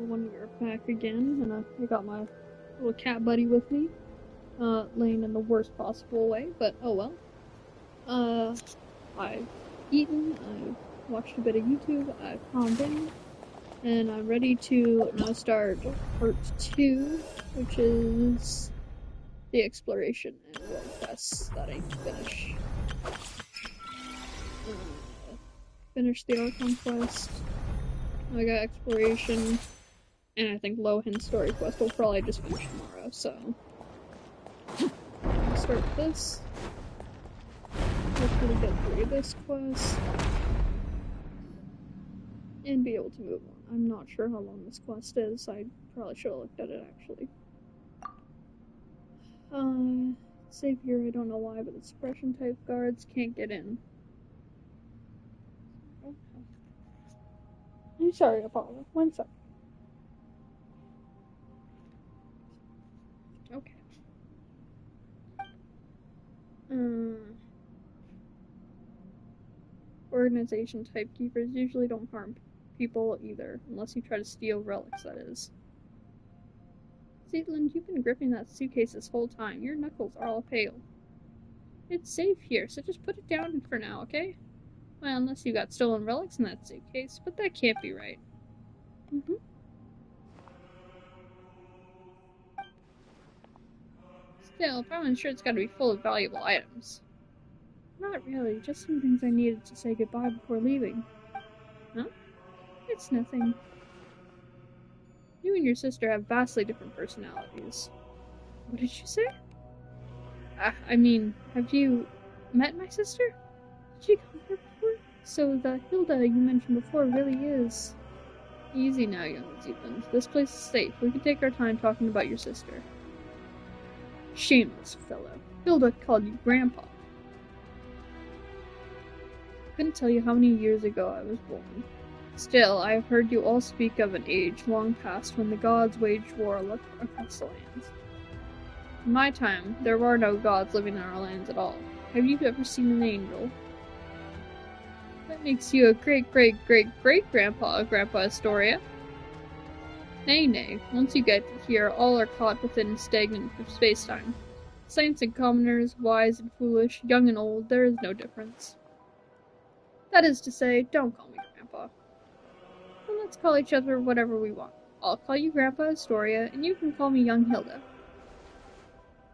everyone, we're back again, and I got my little cat buddy with me, laying in the worst possible way, but oh well. I've eaten, I've watched a bit of YouTube, I've calmed in, and I'm ready to now start part 2, which is the exploration and world quests that I need to finish. Finish the Archon quest. I got exploration, and I think Lohan's story quest will probably just finish tomorrow, so I'll start with this. Hopefully get through this quest and be able to move on. I'm not sure how long this quest is. I probably should have looked at it actually. Save here, I don't know why, but the suppression type guards can't get in. I'm sorry, Apollo. 1 sec. Okay. Organization type keepers usually don't harm people either, unless you try to steal relics, that is. Zeitland, you've been gripping that suitcase this whole time. Your knuckles are all pale. It's safe here, so just put it down for now, okay? Well, unless you got stolen relics in that suitcase, but that can't be right. Still, I'm sure it's gotta be full of valuable items. Not really, just some things I needed to say goodbye before leaving. Huh? It's nothing. You and your sister have vastly different personalities. What did you say? I mean, have you met my sister? Did she come here before? So the Hilda you mentioned before really is... Easy now, young Zeitland. This place is safe. We can take our time talking about your sister. Shameless fellow. Hilda called you Grandpa. Couldn't tell you how many years ago I was born. Still, I have heard you all speak of an age long past when the gods waged war across the lands. In my time, there were no gods living in our lands at all. Have you ever seen an angel? That makes you a great-great-great-great-grandpa, Grandpa Astoria. Nay, nay, once you get here, all are caught within stagnant space-time. Saints and commoners, wise and foolish, young and old, there is no difference. That is to say, don't call me Grandpa. Then let's call each other whatever we want. I'll call you Grandpa Astoria, and you can call me young Hilda.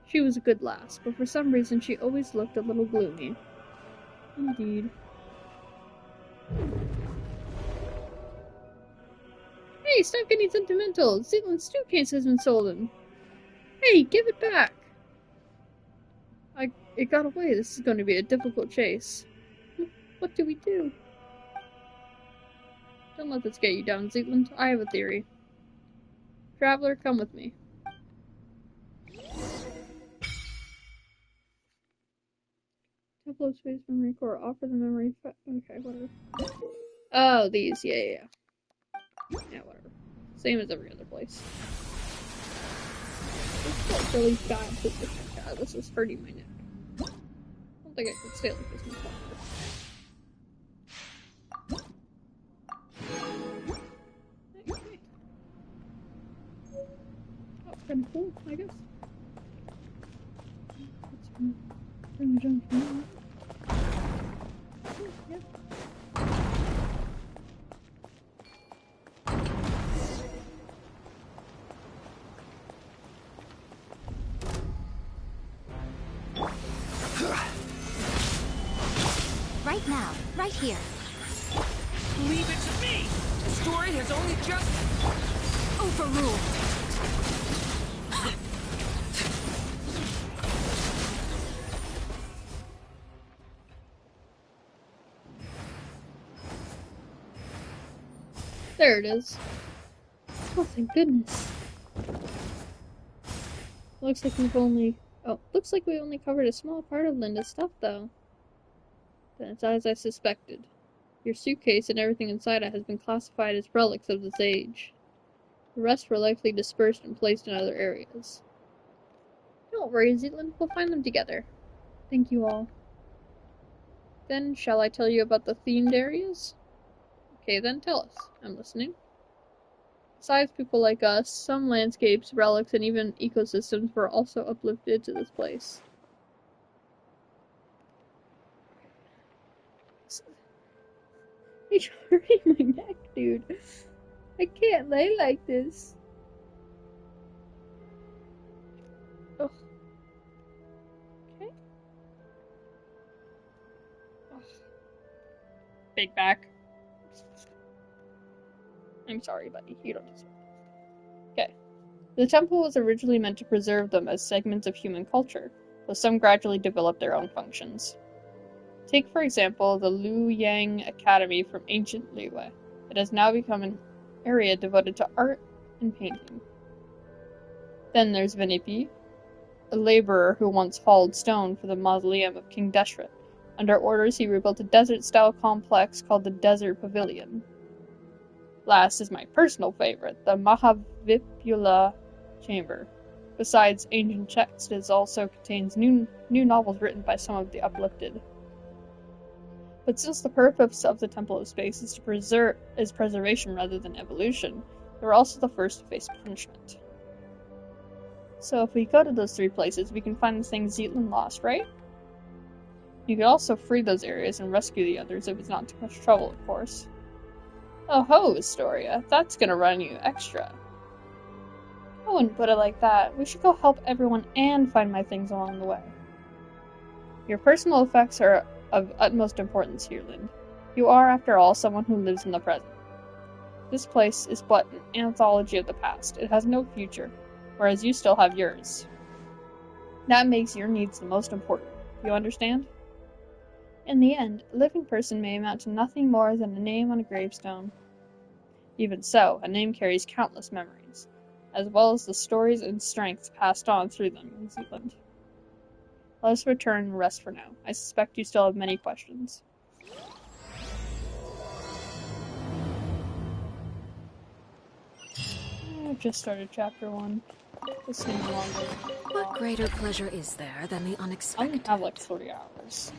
She was a good lass, but for some reason she always looked a little gloomy. Indeed. Hey, stop getting sentimental! Zeitland's suitcase has been stolen! Hey, give it back! It got away. This is going to be a difficult chase. What do we do? Don't let this get you down, Zeitland. I have a theory. Traveler, come with me. Temple of Space Memory Core. Offer the memory. Okay, whatever. Oh, these. Yeah. Yeah, whatever. Same as every other place. This felt really bad position. God, this is hurting my neck. I don't think I could stay like this much longer. Okay. Oh, kinda cool, I guess. Let's jump from that. Oh, yeah. Right now, right here. Leave it to me! The story has only just... Overruled. There it is. Oh, thank goodness. Looks like we only covered a small part of Linda's stuff, though. Then it's as I suspected. Your suitcase and everything inside it has been classified as relics of this age. The rest were likely dispersed and placed in other areas. Don't worry, Zeitland, we'll find them together. Thank you all. Then, shall I tell you about the themed areas? Okay, then tell us. I'm listening. Besides people like us, some landscapes, relics, and even ecosystems were also uplifted to this place. It's hurting my neck, dude. I can't lay like this. Ugh. Okay. Ugh. Big back. I'm sorry, buddy. You don't deserve it. Okay. The temple was originally meant to preserve them as segments of human culture, though some gradually developed their own functions. Take, for example, the Liu Yang Academy from ancient Liyue. It has now become an area devoted to art and painting. Then there's Venipi, a laborer who once hauled stone for the mausoleum of King Deshret. Under orders, he rebuilt a desert-style complex called the Desert Pavilion. Last is my personal favorite, the Mahavipula Chamber. Besides ancient texts, it also contains new novels written by some of the uplifted. But since the purpose of the Temple of Space is preservation rather than evolution, they were also the first to face punishment. So if we go to those three places, we can find the thing Zealand lost, right? You could also free those areas and rescue the others if it's not too much trouble, of course. Oh ho, Astoria, that's gonna run you extra. I wouldn't put it like that. We should go help everyone and find my things along the way. Your personal effects are of utmost importance here, Lind. You are, after all, someone who lives in the present. This place is but an anthology of the past. It has no future, whereas you still have yours. That makes your needs the most important. You understand? In the end, a living person may amount to nothing more than a name on a gravestone. Even so, a name carries countless memories, as well as the stories and strengths passed on through them in Zealand. Let us return and rest for now. I suspect you still have many questions. I just started chapter 1. This seems longer. What greater pleasure is there than the I unexpected? only have like 3 hours.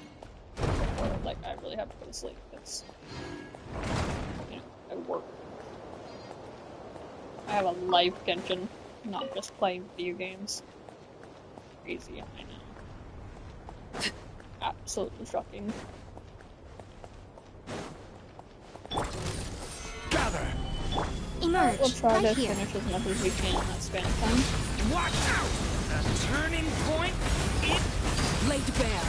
Or, like, I really have to go to sleep because, you know, I work. I have a life, Genshin, not just playing video games. Crazy, I know. Absolutely shocking. Gather! Emerge. We'll try right to here. finish as much as we can in that span of time. Watch out! The turning point is laid bare.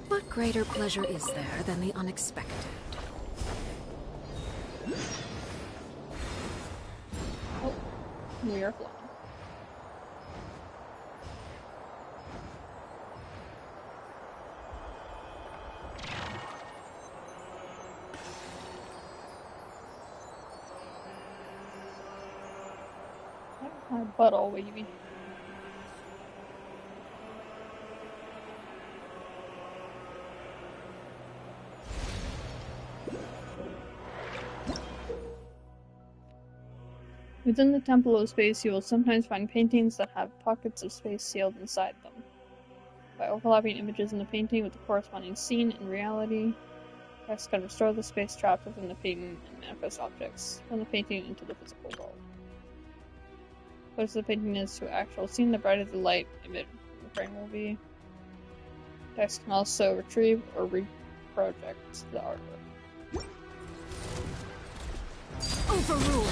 What greater pleasure is there than the unexpected? Oh, we are flying. My butt all wavy. Within the Temple of Space, you will sometimes find paintings that have pockets of space sealed inside them. By overlapping images in the painting with the corresponding scene in reality, Rex can restore the space trapped within the painting and manifest objects from the painting into the physical world. The closer the painting is to actual scene, the brighter the light emitted from the frame will be. Dex can also retrieve or reproject the artwork. Overruled.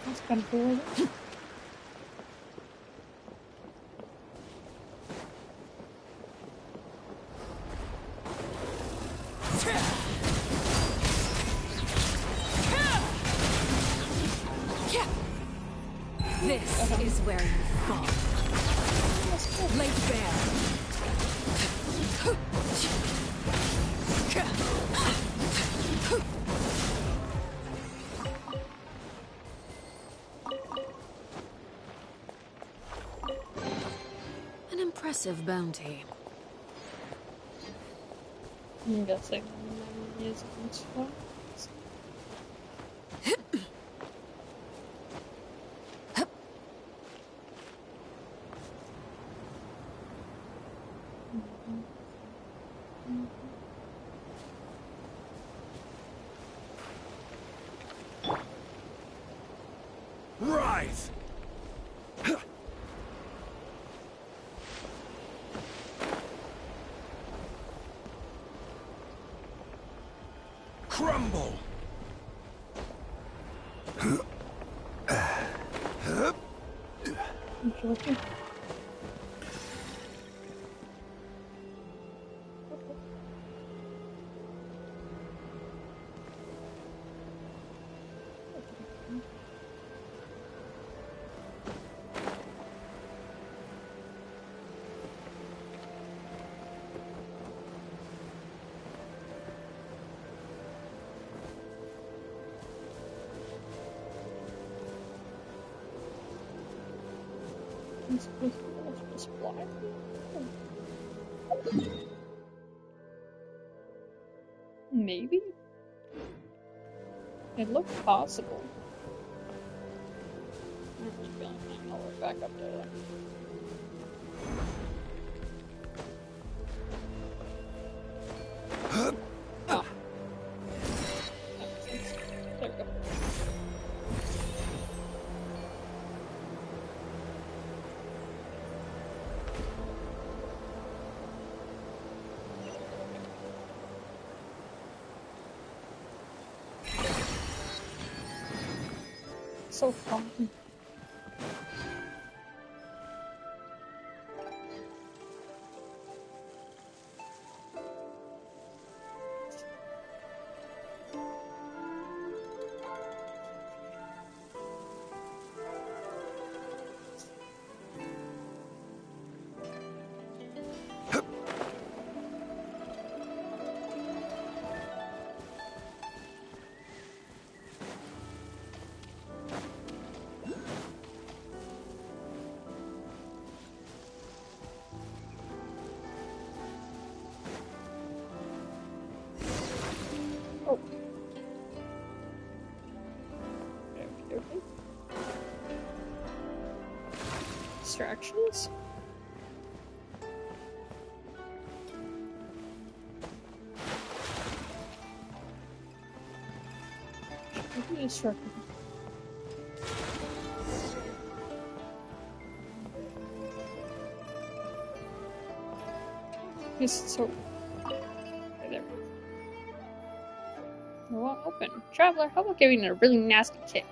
That's kind of cool. This is where you fall. impressive bounty. I'm guessing is useful. Rise! Crumble! I'm joking. I'm supposed to just fly. Maybe? It looked possible. I'm just feeling like I'll work back up there. Oh. That makes sense. There we go. So fun. Oh. Okay. Distractions? Should be distracted. Yes, so. Okay, there. It won't open. Traveler, how about giving it a really nasty kick?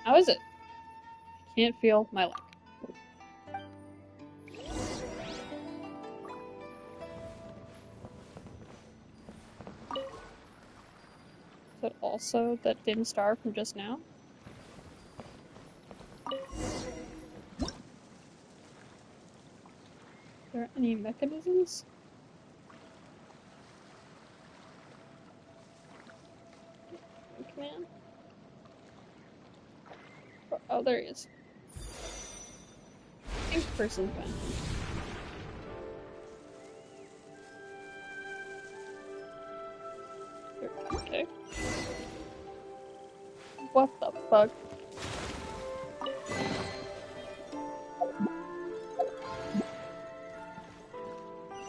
How is it? Can't feel my leg. Is that also that dim star from just now? Are there any mechanisms? Command? Oh, there he is. Pink person's been. Okay. What the fuck?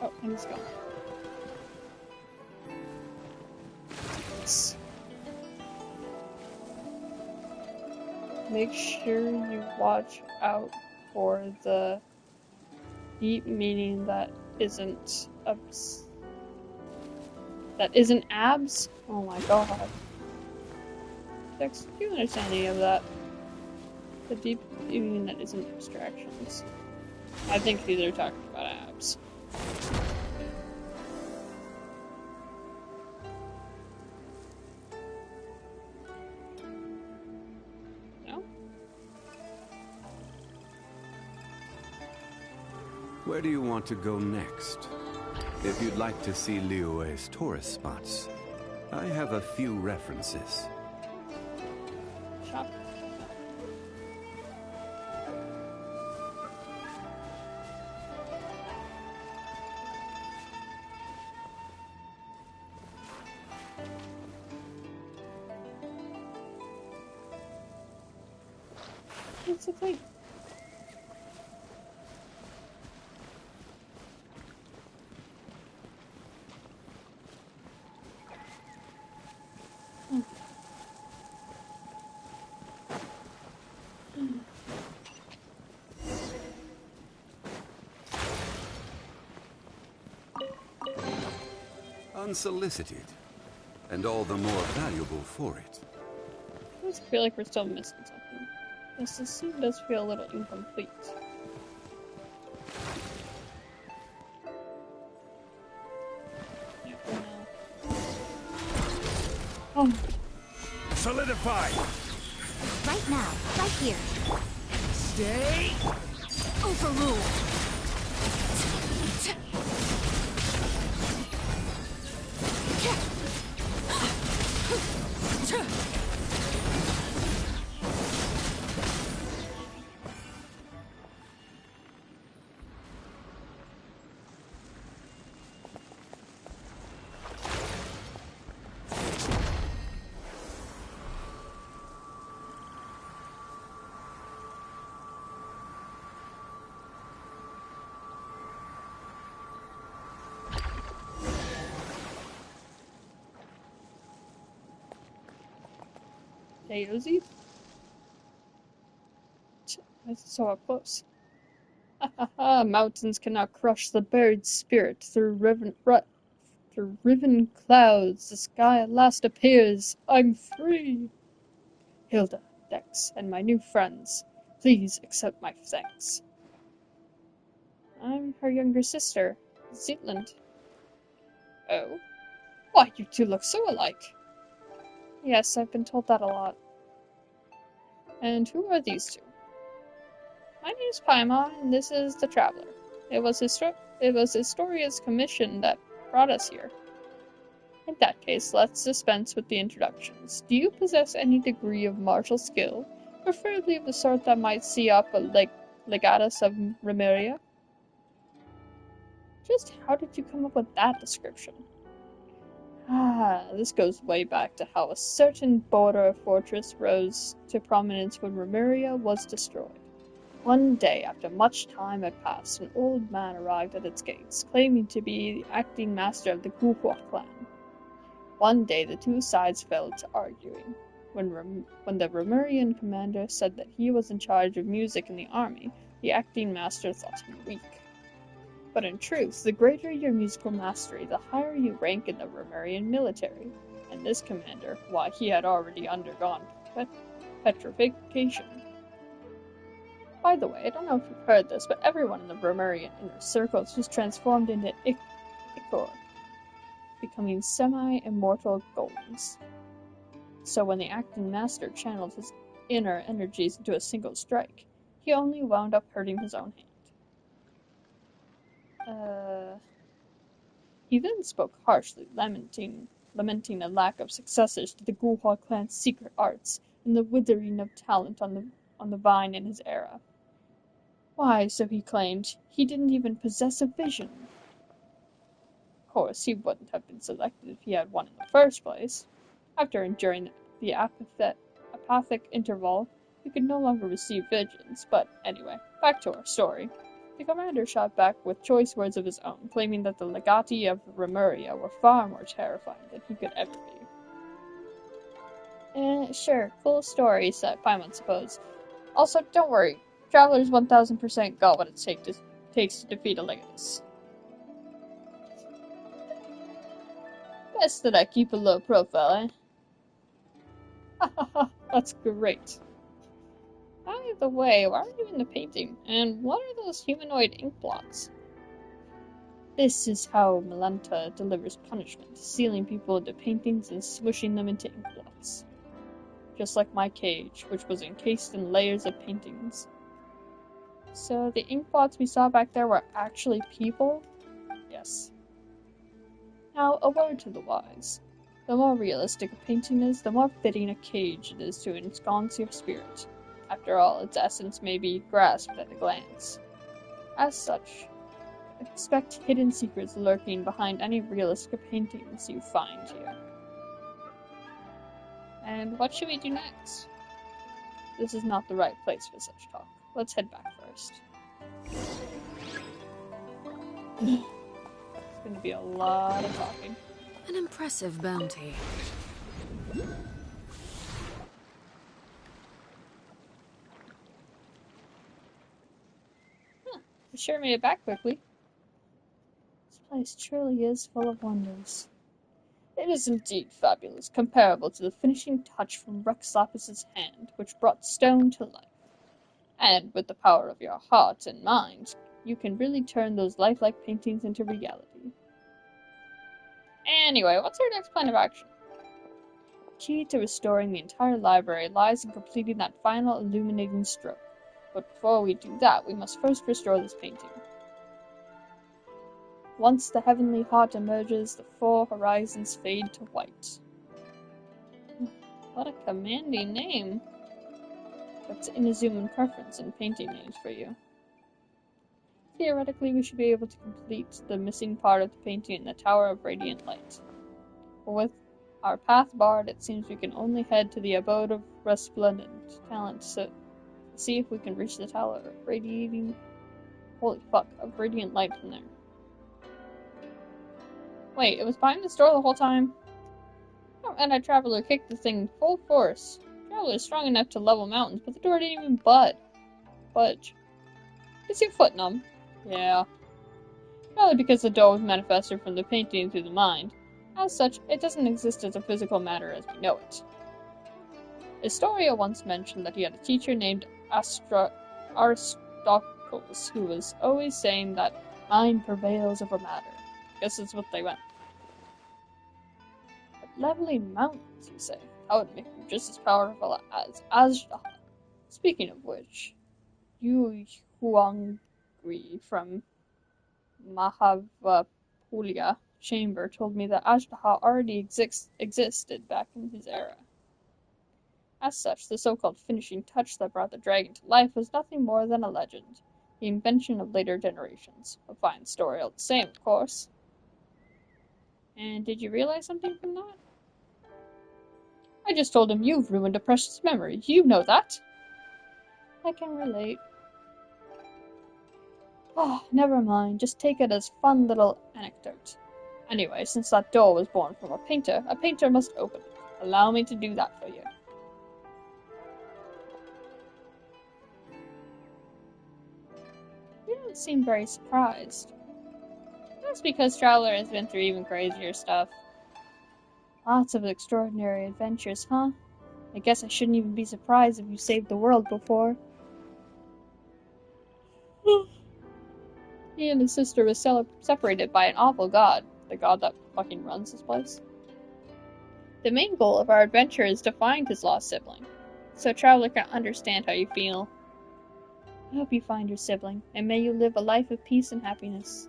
Oh, and he's gone. Make sure you watch out for the deep meaning that isn't abs. Oh my god. Dex, do you understand any of that? The deep meaning that isn't abstractions. I think these are talking about abs. No? Where do you want to go next? If you'd like to see Liyue's tourist spots, I have a few references. Shop. What's the thing? Unsolicited, and all the more valuable for it. I just feel like we're still missing something. This scene does feel a little incomplete. Yeah, for now. Oh, Solidify! Right now, right here. Stay! Overruled. hey, Uzi. That's so up close. Mountains cannot crush the bird's spirit through riven clouds. The sky at last appears. I'm free. Hilda, Dex, and my new friends, please accept my thanks. I'm her younger sister, Zetland. Oh? Why, you two look so alike. Yes, I've been told that a lot. And who are these two? My name's Paimon, and this is the Traveler. It was Historia's commission that brought us here. In that case, let's dispense with the introductions. Do you possess any degree of martial skill, preferably of the sort that might see up a legatus of Remeria? Just how did you come up with that description? This goes way back to how a certain border fortress rose to prominence when Remeria was destroyed. One day, after much time had passed, an old man arrived at its gates, claiming to be the acting master of the Guhua clan. One day, the two sides fell to arguing. When the Remurian commander said that he was in charge of music in the army, the acting master thought him weak. But in truth, the greater your musical mastery, the higher you rank in the Remurian military. And this commander, why, he had already undergone petrification. By the way, I don't know if you've heard this, but everyone in the Remurian inner circles was transformed into Ichor, becoming semi-immortal golems. So when the acting master channeled his inner energies into a single strike, he only wound up hurting his own hand. He then spoke harshly, lamenting a lack of successors to the Guhua clan's secret arts and the withering of talent on the vine in his era. Why, so he claimed, he didn't even possess a vision. Of course, he wouldn't have been selected if he had one in the first place. After enduring the apathic interval, he could no longer receive visions, but anyway, back to our story. The commander shot back with choice words of his own, claiming that the legati of Remuria were far more terrifying than he could ever be. Sure, cool story, said Paimon, suppose. Also, don't worry, Travelers 1000% got what it takes to defeat a Legatus. Best that I keep a low profile, eh? Hahaha, that's great. By the way, why are you in the painting? And what are those humanoid ink blots? This is how Melanta delivers punishment, sealing people into paintings and smushing them into ink blots. Just like my cage, which was encased in layers of paintings. So the ink blots we saw back there were actually people? Yes. Now, a word to the wise. The more realistic a painting is, the more fitting a cage it is to ensconce your spirit. After all, its essence may be grasped at a glance. As such, expect hidden secrets lurking behind any realistic paintings you find here. And what should we do next? this is not the right place for such talk. Let's head back first. It's going to be a lot of talking. An impressive bounty. You sure made it back quickly. This place truly is full of wonders. It is indeed fabulous, comparable to the finishing touch from Rex Lapis' hand, which brought stone to life. And with the power of your heart and mind, you can really turn those lifelike paintings into reality. Anyway, what's our next plan of action? The key to restoring the entire library lies in completing that final illuminating stroke. But before we do that, we must first restore this painting. Once the heavenly heart emerges, the four horizons fade to white. What a commanding name. That's Inazuman preference in painting names for you. Theoretically, we should be able to complete the missing part of the painting in the Tower of Radiant Light. But with our path barred, it seems we can only head to the abode of resplendent talent to see if we can reach the tower radiating... Holy fuck, of radiant light from there. Wait, it was behind the store the whole time? Oh, and a traveler kicked the thing full force. The traveler is strong enough to level mountains, but the door didn't even budge. Is your foot numb? Yeah. Probably because the door was manifested from the painting through the mind. As such, it doesn't exist as a physical matter as we know it. Historia once mentioned that he had a teacher named Aristocles, who was always saying that mind prevails over matter. Guess that's what they went. But leveling mountains, you say? That would make you just as powerful as Ajdaha. Speaking of which, Yu Huangri from Mahavapulia Chamber told me that Ajdaha already existed back in his era. As such, the so-called finishing touch that brought the dragon to life was nothing more than a legend, the invention of later generations. A fine story all the same, of course. And did you realize something from that? I just told him you've ruined a precious memory. You know that. I can relate. Oh, never mind. Just take it as fun little anecdote. Anyway, since that door was born from a painter must open it. Allow me to do that for you. You don't seem very surprised. That's because Traveler has been through even crazier stuff. Lots of extraordinary adventures, huh? I guess I shouldn't even be surprised if you saved the world before. He and his sister were separated by an awful god. The god that fucking runs this place. The main goal of our adventure is to find his lost sibling, so Traveler can understand how you feel. I hope you find your sibling, and may you live a life of peace and happiness.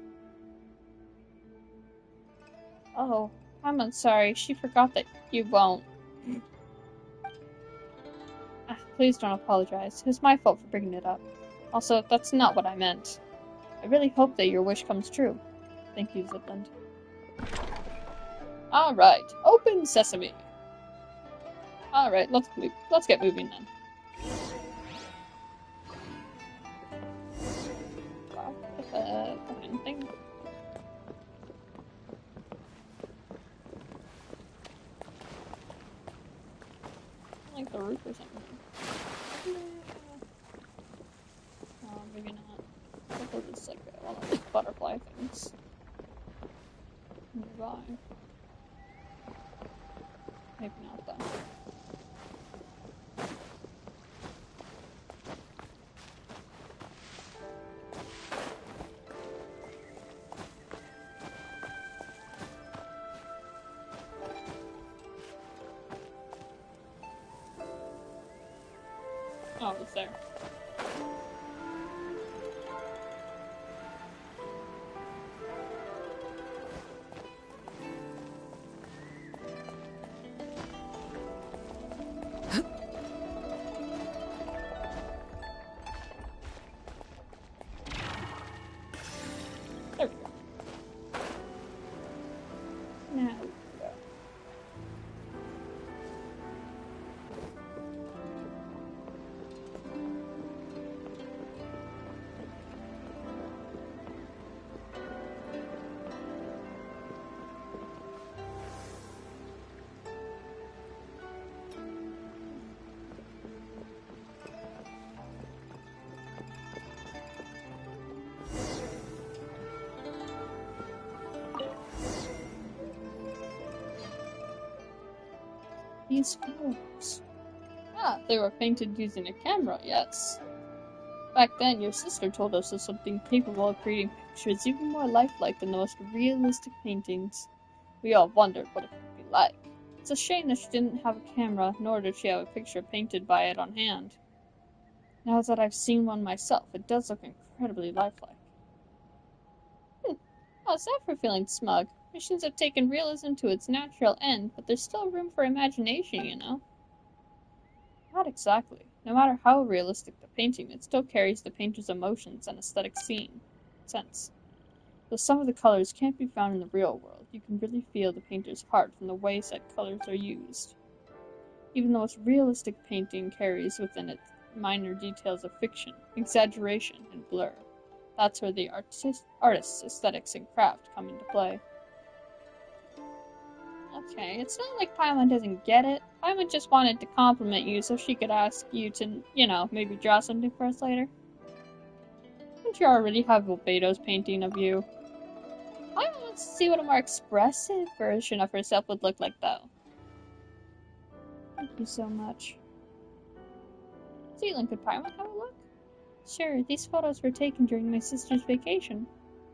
Oh, I'm sorry. She forgot that you won't. Please don't apologize. It was my fault for bringing it up. Also, that's not what I meant. I really hope that your wish comes true. Thank you, Zipland. Alright, open sesame. Alright, let's get moving then. Wow, fucking thing. Like the roof or something. Oh, maybe not. Hopefully it's like one of those butterfly things. Nearby. Maybe not though. Oh, it's there. There we go. Now we go. these photos? Ah, they were painted using a camera, yes. Back then, your sister told us of something capable of creating pictures even more lifelike than the most realistic paintings. We all wondered what it could be like. It's a shame that she didn't have a camera, nor did she have a picture painted by it on hand. Now that I've seen one myself, it does look incredibly lifelike. How's that for feeling smug? Missions have taken realism to its natural end, but there's still room for imagination, you know? Not exactly. No matter how realistic the painting, it still carries the painter's emotions and aesthetic sense. Though some of the colors can't be found in the real world, you can really feel the painter's heart from the ways that colors are used. Even the most realistic painting carries within it minor details of fiction, exaggeration, and blur. That's where the artist's aesthetics and craft come into play. Okay, it's not like Paimon doesn't get it. Paimon just wanted to compliment you so she could ask you to, maybe draw something for us later. Don't you already have Albedo's painting of you? Paimon wants to see what a more expressive version of herself would look like, though. Thank you so much. Zealand, could Paimon have a look? Sure, these photos were taken during my sister's vacation.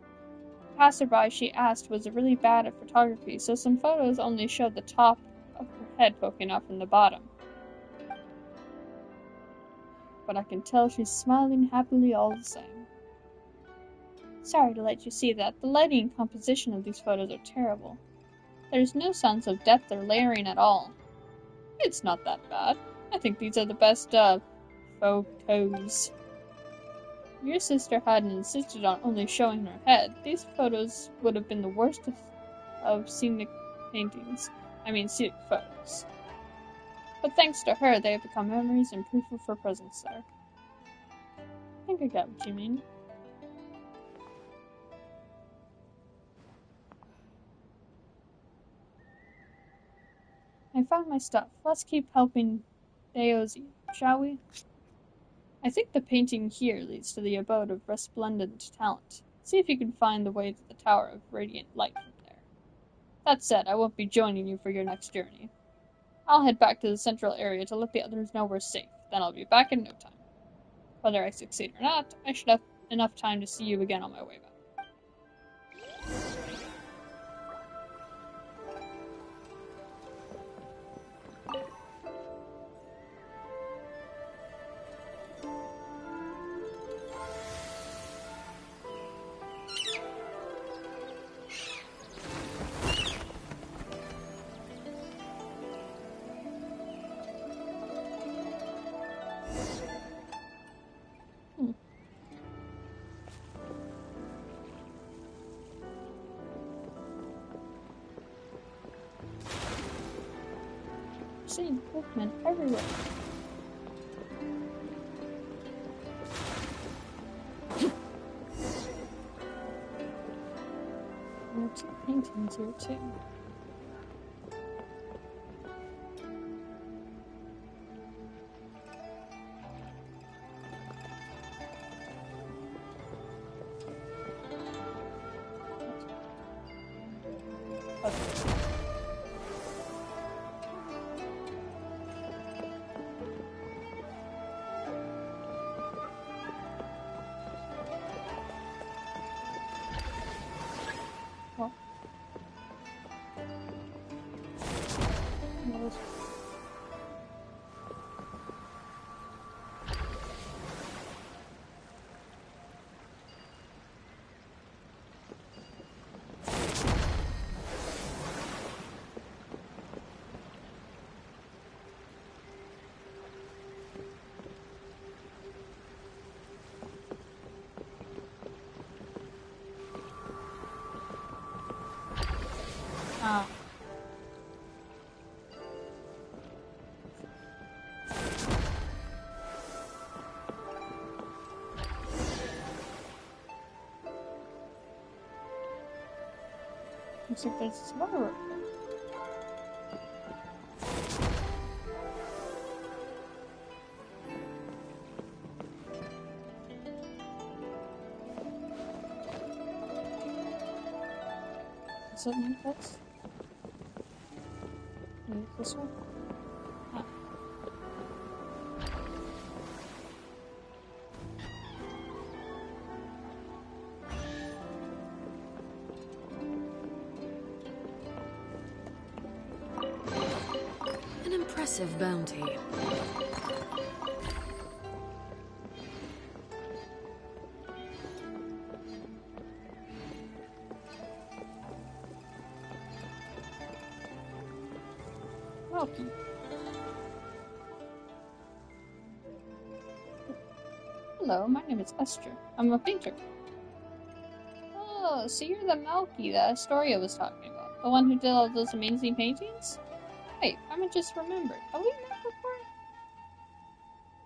The passerby she asked was really bad at photography, so some photos only showed the top of her head poking out from the bottom. But I can tell she's smiling happily all the same. Sorry to let you see that. The lighting and composition of these photos are terrible. There's no sense of depth or layering at all. It's not that bad. I think these are the best, photos. If your sister hadn't insisted on only showing her head, these photos would have been the worst of scenic paintings. Scenic photos. But thanks to her, they have become memories and proof of her presence there. I think I get what you mean. I found my stuff. Let's keep helping Daozi, shall we? I think the painting here leads to the abode of resplendent talent. See if you can find the way to the Tower of Radiant Light from there. That said, I won't be joining you for your next journey. I'll head back to the central area to let the others know we're safe, then I'll be back in no time. Whether I succeed or not, I should have enough time to see you again on my way back. Seeing movement everywhere. There's some paintings here too. Looks like there's some other rope there. Is that my place? Maybe this one? impressive bounty. Malky. Hello, my name is Esther. I'm a painter. Oh, so you're the Malky that Astoria was talking about. The one who did all those amazing paintings? Wait, I just remembered. Have we met before?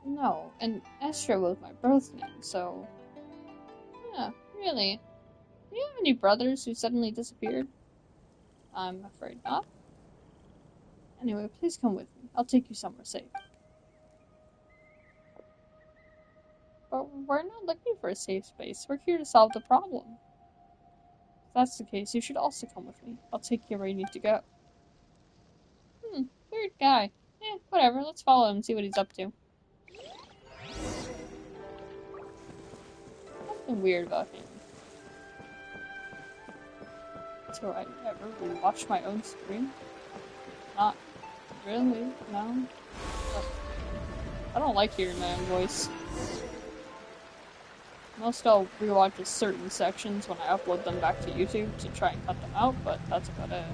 No, and Esther was my birth name, so... Yeah, really. Do you have any brothers who suddenly disappeared? I'm afraid not. Anyway, please come with me. I'll take you somewhere safe. But we're not looking for a safe space. We're here to solve the problem. If that's the case, you should also come with me. I'll take you where you need to go. Weird guy. Whatever. Let's follow him and see what he's up to. Something weird about him. Do I ever watch my own stream? Not really, no. But I don't like hearing my own voice. Most I'll rewatch just certain sections when I upload them back to YouTube to try and cut them out, but that's about it.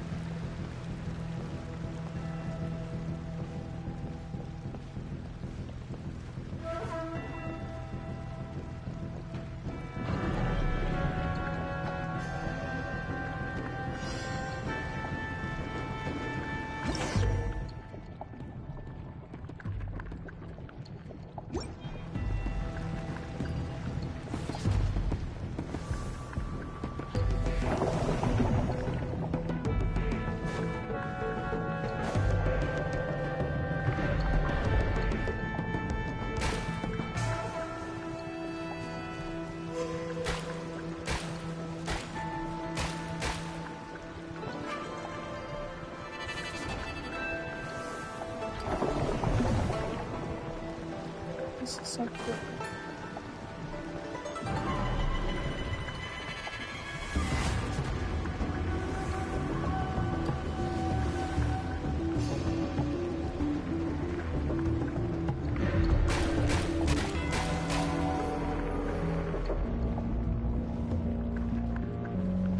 This is so cool.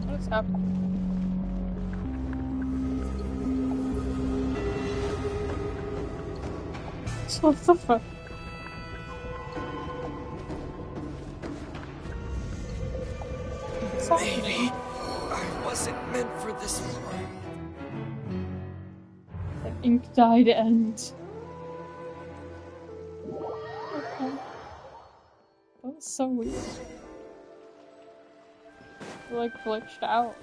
What's happening? What the fuck? Maybe I wasn't meant for this one. The ink dyed end. Okay. That was so weird. It like glitched out.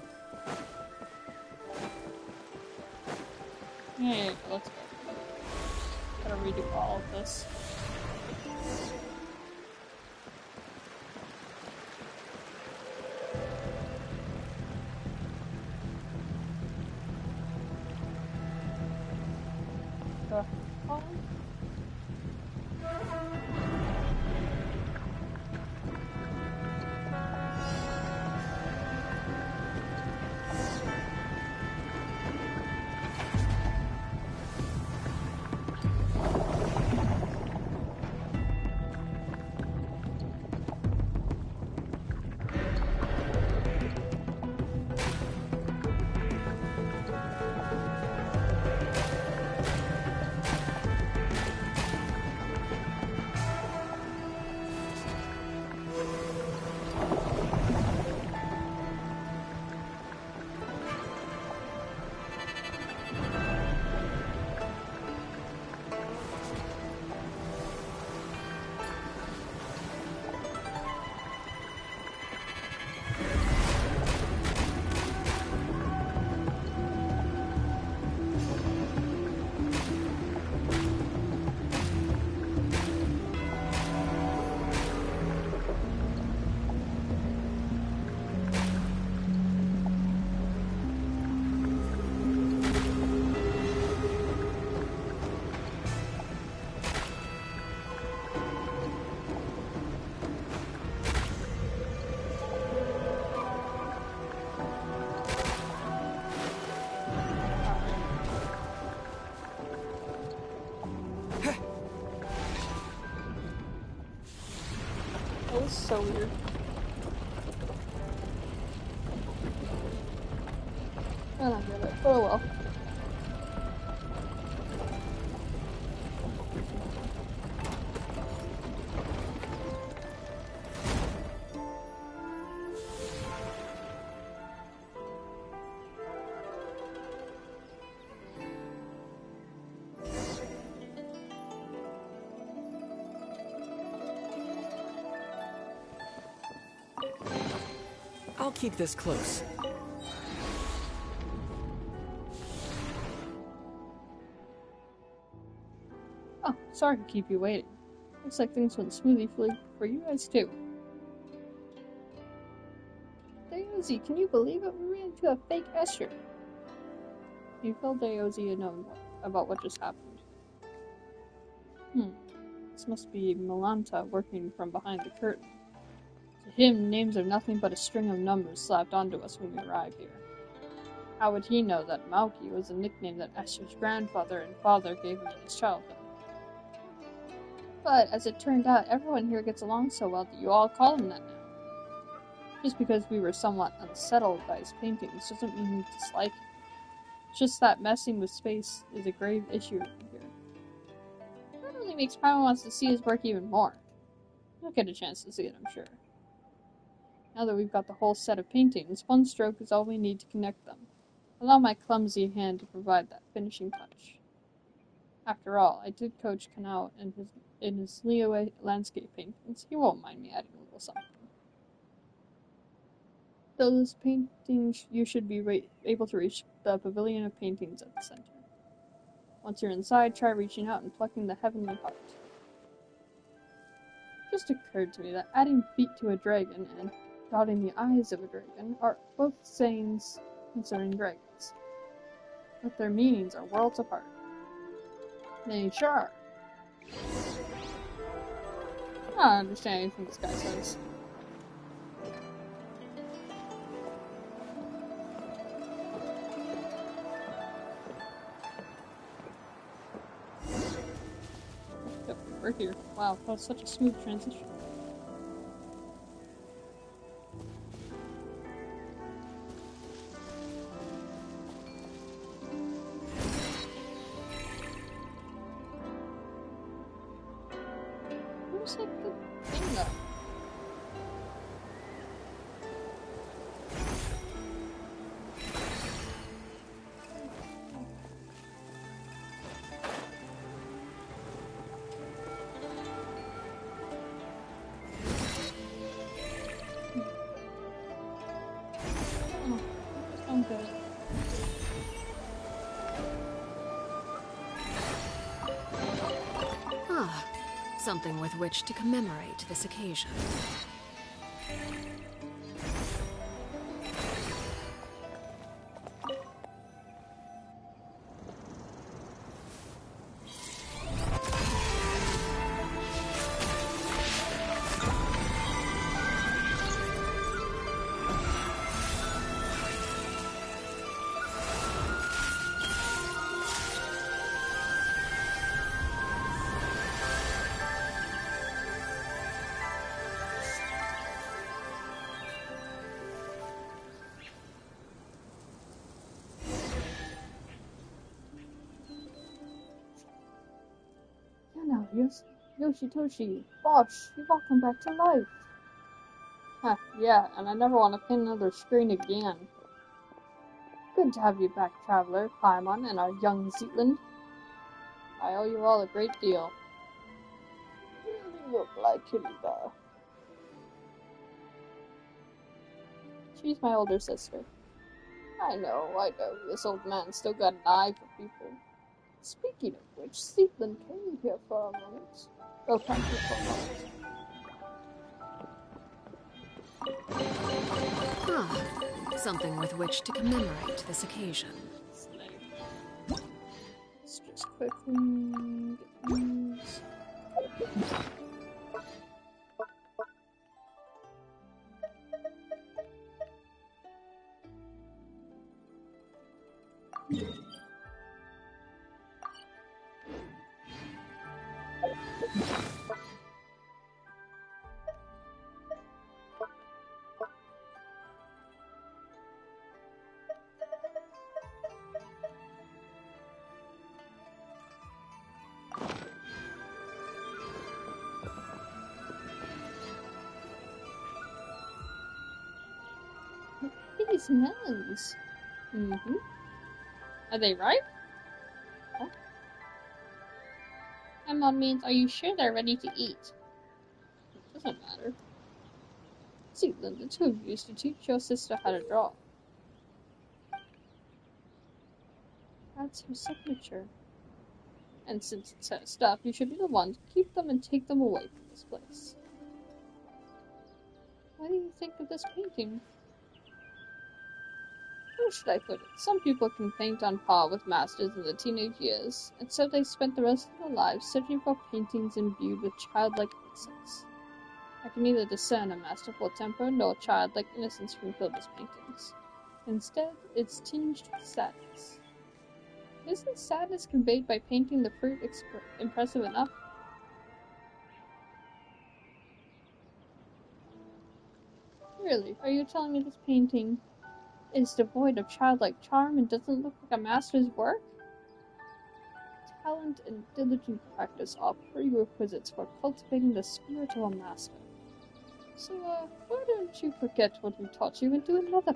Yeah, let's go. Gotta redo all of this. Oh. so weird. I don't get it, but oh well. I'll keep this close. Oh, sorry to keep you waiting. Looks like things went smoothly for you guys too. Dayozi, can you believe it? We ran into a fake Escher. You filled Dayozi in about what just happened. This must be Milanta working from behind the curtain. To him, names are nothing but a string of numbers slapped onto us when we arrive here. How would he know that Mauki was a nickname that Escher's grandfather and father gave him in his childhood? But, as it turned out, everyone here gets along so well that you all call him that now. Just because we were somewhat unsettled by his paintings doesn't mean we dislike him. It's just that messing with space is a grave issue here. That only makes Paimon wants to see his work even more. You'll get a chance to see it, I'm sure. Now that we've got the whole set of paintings, one stroke is all we need to connect them. Allow my clumsy hand to provide that finishing touch. After all, I did coach Kanao in his Liyue landscape paintings. He won't mind me adding a little something. Those paintings, you should be able to reach the pavilion of paintings at the center. Once you're inside, try reaching out and plucking the heavenly heart. It just occurred to me that adding feet to a dragon and dotting the eyes of a dragon are both sayings concerning dragons, but their meanings are worlds apart. They sure are. I don't understand anything this guy says. Yep, we're here. Wow, that was such a smooth transition. Where's like the thing though? Oh, okay. Ah, something with which to commemorate this occasion. Now, Yoshitoshi, Bosch, you've all come back to life. Huh, yeah, and I never want to pin another screen again. Good to have you back, Traveler, Paimon, and our young Zetland. I owe you all a great deal. You really look like Hilda. She's my older sister. I know, this old man's still got an eye for people. Speaking of which, Zetland, can you here for a moment? Oh, come here for a moment. Ah, something with which to commemorate this occasion. Let's just quickly get these. These melons. Mm-hmm. Are they ripe? Huh? Emon means, are you sure they're ready to eat? It doesn't matter. See, then the two of you used to teach your sister how to draw. That's her signature. And since it's her stuff, you should be the one to keep them and take them away from this place. What do you think of this painting? How should I put it? Some people can paint on par with masters in their teenage years, and so they spent the rest of their lives searching for paintings imbued with childlike innocence. I can neither discern a masterful temper nor childlike innocence from Hilda's paintings. Instead, it's tinged with sadness. Isn't sadness conveyed by painting the fruit impressive enough? Really, are you telling me this painting is devoid of childlike charm and doesn't look like a master's work? Talent and diligent practice are prerequisites for cultivating the spirit of a master. So, why don't you forget what we taught you and do another?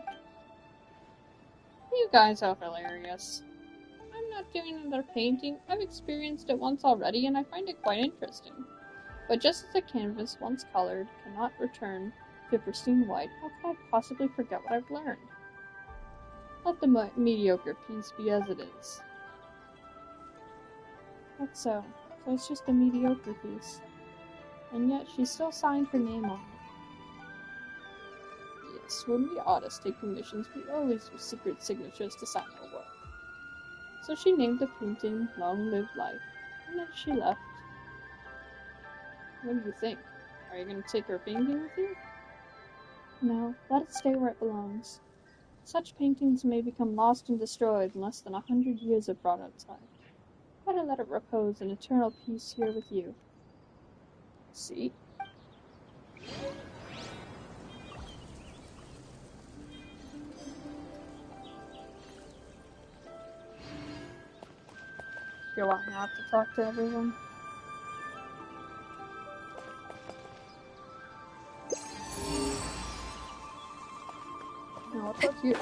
You guys are hilarious. I'm not doing another painting. I've experienced it once already, and I find it quite interesting. But just as a canvas, once colored, cannot return to pristine white, how could I possibly forget what I've learned? Let the mediocre piece be as it is. That's so. So it's just a mediocre piece. And yet she still signed her name on it. Yes, when we artists take commissions, we always use secret signatures to sign our work. So she named the painting Long Live Life, and then she left. What do you think? Are you going to take her painting with you? No, let it stay where it belongs. Such paintings may become lost and destroyed in less than 100 years if brought outside. Better let it repose in eternal peace here with you. See? Do I have to talk to everyone? No, I'll talk to you.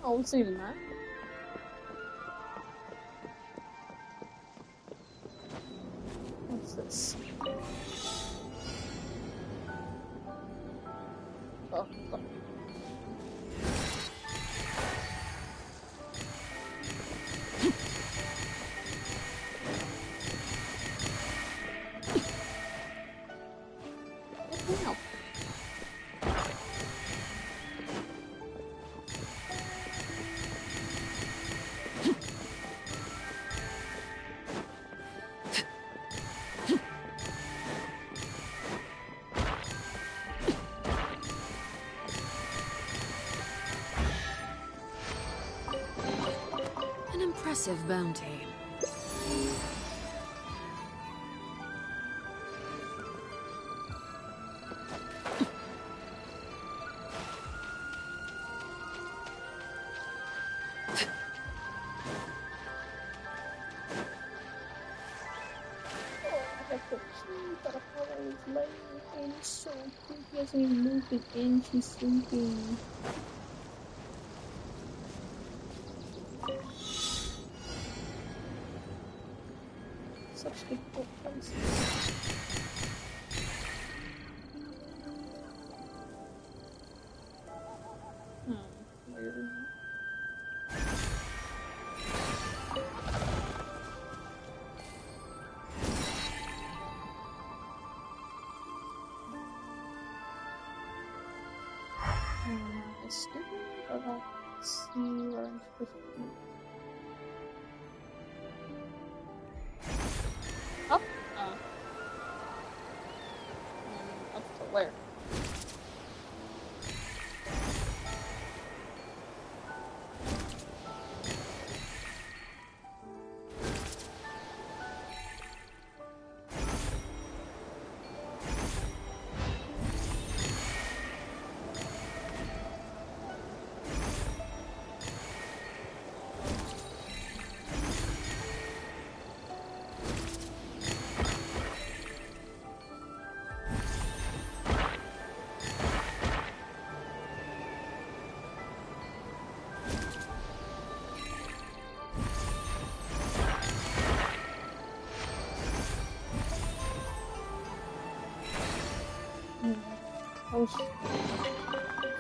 Oh, what's even that? What's this? Oh, fuck. Now. An impressive bounty. So cute. He hasn't even moved an inch. He's sleeping. Such difficult places. Weird. Stupid, but I'll see where I'm supposed to be. Up? Up to where?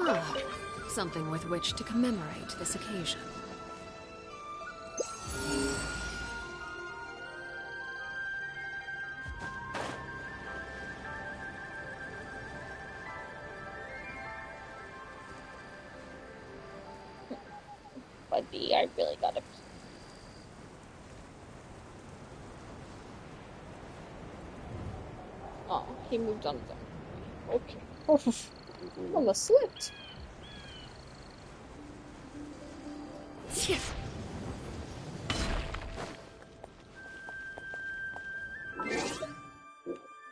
Ah, something with which to commemorate this occasion. Buddy, I really gotta pee. Oh, he moved on his own. Okay. Oof. Almost slipped.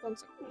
One second.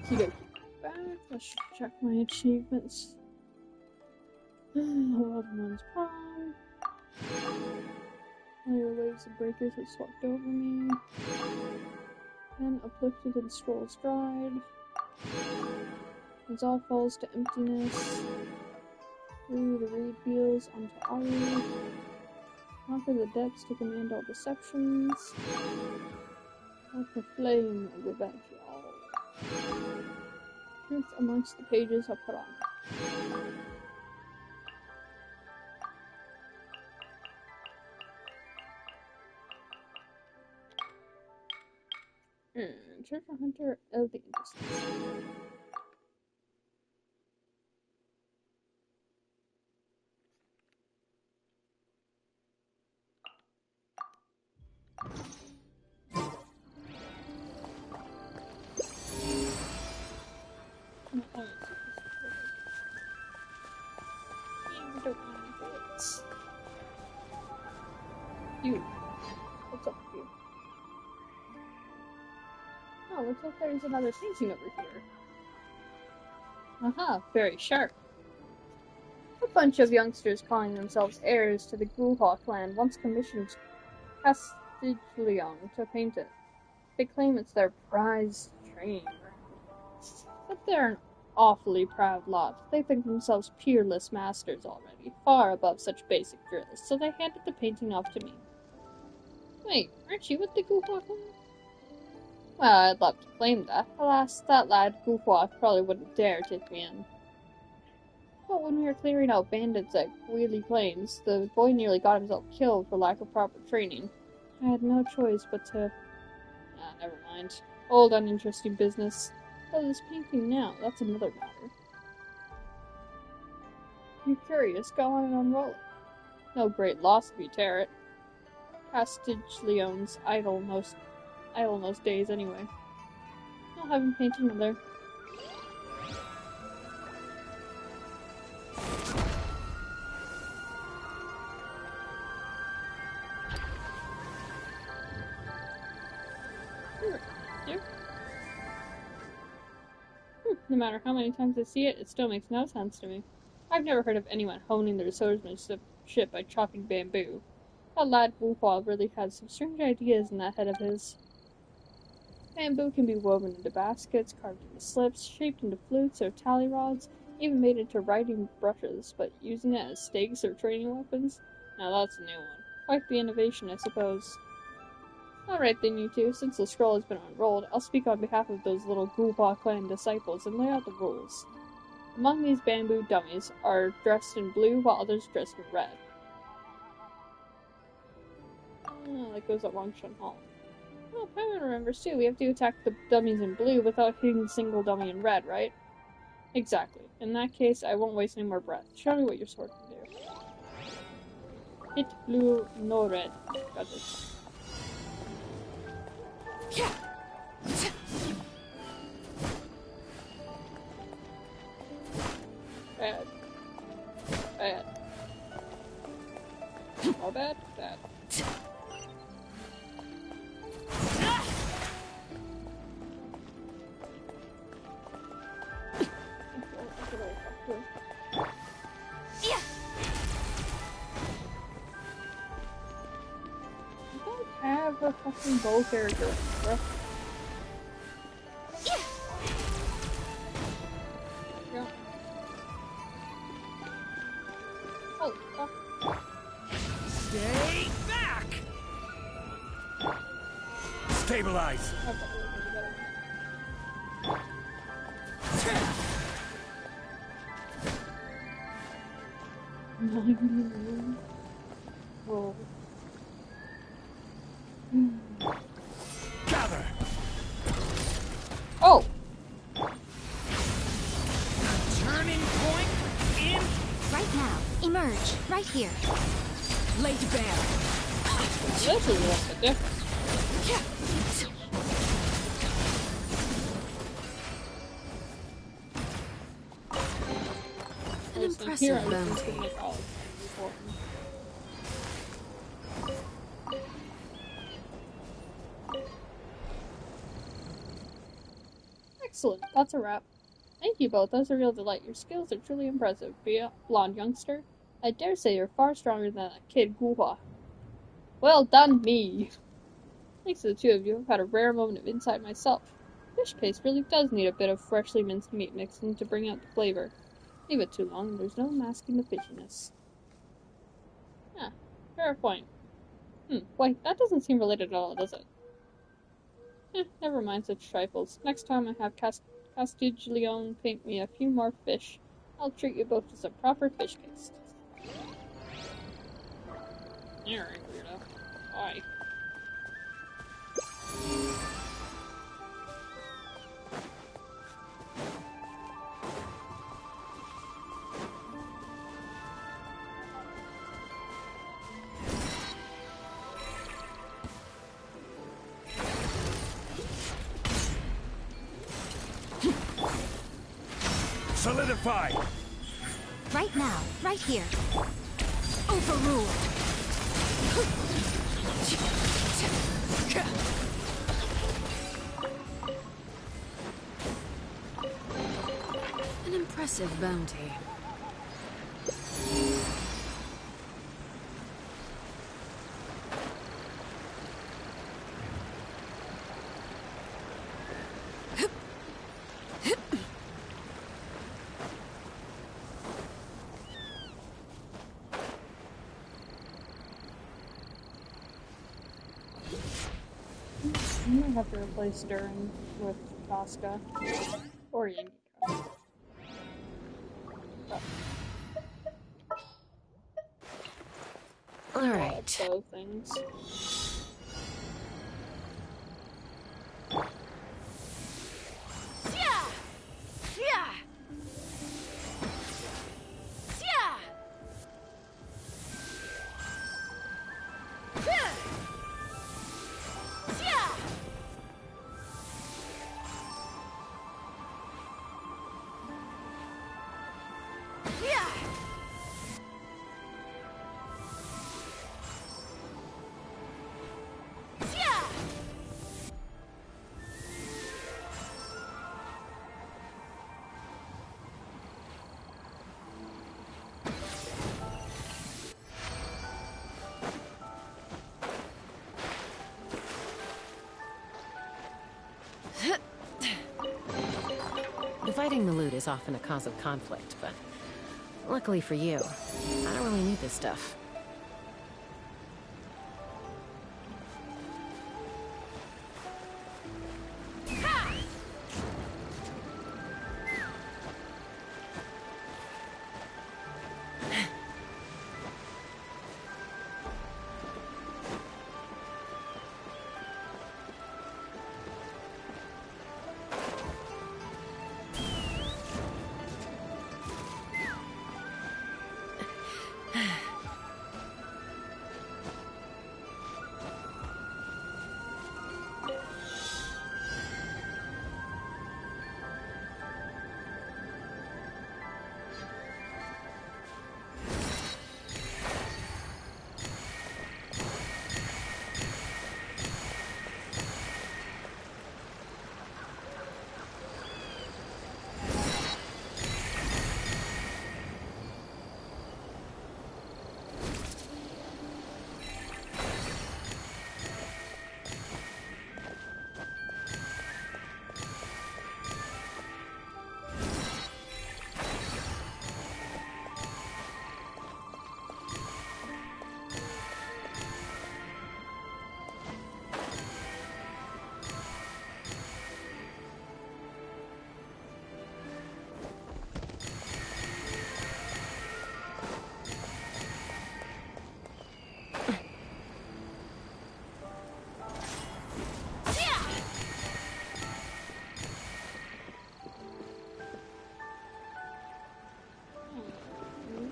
Okie dokie. Back. Let's check my achievements. Wild One's Prom. All your waves and breakers have swept over me. Then uplifted and scrolls dried. As all falls to emptiness. Through the reed wheels onto Ari. Conquer the depths to command all deceptions. Like the flame of revenge, y'all. Truth amongst the pages I'll put on. Treasure Hunter of the Industries. You. What's up with you? Oh, looks like there's another painting over here. Aha, very sharp. A bunch of youngsters calling themselves heirs to the Guhua clan once commissioned Castiglione to paint it. They claim it's their prized treasure. But they're an awfully proud lot. They think themselves peerless masters already, far above such basic drills, so they handed the painting off to me. Wait, aren't you with the Guhua clan? Well, I'd love to claim that. Alas, that lad, Guhua, probably wouldn't dare take me in. But when we were clearing out bandits at Wheelie Plains, the boy nearly got himself killed for lack of proper training. I had no choice but to... never mind. Old uninteresting business. Oh, this painting now, that's another matter. You're curious, go on and unroll it. No great loss if you tear it. Castiglione's idle most days anyway. I'll have him paint another. No matter how many times I see it, it still makes no sense to me. I've never heard of anyone honing their swordsmanship by chopping bamboo. That lad Wuhua really had some strange ideas in that head of his. Bamboo can be woven into baskets, carved into slips, shaped into flutes or tally rods, even made into writing brushes, but using it as stakes or training weapons? Now that's a new one. Quite the innovation, I suppose. Alright then, you two, since the scroll has been unrolled, I'll speak on behalf of those little Guhua clan disciples and lay out the rules. Among these bamboo dummies are dressed in blue, while others dressed in red. That goes at Wangshan Hall. Well, Paimon remembers too, we have to attack the dummies in blue without hitting the single dummy in red, right? Exactly. In that case, I won't waste any more breath. Show me what your sword can do. Hit blue, no red. Got it. Bad. Bad. All bad? Bad. I don't have a fucking bow character, bro. Yeah. Oh, fuck. Stay back! Stabilize! Roll. Gather! Oh! Turning point in... Right now. Emerge. Right here. Laid bare. This is a little bit different. An Here impressive I was bounty. just gonna make all before. Excellent, that's a wrap. Thank you both, that's a real delight. Your skills are truly impressive, blonde youngster. I dare say you're far stronger than that kid Guhua. Well done, me! Thanks to the two of you, I've had a rare moment of insight myself. Fish paste really does need a bit of freshly minced meat mixed in to bring out the flavor. Leave it too long, and there's no masking the fishiness. Ah, fair point. Wait, that doesn't seem related at all, does it? Never mind such trifles. Next time I have Castiglione paint me a few more fish, I'll treat you both to some proper fish paste. Alright, weirdo. Bye. Solidify! Right now, right here. Overruled. An impressive bounty. I might have to replace Durin with Casca. Or Yankee Casca. Alright. Both things. Dividing the loot is often a cause of conflict, but luckily for you, I don't really need this stuff.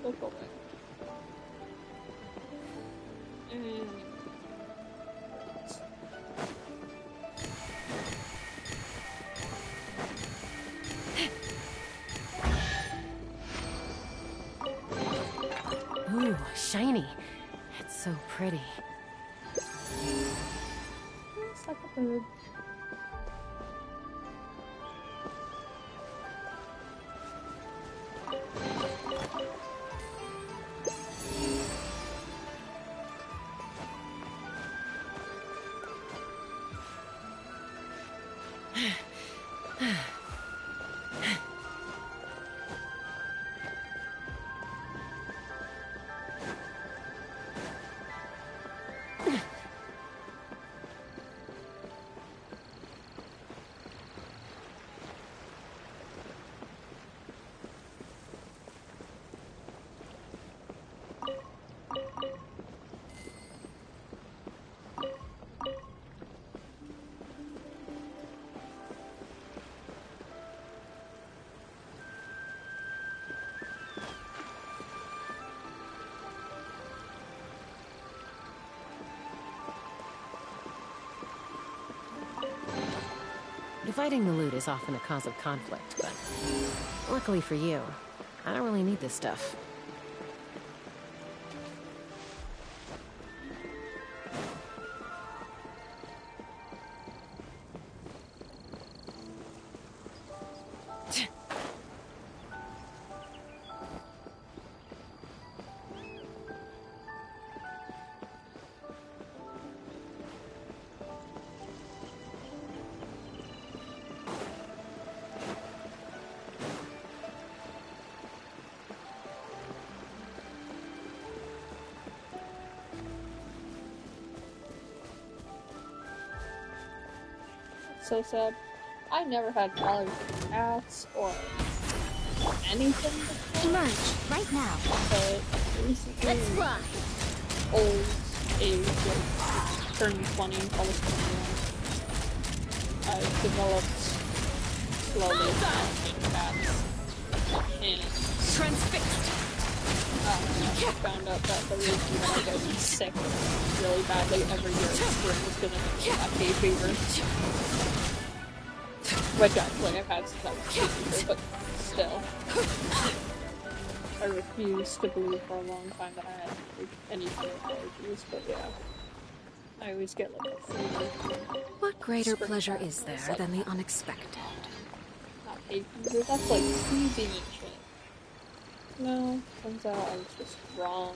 Look away. Ooh, shiny. It's so pretty. It's like a bird. Dividing the loot is often a cause of conflict, but luckily for you, I don't really need this stuff. So sad. I never had allergy to cats or anything before, Emerge right now. but recently, Let's fly. old age, like turning 20, almost 21, I've developed slowly in cats. And Transfixed. I found out that the reason that I get sick really badly every year in spring is because I have hay fever. Which actually I've had since I was a teenager, but still. I refused to believe for a long time that I had like, any kind of allergies, but yeah. I always get like a fever. What greater Spring pleasure time, is it's there like, than the unexpected? not hay fever, that's like sneezing and shit. No, turns out I was just wrong.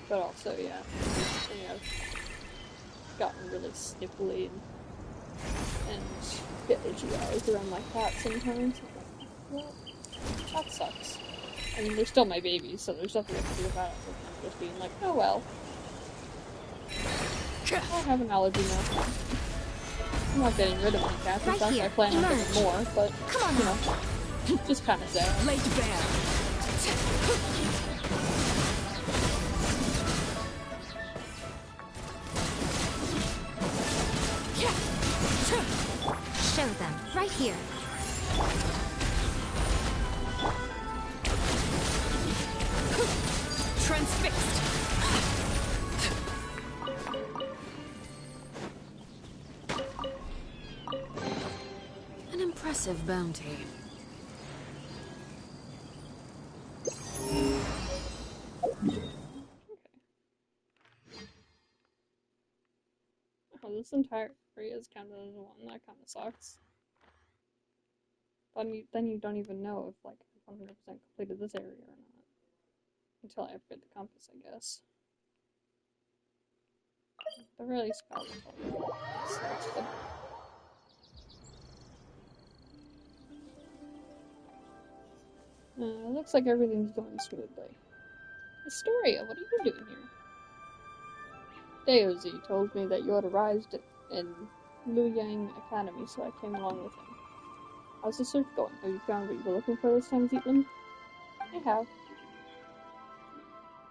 But also, yeah, recently I've gotten really sniffly and get itchy eyes around my cat sometimes. I'm like, well, that sucks. I mean, they're still my babies, so there's nothing I can do about it other than just being like, oh well. I have an allergy now. I'm not getting rid of my cats. In Right fact, here. I plan on getting Emerge. more, but, Come on you now. know, just kind of sad. Laid bare. Show them right here. Transfixed. An impressive bounty. Oh, this entire area is counted as one. That kind of sucks. But then you don't even know if, like, I've 100% completed this area or not. Until I upgrade the compass, I guess. The very least I'll tell you. So that's good. Looks like everything's going smoothly. Astoria, what are you doing here? Daozi told me that you had arrived in Luyang Academy, so I came along with him. How's the search going? Have you found what you were looking for this time, Zeitland? I have.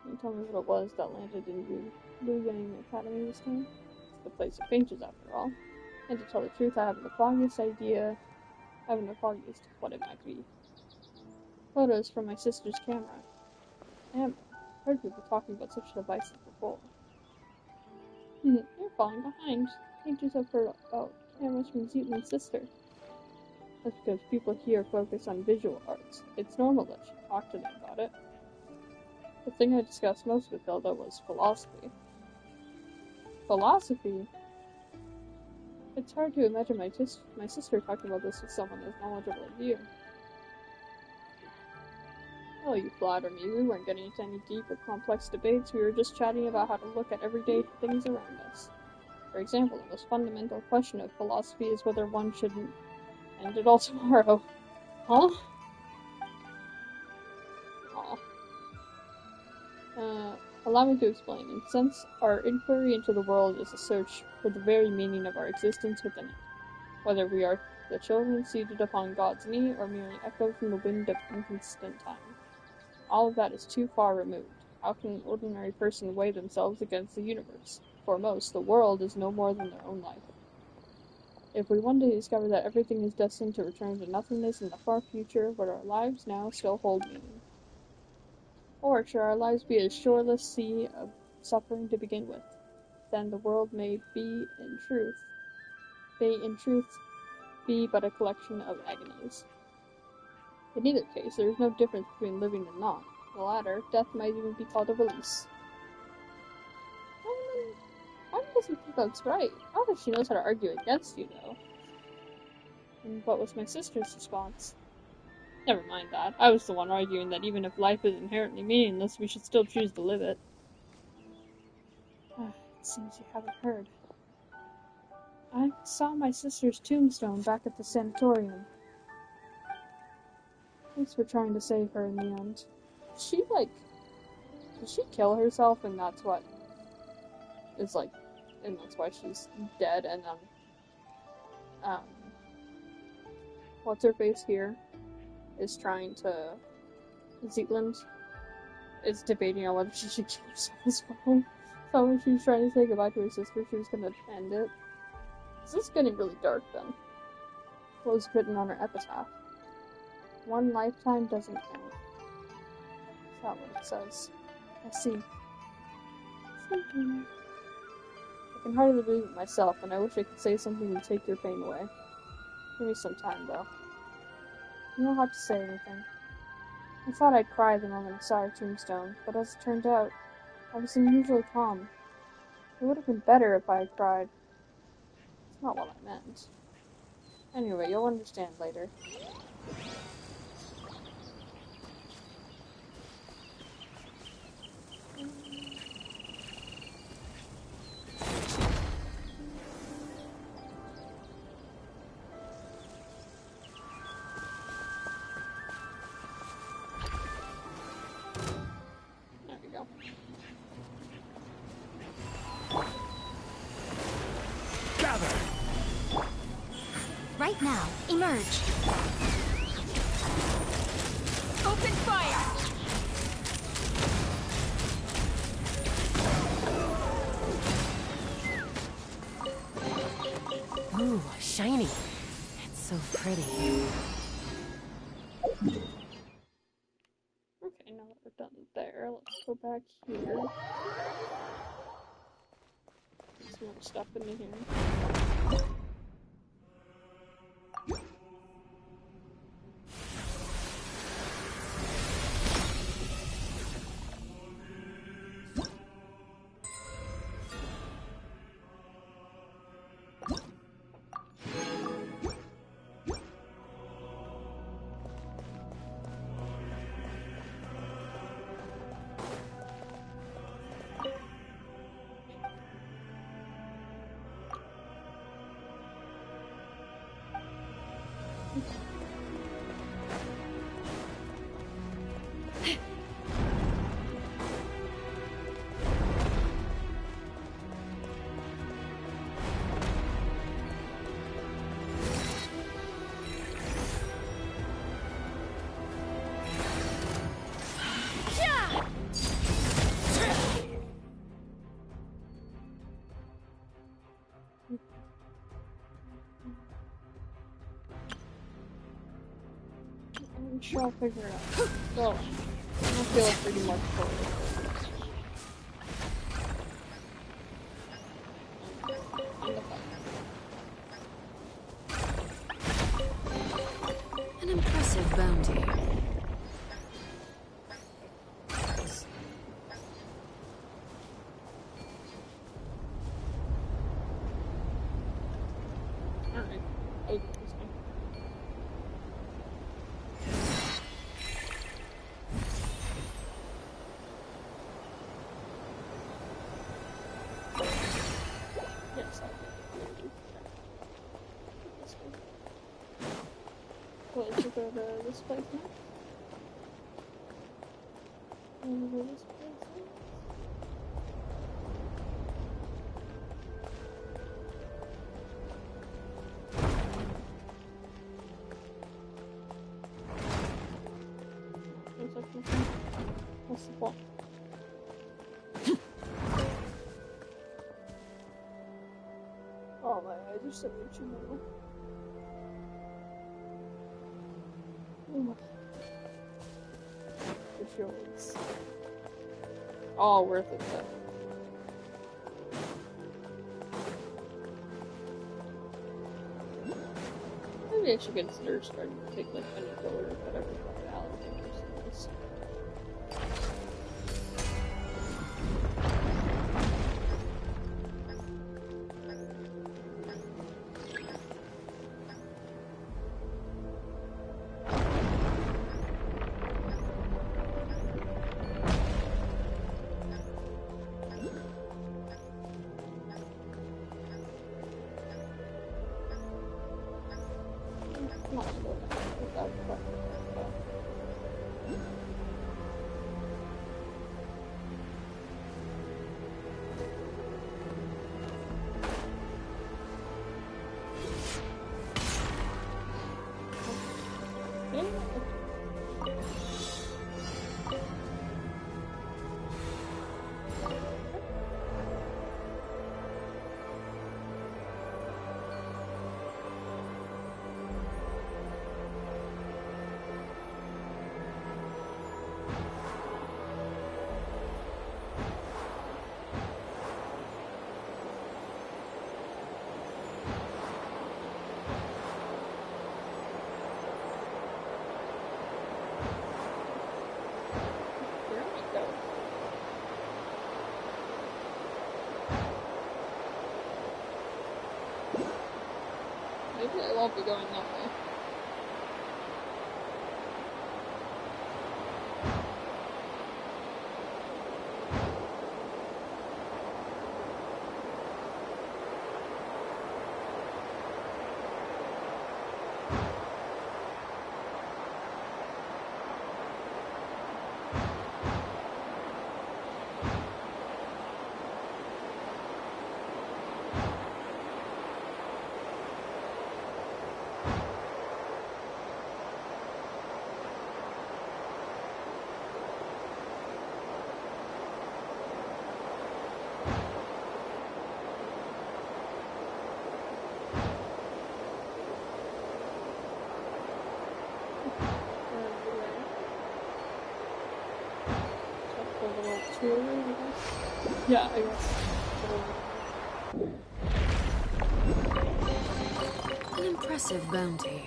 Can you tell me what it was that landed in Luyang Academy this time? It's the place of painters, after all. And to tell the truth, I haven't the foggiest what it might be. Photos from my sister's camera. I've heard people talking about such devices before. You're falling behind. Painters have heard about cameras from Zeitlin's sister. That's because people here focus on visual arts. It's normal that she talked to them about it. The thing I discussed most with Hilda was philosophy. Philosophy? It's hard to imagine my sister talking about this with someone as knowledgeable as you. Oh, you flatter me. We weren't getting into any deep or complex debates. We were just chatting about how to look at everyday things around us. For example, the most fundamental question of philosophy is whether one shouldn't end it all tomorrow. Huh? Allow me to explain. In a sense, our inquiry into the world is a search for the very meaning of our existence within it. Whether we are the children seated upon God's knee, or merely echoes from the wind of inconsistent time. All of that is too far removed. How can an ordinary person weigh themselves against the universe? For most, the world is no more than their own life. If we one day discover that everything is destined to return to nothingness in the far future, would our lives now still hold meaning? Or should our lives be a shoreless sea of suffering to begin with? Then the world may in truth be but a collection of agonies. In either case, there is no difference between living and not. The latter, death might even be called a release. Why doesn't think that's right? Not that she knows how to argue against you, though. And what was my sister's response? Never mind that. I was the one arguing that even if life is inherently meaningless, we should still choose to live it. It seems you haven't heard. I saw my sister's tombstone back at the sanatorium. Thanks for trying to save her in the end. Did she kill herself and that's what is like, and that's why she's dead, and what's her face here is trying to, Zealand is debating on whether she should kill herself as well. So when she was trying to say goodbye to her sister, she was gonna end it. This is getting really dark then. What was written on her epitaph? One lifetime doesn't count. Is that what it says? I see. Sleeping. I can hardly believe it myself, and I wish I could say something to take your pain away. Give me some time, though. You don't have to say anything. I thought I'd cry the moment I saw her tombstone, but as it turned out, I was unusually calm. It would have been better if I had cried. It's not what I meant. Anyway, you'll understand later. There we go. Gather! Right now, emerge. Open fire! Ooh, shiny. It's so pretty. Okay, now that we're done there, let's go back here. Put some more stuff into here. I'm sure I'll figure it out. Well, I don't feel like pretty much forward. An impressive bounty. Alright. Oh, this one. Yes, Should we go to this place next? Wanna go this place next? Looks like nothing. What's the point? Oh my, I just said what you know. The jokes. All worth it though. Maybe I should consider starting to take like any filler or whatever from the alligators. Maybe I won't be going that way. Yeah, I guess. An impressive bounty.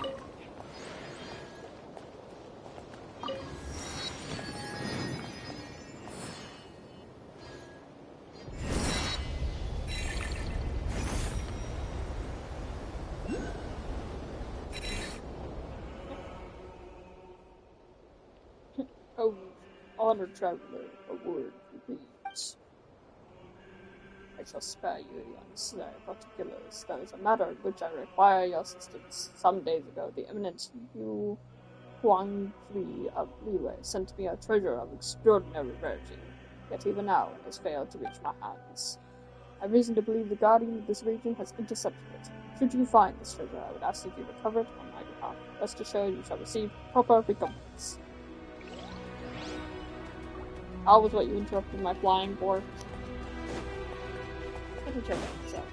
Oh, honored traveler, a word, please. I shall spare you the unnecessary particulars. There is a matter in which I require your assistance. Some days ago, the eminent Yu Huangzi of Liyue sent me a treasure of extraordinary rarity, yet even now it has failed to reach my hands. I have reason to believe the guardian of this region has intercepted it. Should you find this treasure, I would ask that you recover it on my behalf. Rest assured you shall receive proper recompense. How was what you interrupted my flying for? I can check that out.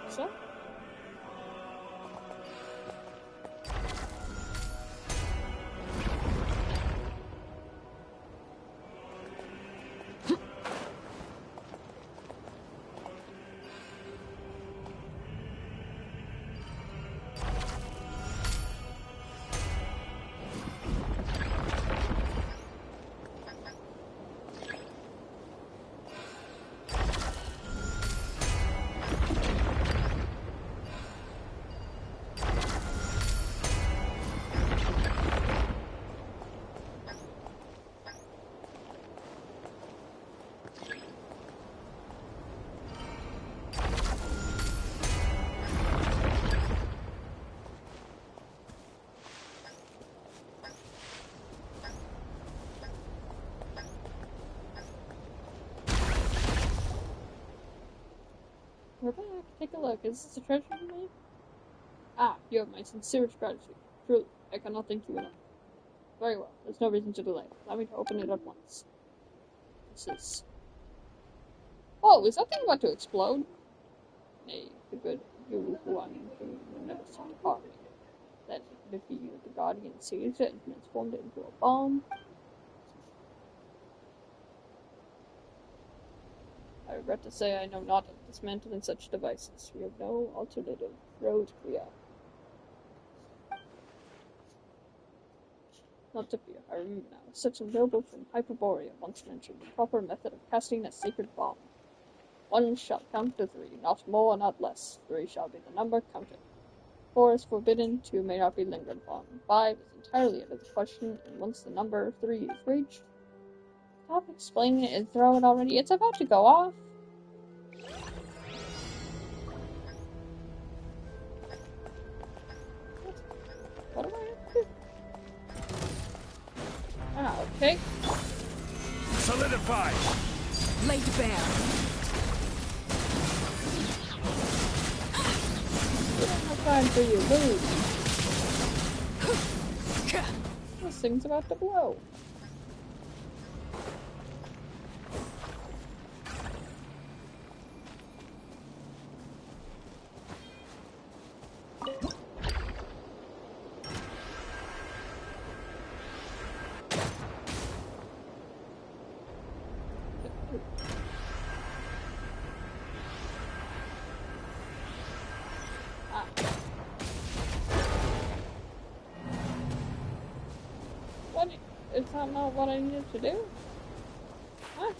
So? take a look. Is this a treasure you made? Ah, you have my sincerest gratitude. Truly, I cannot thank you enough. Very well. There's no reason to delay. Allow me to open it at once. This is... Oh, is that thing about to explode? Nay, the good you who I am who will never seem to harm me. Then, if you, the guardian, seized it and transformed it into a bomb. I regret to say I know not of dismantling such devices. We have no alternative road clear. Not to fear, I remember now. Such a noble from Hyperborea once mentioned the proper method of casting a sacred bomb. One shall count to 3, not more, not less. 3 shall be the number counted. 4 is forbidden, 2 may not be lingered upon. 5 is entirely out of the question, and once the number 3 is reached... Stop explaining it and throw it already. It's about to go off. What do I have to do? Ah, okay. Solidify! Laid bare. We don't have time for you. Move. This thing's about to blow. Is that not what I needed to do? Huh?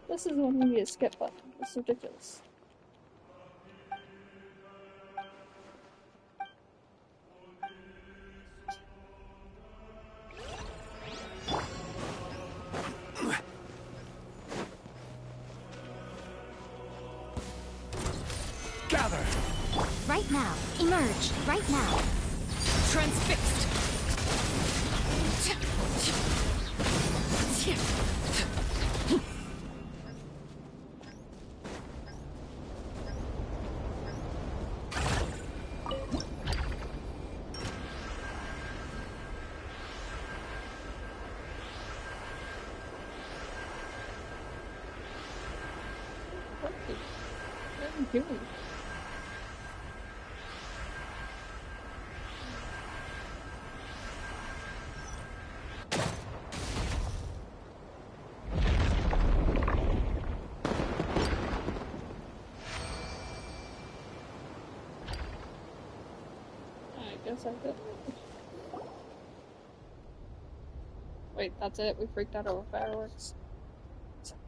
This is only a skip button. This is ridiculous. Gather! Right now. Emerge. Right now. Transfixed. What are you doing? I guess I did. Wait, that's it? We freaked out over fireworks?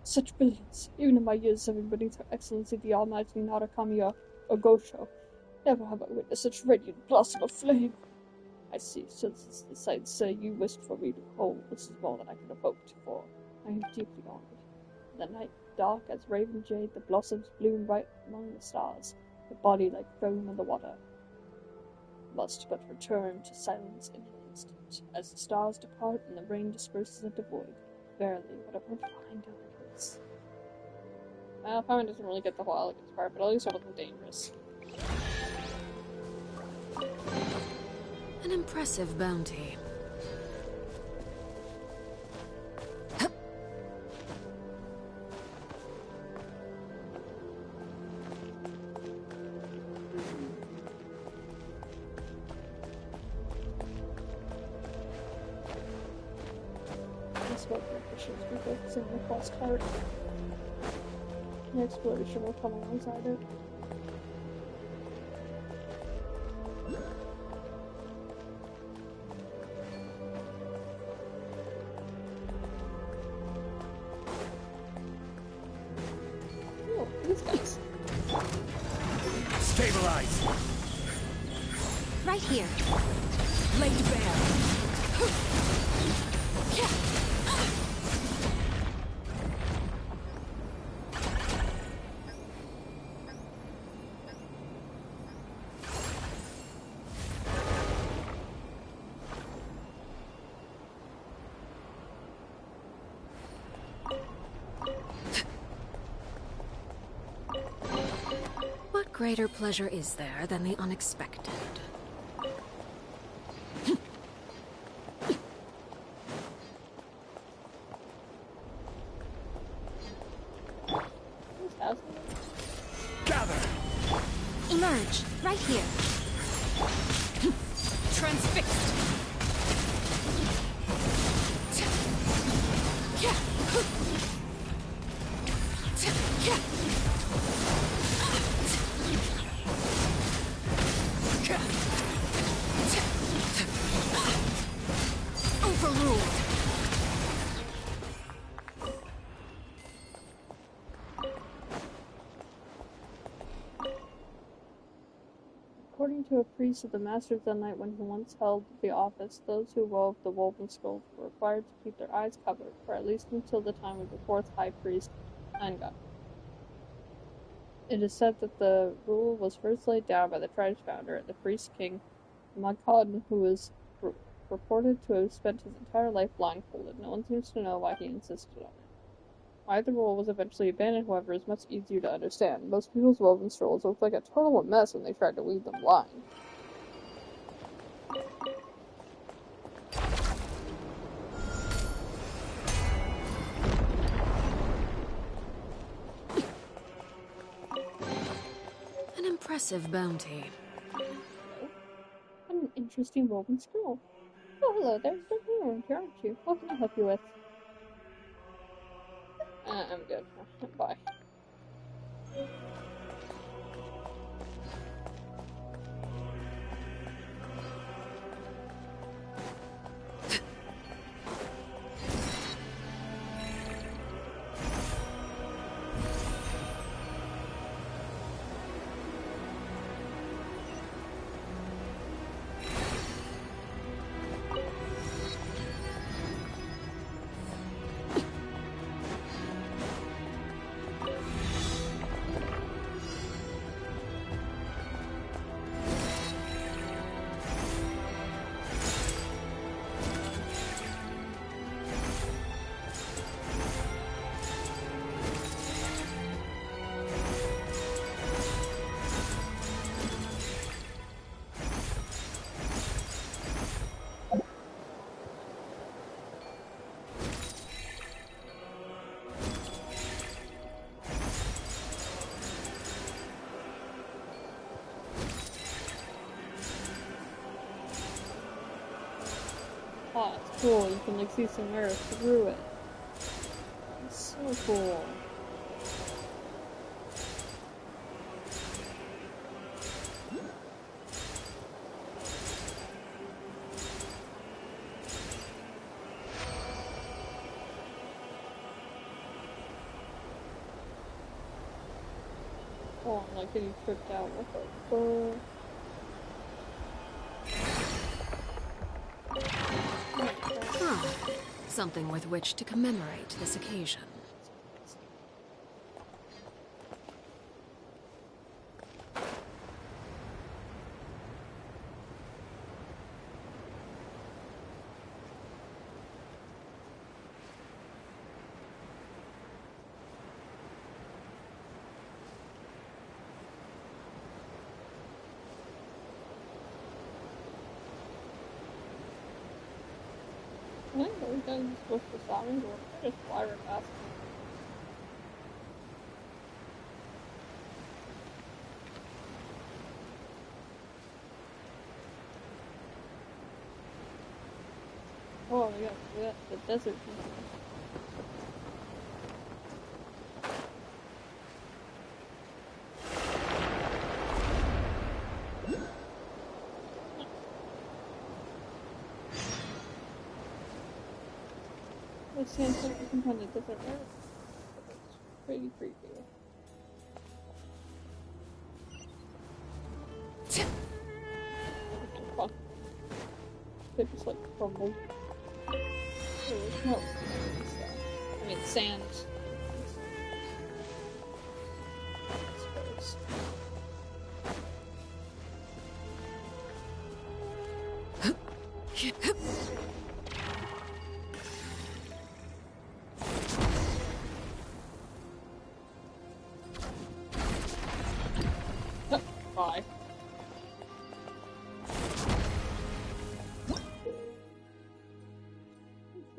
Such brilliance! Even in my years of beneath Her Excellency the Almighty Narakamiya Ogosho, never have I witnessed such radiant blossom of flame. I see, since it's the sight say you wished for me to hold, this is more than I could have hoped for. I am deeply honored. The night, dark as raven jade, the blossoms bloom bright among the stars, the body like foam in the water. Must but return to silence in an instant, as the stars depart and the rain disperses into void. Verily, what a profound elegance. Well, Paimon doesn't really get the whole elegance part, but at least it wasn't dangerous. An impressive bounty. Be focusing on the quest card. The exploration will come alongside it. Oh, these guys. Stabilize! Right here. Laid bare. greater pleasure is there than the unexpected? Gather! Emerge, right here. Transfixed! Overruled! According to a priest of the Masters of the Night when he once held the office, those who wove the woven scrolls were required to keep their eyes covered, for at least until the time of the fourth high priest, Anga. It is said that the rule was first laid down by the tribe's founder, the priest king Makon, who was reported to have spent his entire life blindfolded. No one seems to know why he insisted on it. Why the rule was eventually abandoned, however, is much easier to understand. Most people's woven scrolls looked like a total mess when they tried to weave them blind. An impressive bounty. What an interesting woven scroll. Oh, hello there. You're here, aren't you? What can I help you with? I'm good. Bye. Oh, it's cool. You can like see some air through it. It's so cool. Oh, I'm like getting tripped out with it. Something with which to commemorate this occasion. I think those guys are supposed to stop me, but I just fly right past them. Oh, we got the desert people. It seems like you can find a different area. It's pretty creepy. Fun. They just like crumbled. There's no I mean sand. I suppose.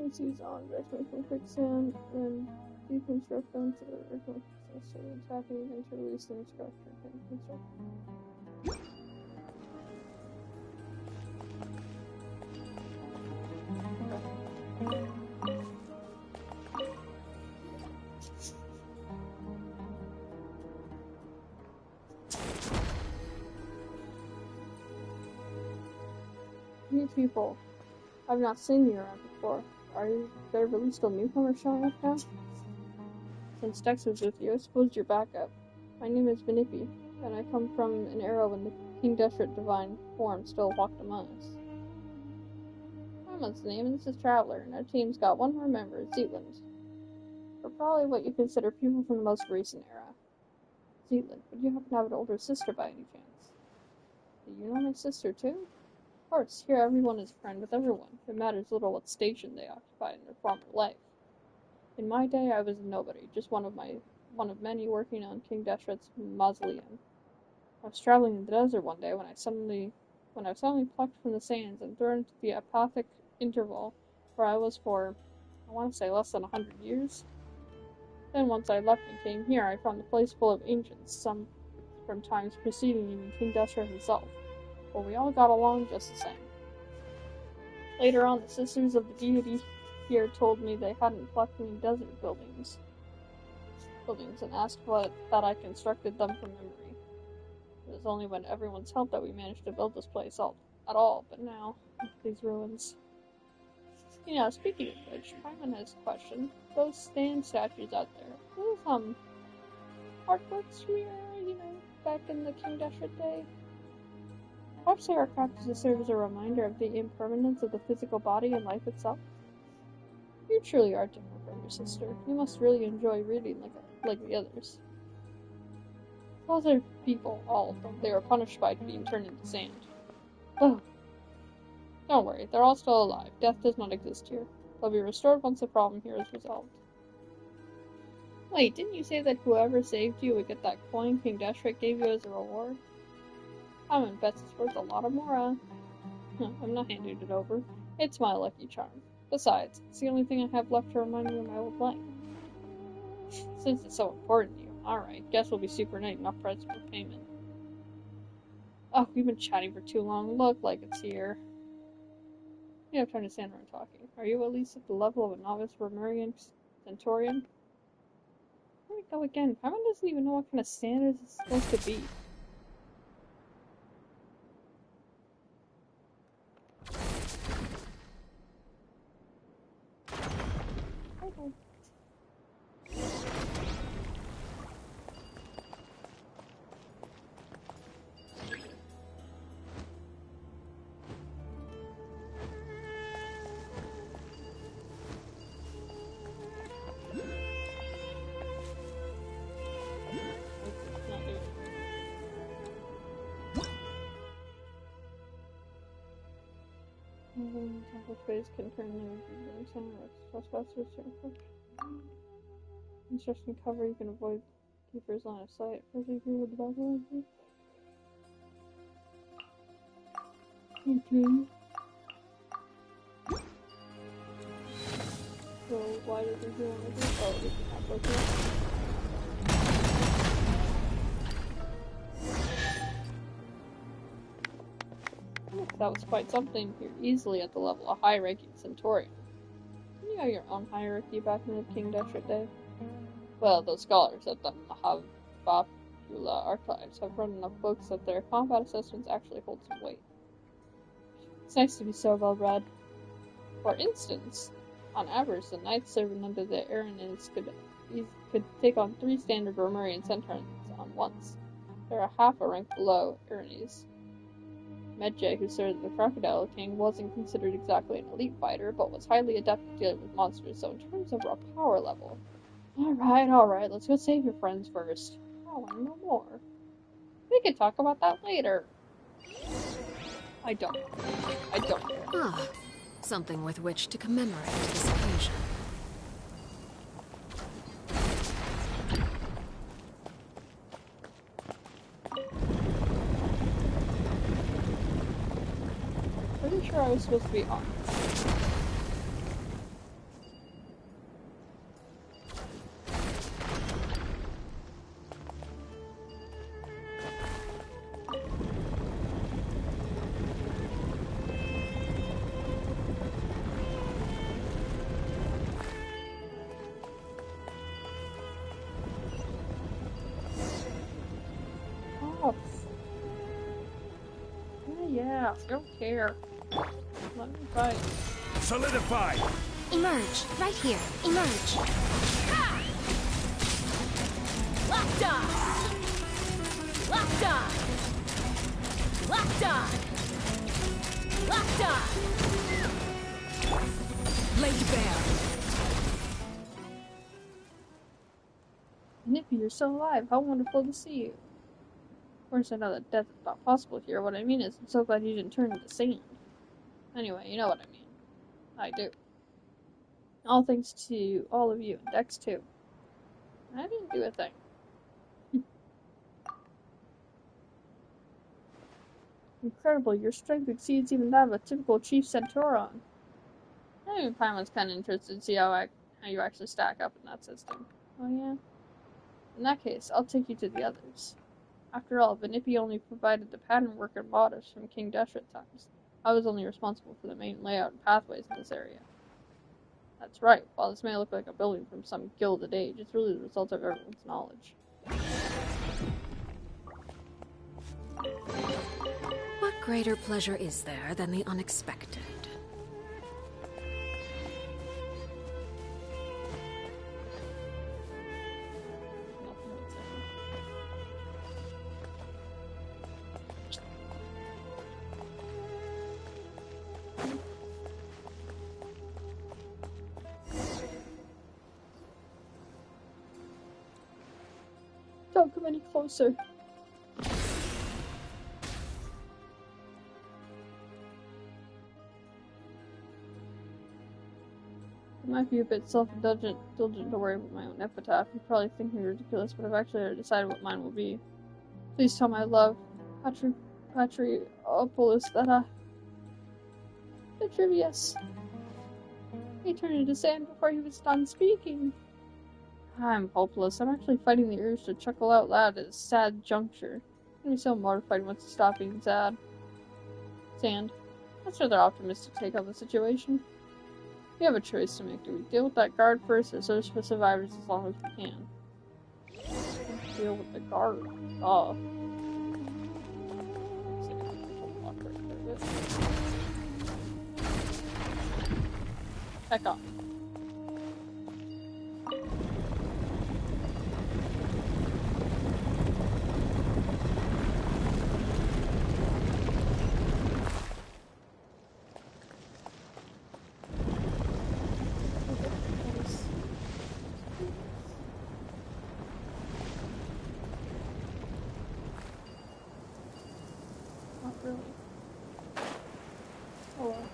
Once used on restrooms from quicksand, then deconstruct them to the original successor, and tapping again to release the structure and construct. New people. I've not seen you around before. Are there really still newcomers showing up now? Since Dex was with you, I suppose you're back up. My name is Vinipi, and I come from an era when the King Deshret divine form still walked among us. Mama's name, and this is Traveler, and our team's got one more member, Zealand. We're probably what you consider people from the most recent era. Zealand, would you happen to have an older sister by any chance? Do you know my sister too? Of course, here everyone is a friend with everyone. It matters little what station they occupy in their former life. In my day, I was a nobody, just one of many working on King Deshret's mausoleum. I was traveling in the desert one day when I was suddenly plucked from the sands and thrown into the apothic interval where I was for, I want to say, less than 100 years. Then once I left and came here, I found the place full of ancients, some from times preceding even King Deshret himself. But we all got along just the same. Later on, the sisters of the deity here told me they hadn't plucked any desert buildings and asked that I constructed them from memory. It was only when everyone's help that we managed to build this place at all, but now, these ruins. You know, speaking of which, Paimon has a question. Those stand statues out there, those, artworks from your era, back in the King Deshret day? Perhaps they are crafted to serve as a reminder of the impermanence of the physical body and life itself. You truly are different from your sister. You must really enjoy reading like the others. Those are people, all of them. They were punished by being turned into sand. Oh. Don't worry, they're all still alive. Death does not exist here. They'll be restored once the problem here is resolved. Wait, didn't you say that whoever saved you would get that coin King Deshret gave you as a reward? Paimon bets it's worth a lot of more, I'm not handing it over. It's my lucky charm. Besides, it's the only thing I have left to remind me of my old life. Since it's so important to you, alright, guess we'll be super nice, not pressed for payment. Oh, we've been chatting for too long. Look like it's here. You have time to stand around talking. Are you at least at the level of a novice Romurian Centaurian? Here we go again. Paimon doesn't even know what kind of standard this is supposed to be. Okay. Temple space can turn the center of trespassers to approach. Instruction cover, you can avoid keepers line of sight. First, agree with the Bible. Okay. So, why did we do anything? Oh, we can have both of them. That was quite something. You're easily at the level of high-ranking Centaurian. Didn't you have your own hierarchy back in the King Deshret day? Well, those scholars at the Mahavapula archives have written enough books that their combat assessments actually hold some weight. It's nice to be so well-read. For instance, on average, the knights serving under the Erinids could take on 3 standard Romurian Centaurians on once. They're a half a rank below Erinids. Medjay, who served the Crocodile King, wasn't considered exactly an elite fighter, but was highly adept at dealing with monsters, so in terms of raw power level... Alright, let's go save your friends first. I want to know more. We can talk about that later. I don't care. Ah, something with which to commemorate this occasion. Pretty sure I was supposed to be on. path. I don't care. Let me fight. Solidify! Emerge. Right here. Emerge. Locked on! Locked on! Locked on! Locked on! Laid bare. Nippy, you're still alive. How wonderful to see you. Of course, I know that death is not possible here. What I mean is, I'm so glad you didn't turn into sand. Anyway, you know what I mean. I do. All thanks to all of you, and Dex too. I didn't do a thing. Incredible, your strength exceeds even that of a typical Chief Centauron. I mean, Paimon's kind of interested to see how you actually stack up in that system. Oh yeah? In that case, I'll take you to the others. After all, Vanippy only provided the pattern work and motifs from King Deshret times. I was only responsible for the main layout and pathways in this area. That's right, while this may look like a building from some gilded age, it's really the result of everyone's knowledge. What greater pleasure is there than the unexpected? Don't come any closer. It might be a bit self-indulgent to worry about my own epitaph. You're probably thinking ridiculous, but I've actually already decided what mine will be. Please tell my love, Patriopolis, that Petrivius. He turned into sand before he was done speaking. I'm hopeless. I'm actually fighting the urge to chuckle out loud at a sad juncture. I'm so mortified once to stop being sad. Sand. That's rather optimistic take on the situation. We have a choice to make. Do we deal with that guard first or search for survivors as long as we can? Deal with the guard. Oh. Back off. Not really. Oh well.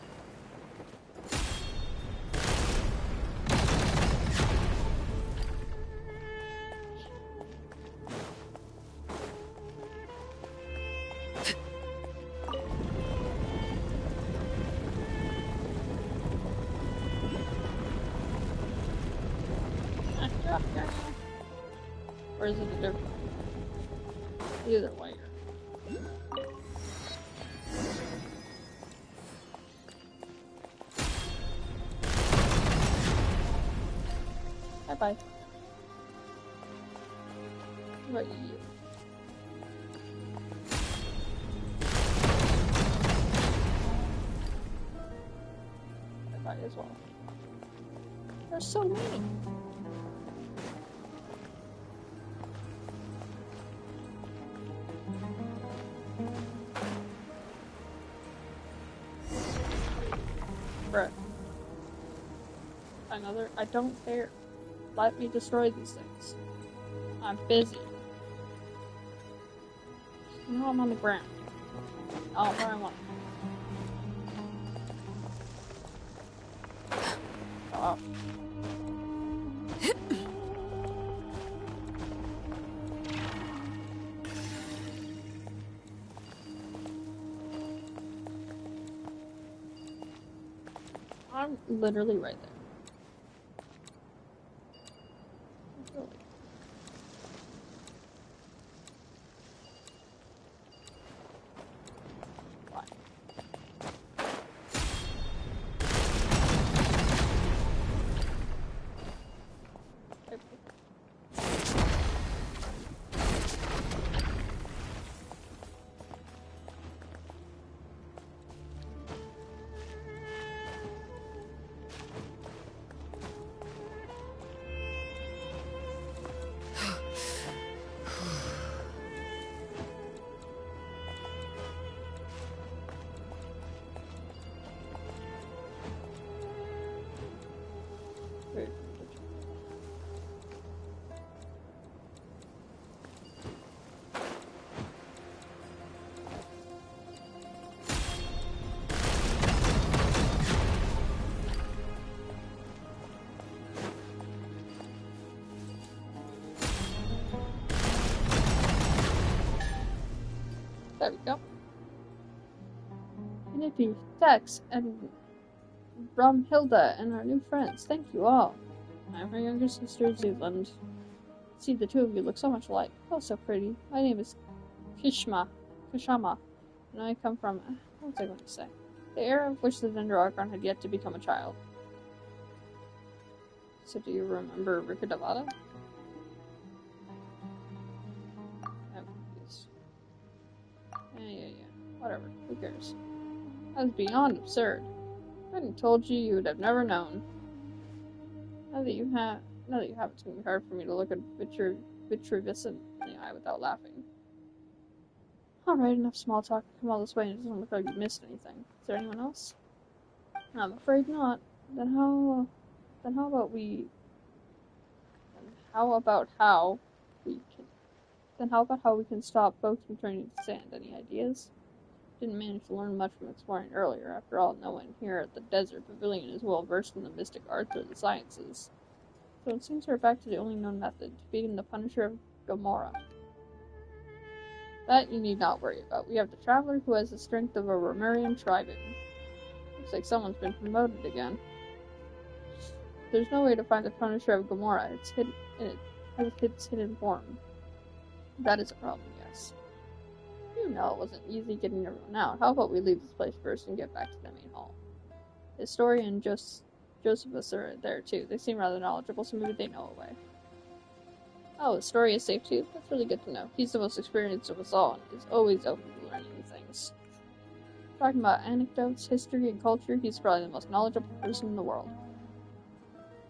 Or is it a different? Either way. Bye-bye. What about you? Bye-bye as well. There's so many. Bruh. Another? I don't care. Let me destroy these things. I'm busy. You know I'm on the ground. Oh, where I want. Oh. I'm literally right there. Really. Why? There we go. Initi, Dex, and Bromhilda, and our new friends. Thank you all. I'm her younger sister, Zealand. See, the two of you look so much alike. Oh, so pretty. My name is Kishama, and I come from, what was I going to say? The era of which the Dendroarchon had yet to become a child. So do you remember Rikadavada? I'm confused. Yeah. Whatever. Who cares? That was beyond absurd. If I hadn't told you, you would have never known. Now that you have, it's going to be hard for me to look at Vitruvius in the eye without laughing. Alright, enough small talk. Come all this way and it doesn't look like you missed anything. Is there anyone else? I'm afraid not. Then how about how we can stop boats from turning to sand? Any ideas? Didn't manage to learn much from exploring earlier. After all, no one here at the Desert Pavilion is well versed in the mystic arts or the sciences. So it seems we're back to the only known method, defeating the Punisher of Gomorrah. That you need not worry about. We have the Traveler who has the strength of a Romurian Tribune. Looks like someone's been promoted again. There's no way to find the Punisher of Gomorrah. It's hidden in its hidden form. That is a problem, yes. You know it wasn't easy getting everyone out. How about we leave this place first and get back to the main hall? The historian and Josephus are there too. They seem rather knowledgeable, so maybe they know a way. Oh, Astoria is safe too? That's really good to know. He's the most experienced of us all, and is always open to learning new things. Talking about anecdotes, history, and culture, he's probably the most knowledgeable person in the world.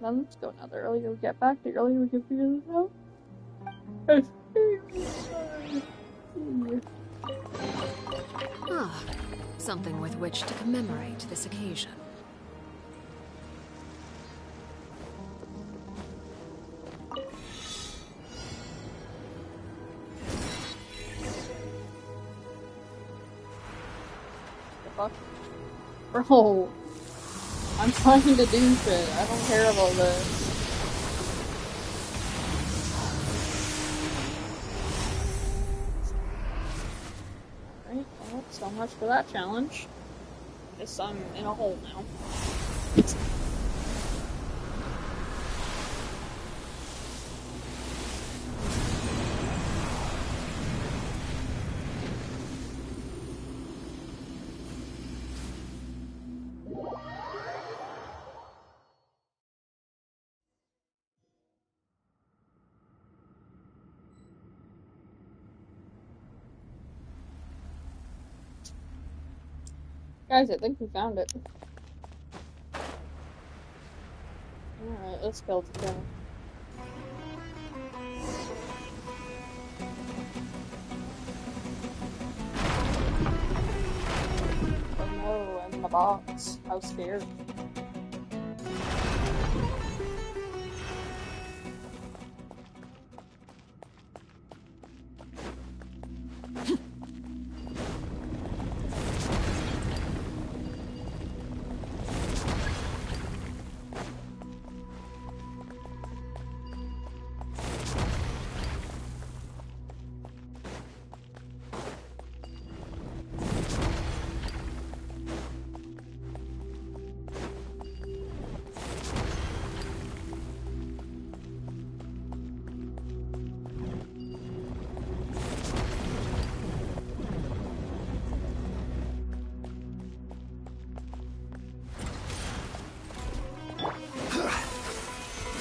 Then let's go now. The earlier we get back, the earlier we can figure this out. Ah, something with which to commemorate this occasion. Fuck? Bro, I'm trying to do shit. I don't care about this. Alright, well, so much for that challenge. Guess I'm in a hole now. Guys, I think we found it. Alright, let's kill it together. Oh no, I'm in the box. How scared.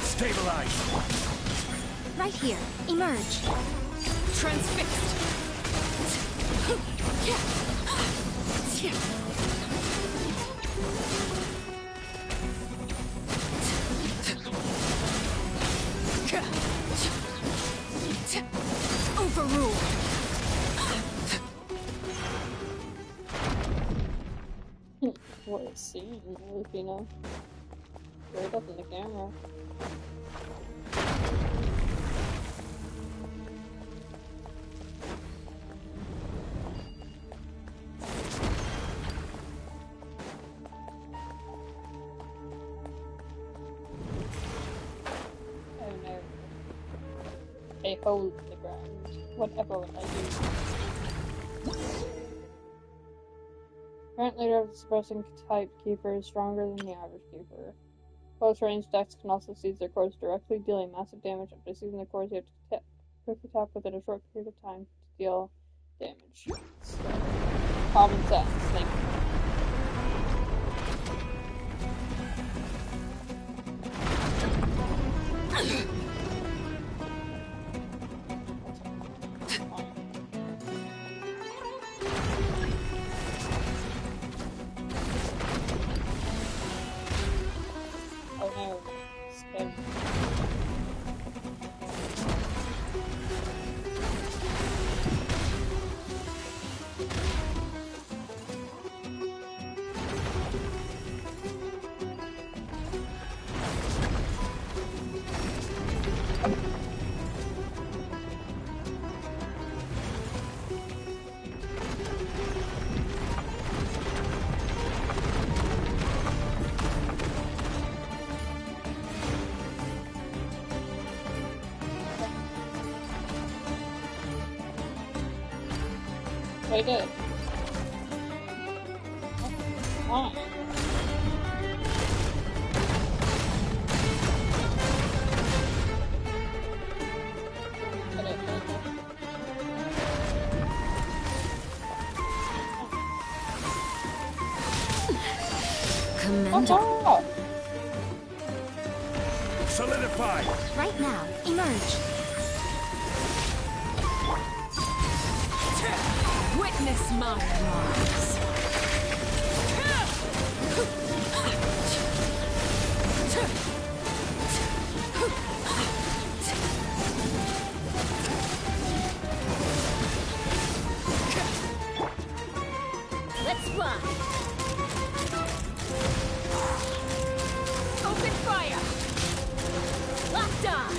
Stabilize. Right here. Emerge. Transfixed. Overruled. What a scene, Lupino. Right up in the camera. Oh no. A hole in the ground. Whatever I do. Apparently, the suppressing type keeper is stronger than the average keeper. Close range decks can also seize their cores directly, dealing massive damage. After seizing the cores, you have to quickly tap within a short period of time to deal damage. So, common sense. Thank you. Oh no. Scary. I did. Why? Commendable. Solidify! Right now, emerge. Witness my rise. Let's fly. Open fire! Locked on.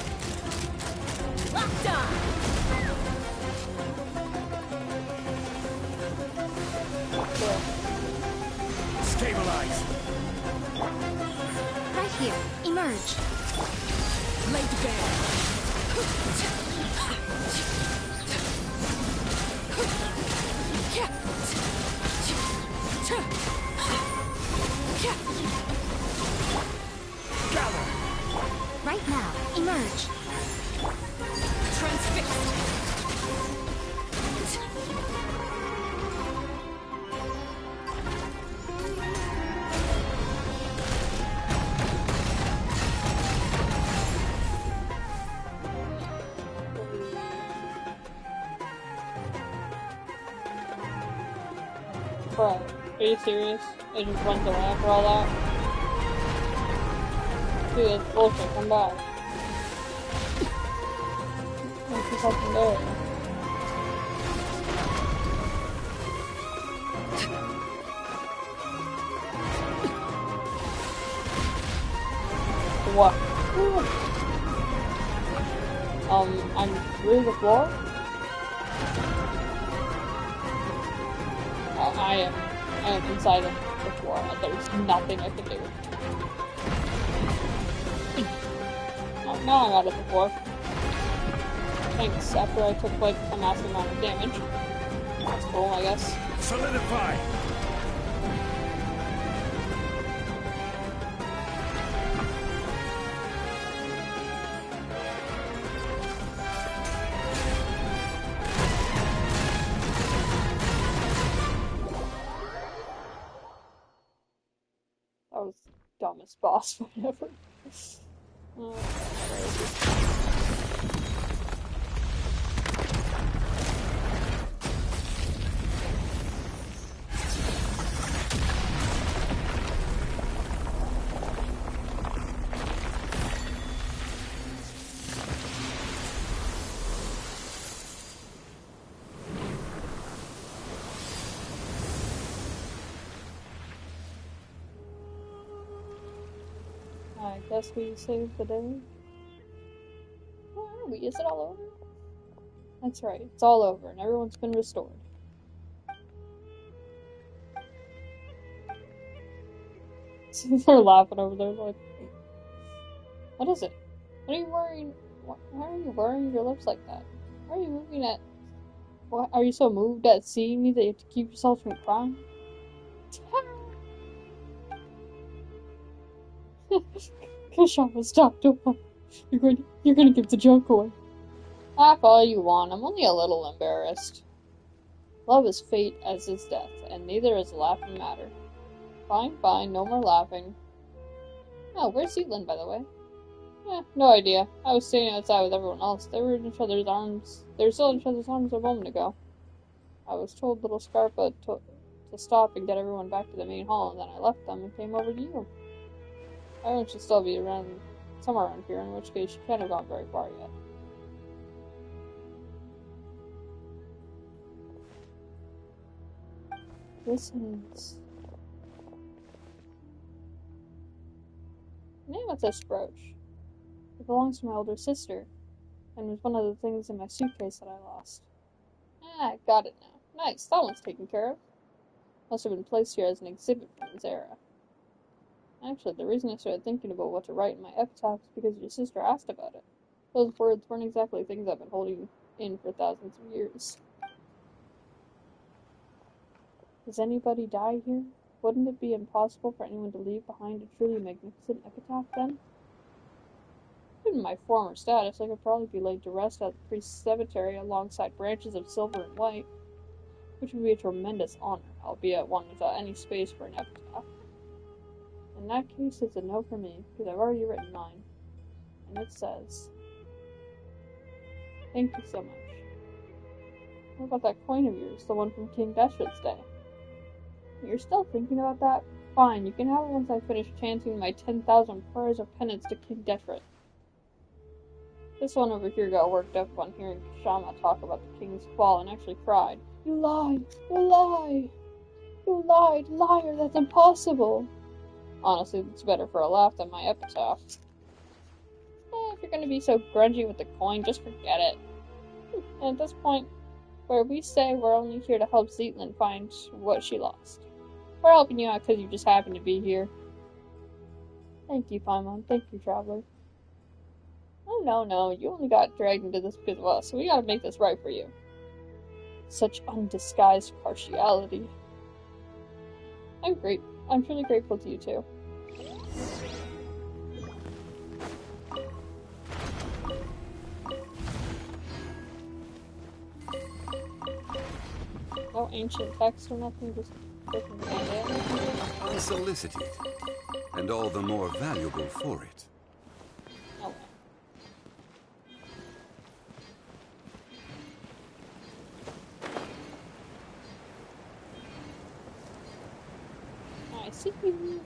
Locked on. Stabilize! Right here, emerge. Laid bare. Gather! Right now, emerge. Transfixed. Bro, are you serious? I just runs away after all that? Dude, that's bullshit. Come back. Don't you fucking dare. What? I'm through the floor? I am inside of the floor. There's nothing I can do. Oh, now I'm out of the floor. Thanks, after I took like a massive amount of damage. That's cool, I guess. Solidify! That was the dumbest boss fight ever. I guess we saved the day. Where are we? Is it all over? That's right, it's all over and everyone's been restored. They're laughing over there like, what is it? What are you wearing? Why are you wearing your lips like that? Why are you moving at What? Are you so moved at seeing me that you have to keep yourself from crying? Kashama, stop, don't. You're gonna give the joke away. Laugh all you want, I'm only a little embarrassed. Love is fate as is death, and neither is a laughing matter. Fine, fine, no more laughing. Oh, where's Zealand, by the way? No idea. I was standing outside with everyone else. They were in each other's arms. They were still in each other's arms a moment ago. I was told little Scarpa to stop and get everyone back to the main hall, and then I left them and came over to you. Everyone should still be around, somewhere around here, in which case she can't have gone very far yet. Listens. Name of this brooch. It belongs to my older sister, and was one of the things in my suitcase that I lost. Got it now. Nice, that one's taken care of. Must have been placed here as an exhibit from this era. Actually, the reason I started thinking about what to write in my epitaph is because your sister asked about it. Those words weren't exactly things I've been holding in for thousands of years. Does anybody die here? Wouldn't it be impossible for anyone to leave behind a truly magnificent epitaph then? Given my former status, I could probably be laid to rest at the priest's cemetery alongside branches of silver and white, which would be a tremendous honor, albeit one without any space for an epitaph. In that case, it's a no for me, because I've already written mine. And it says, "Thank you so much." What about that coin of yours, the one from King Deshret's day? You're still thinking about that? Fine, you can have it once I finish chanting my 10,000 prayers of penance to King Deshret. This one over here got worked up on hearing Shama talk about the king's fall and actually cried. You lied! You lied! You lied! Liar! That's impossible! Honestly, it's better for a laugh than my epitaph. If you're gonna be so grungy with the coin, just forget it. And at this point, where we say we're only here to help Zealand find what she lost. We're helping you out because you just happen to be here. Thank you, Paimon. Thank you, Traveler. Oh, no, you only got dragged into this because of us, so we gotta make this right for you. Such undisguised partiality. I'm truly grateful to you, too. No ancient text or nothing, just freaking bandana. Unsolicited, and all the more valuable for it. Oh, I see you.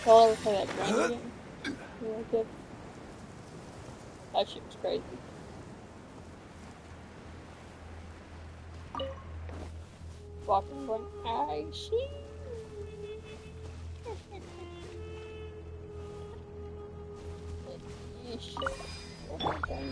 I'll ever play that brand again. You like it? That shit was crazy. Walking, going, I see. Ish. Okay.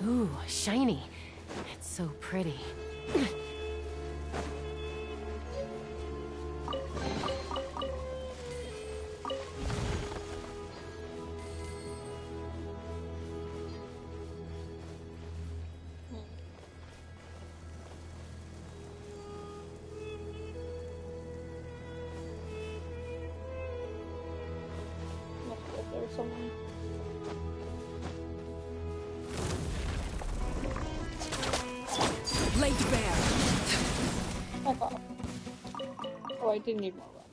Ooh, shiny. It's so pretty. Must be up there somewhere. Laid bare. Back off. Oh, I did need more room.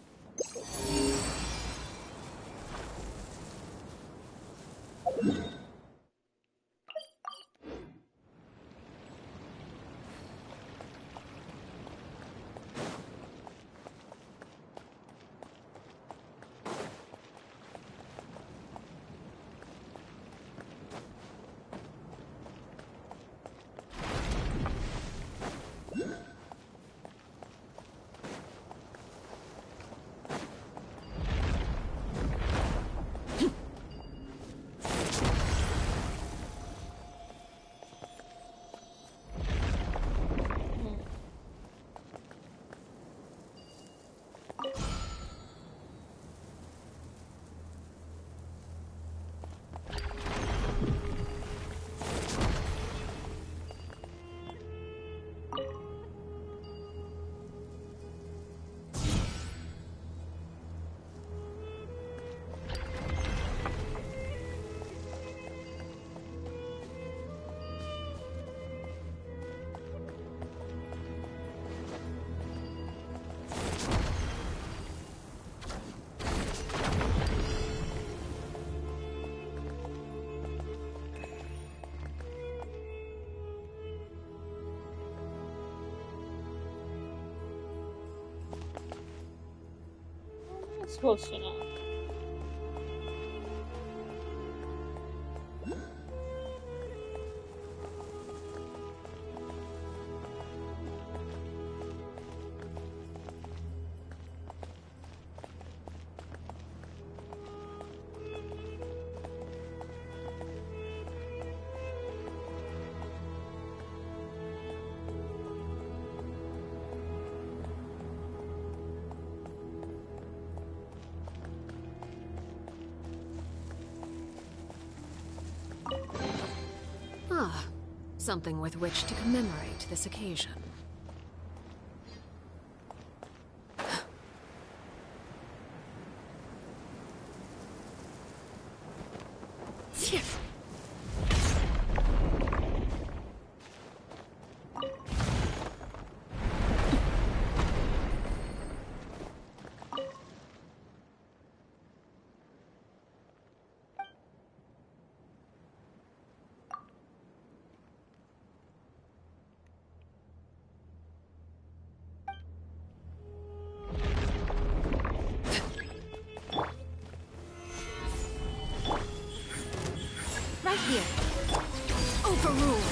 Supposed to know. Ah, something with which to commemorate this occasion. Right here. Overruled.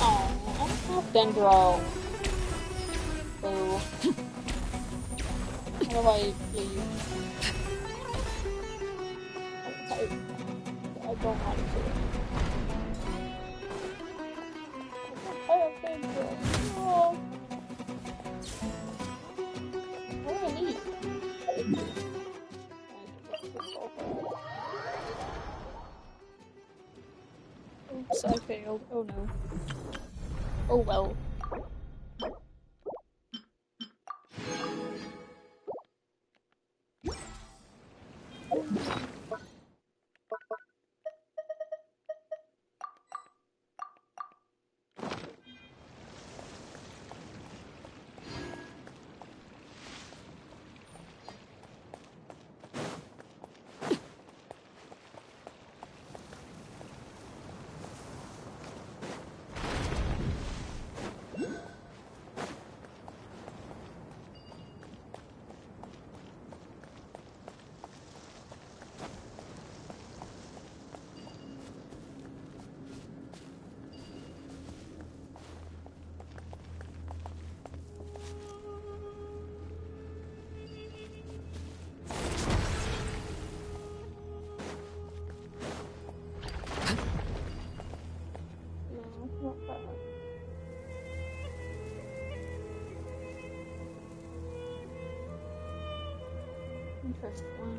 Oh, I don't have Dendro. Boo. How do I leave? I don't want to. I have Dendro. Oh. How do I leave? Oops, I failed. Oh no. Oh well. Interesting.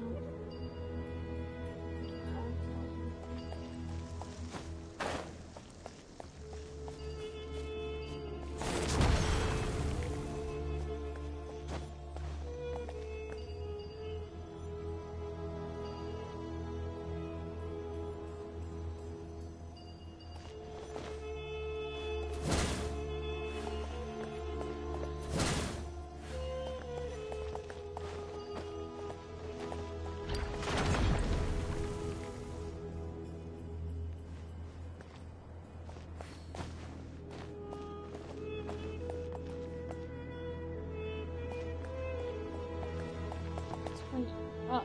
Up.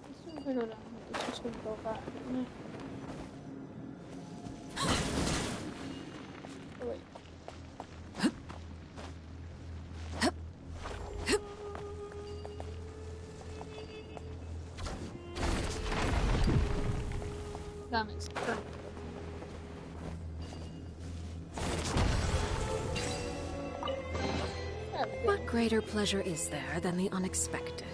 As soon as I go down here, it's just gonna go back, isn't it? Oh wait. That makes sense. There we go. What greater pleasure is there than the unexpected?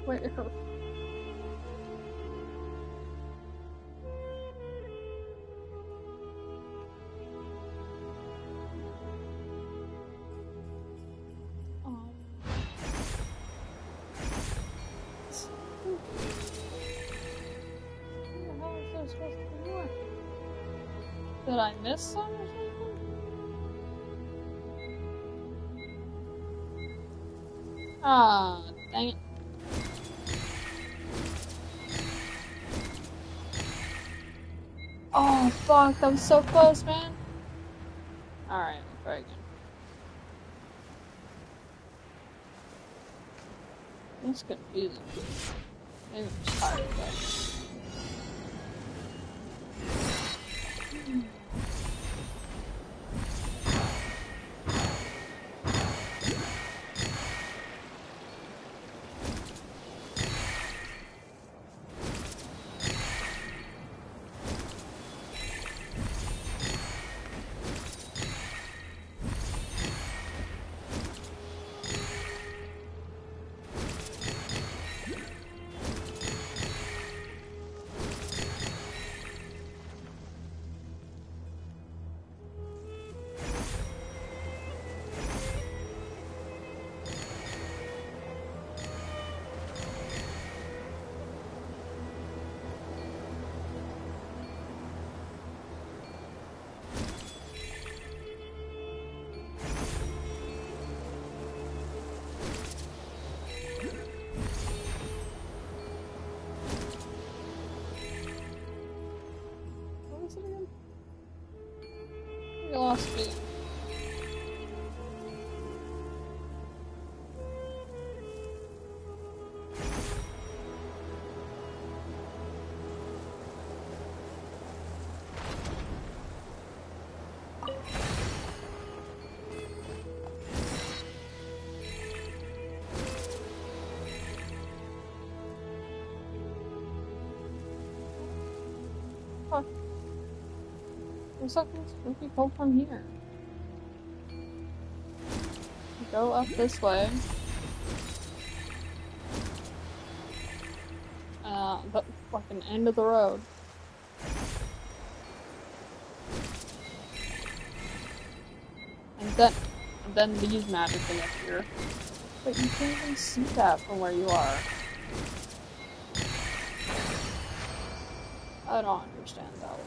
Where? Did I miss some or something? Ah, dang it. Oh, fuck, that was so close, man. Alright, let's try again. It's confusing. Maybe I'm just tired, but... We lost me. Fuck. There's something we can go from here. Go up this way. The fucking end of the road. And then these magically appear. But you can't even see that from where you are. I don't understand that.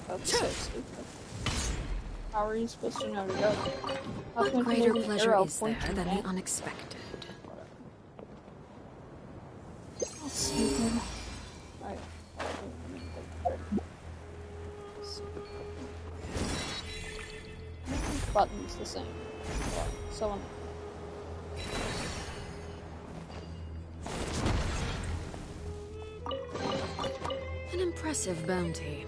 That's so stupid. How are you supposed to know to go? What greater pleasure is there than the unexpected? Oh, stupid. Right. Buttons the same. Well, so An impressive bounty.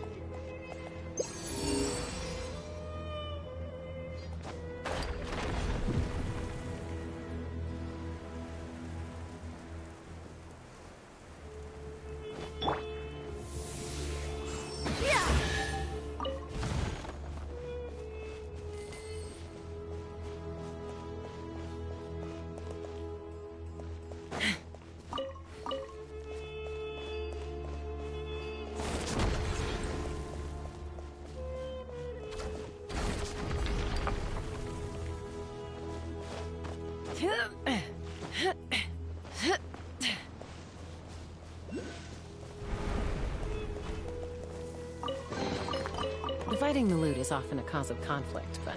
Dividing the loot is often a cause of conflict, but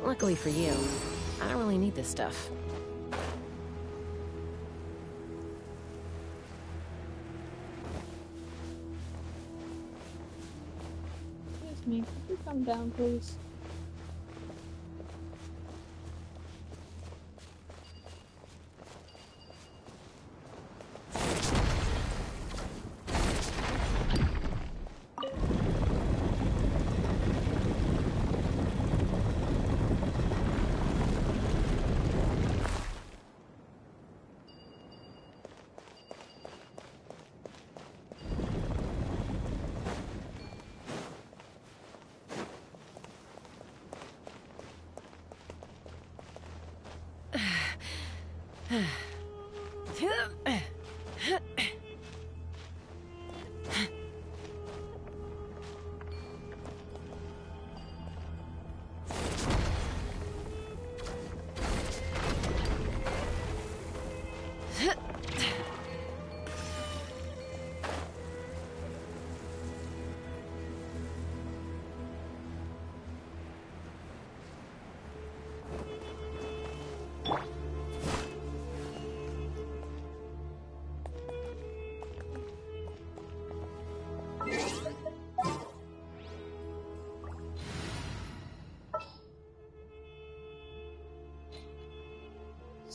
luckily for you, I don't really need this stuff. excuse me, could you come down, please?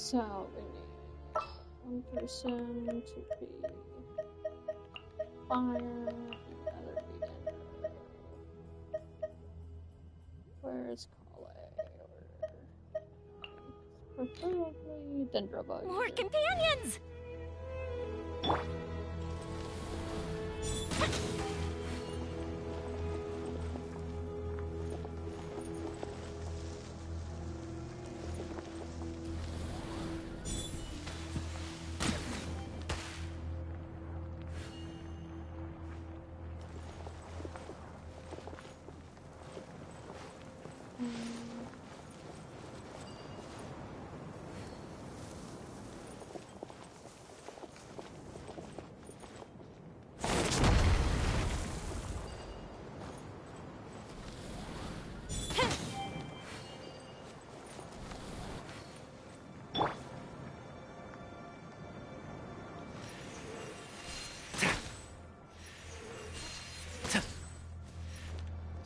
So we need one person to be fire, another be where's Kale? Preferably Dendrobug. More companions!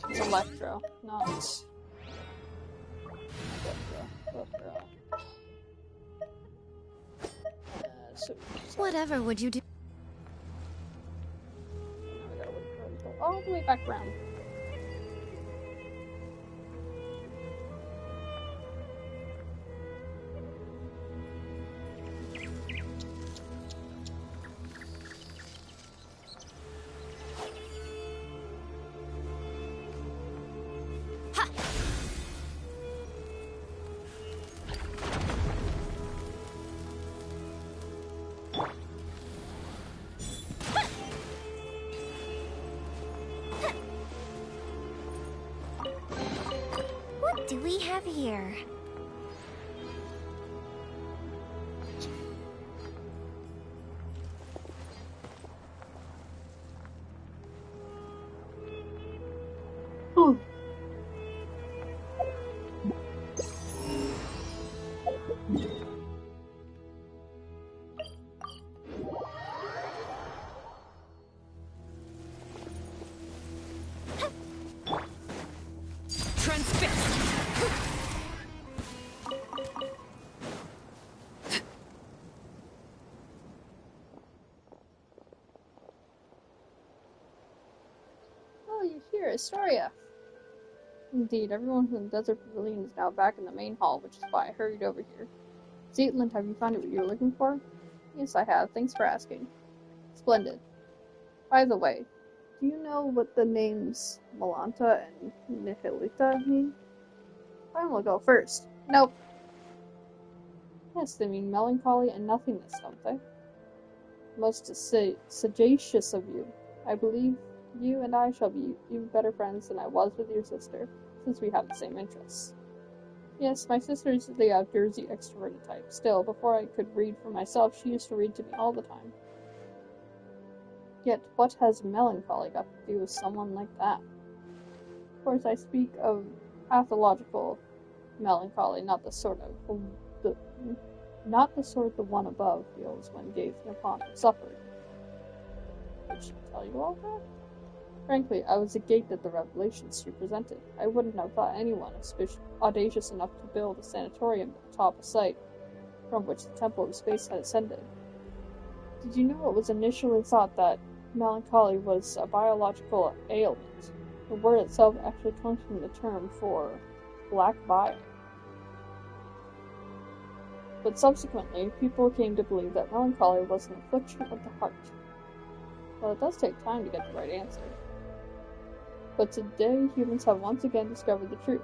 It's Electro, not Electro. So Whatever would you do? I gotta wait for it to go all the way back around. What do we have here? Oh, you're here, Astoria. Indeed, everyone from the Desert Pavilion is now back in the main hall, which is why I hurried over here. Zeitland, have you found what you were looking for? Yes, I have. Thanks for asking. Splendid. By the way, do you know what the names Malanta and Nihilita mean? I will go first. Nope. Yes, they mean melancholy and nothingness, don't they? Most sagacious of you. I believe you and I shall be even better friends than I was with your sister, since we have the same interests. Yes, my sister is the outdoorsy extroverted type. Still, before I could read for myself, she used to read to me all the time. Yet, what has melancholy got to do with someone like that? Of course, I speak of pathological melancholy, not the sort the one above feels when gazing upon her suffering. Did she tell you all that? Frankly, I was agape at the revelations she presented. I wouldn't have thought anyone audacious enough to build a sanatorium atop a site from which the Temple of Space had ascended. Did you know it was initially thought that melancholy was a biological ailment? The word itself actually comes from the term for black bile. But subsequently, people came to believe that melancholy was an affliction of the heart. Well, it does take time to get the right answer. But today, humans have once again discovered the truth.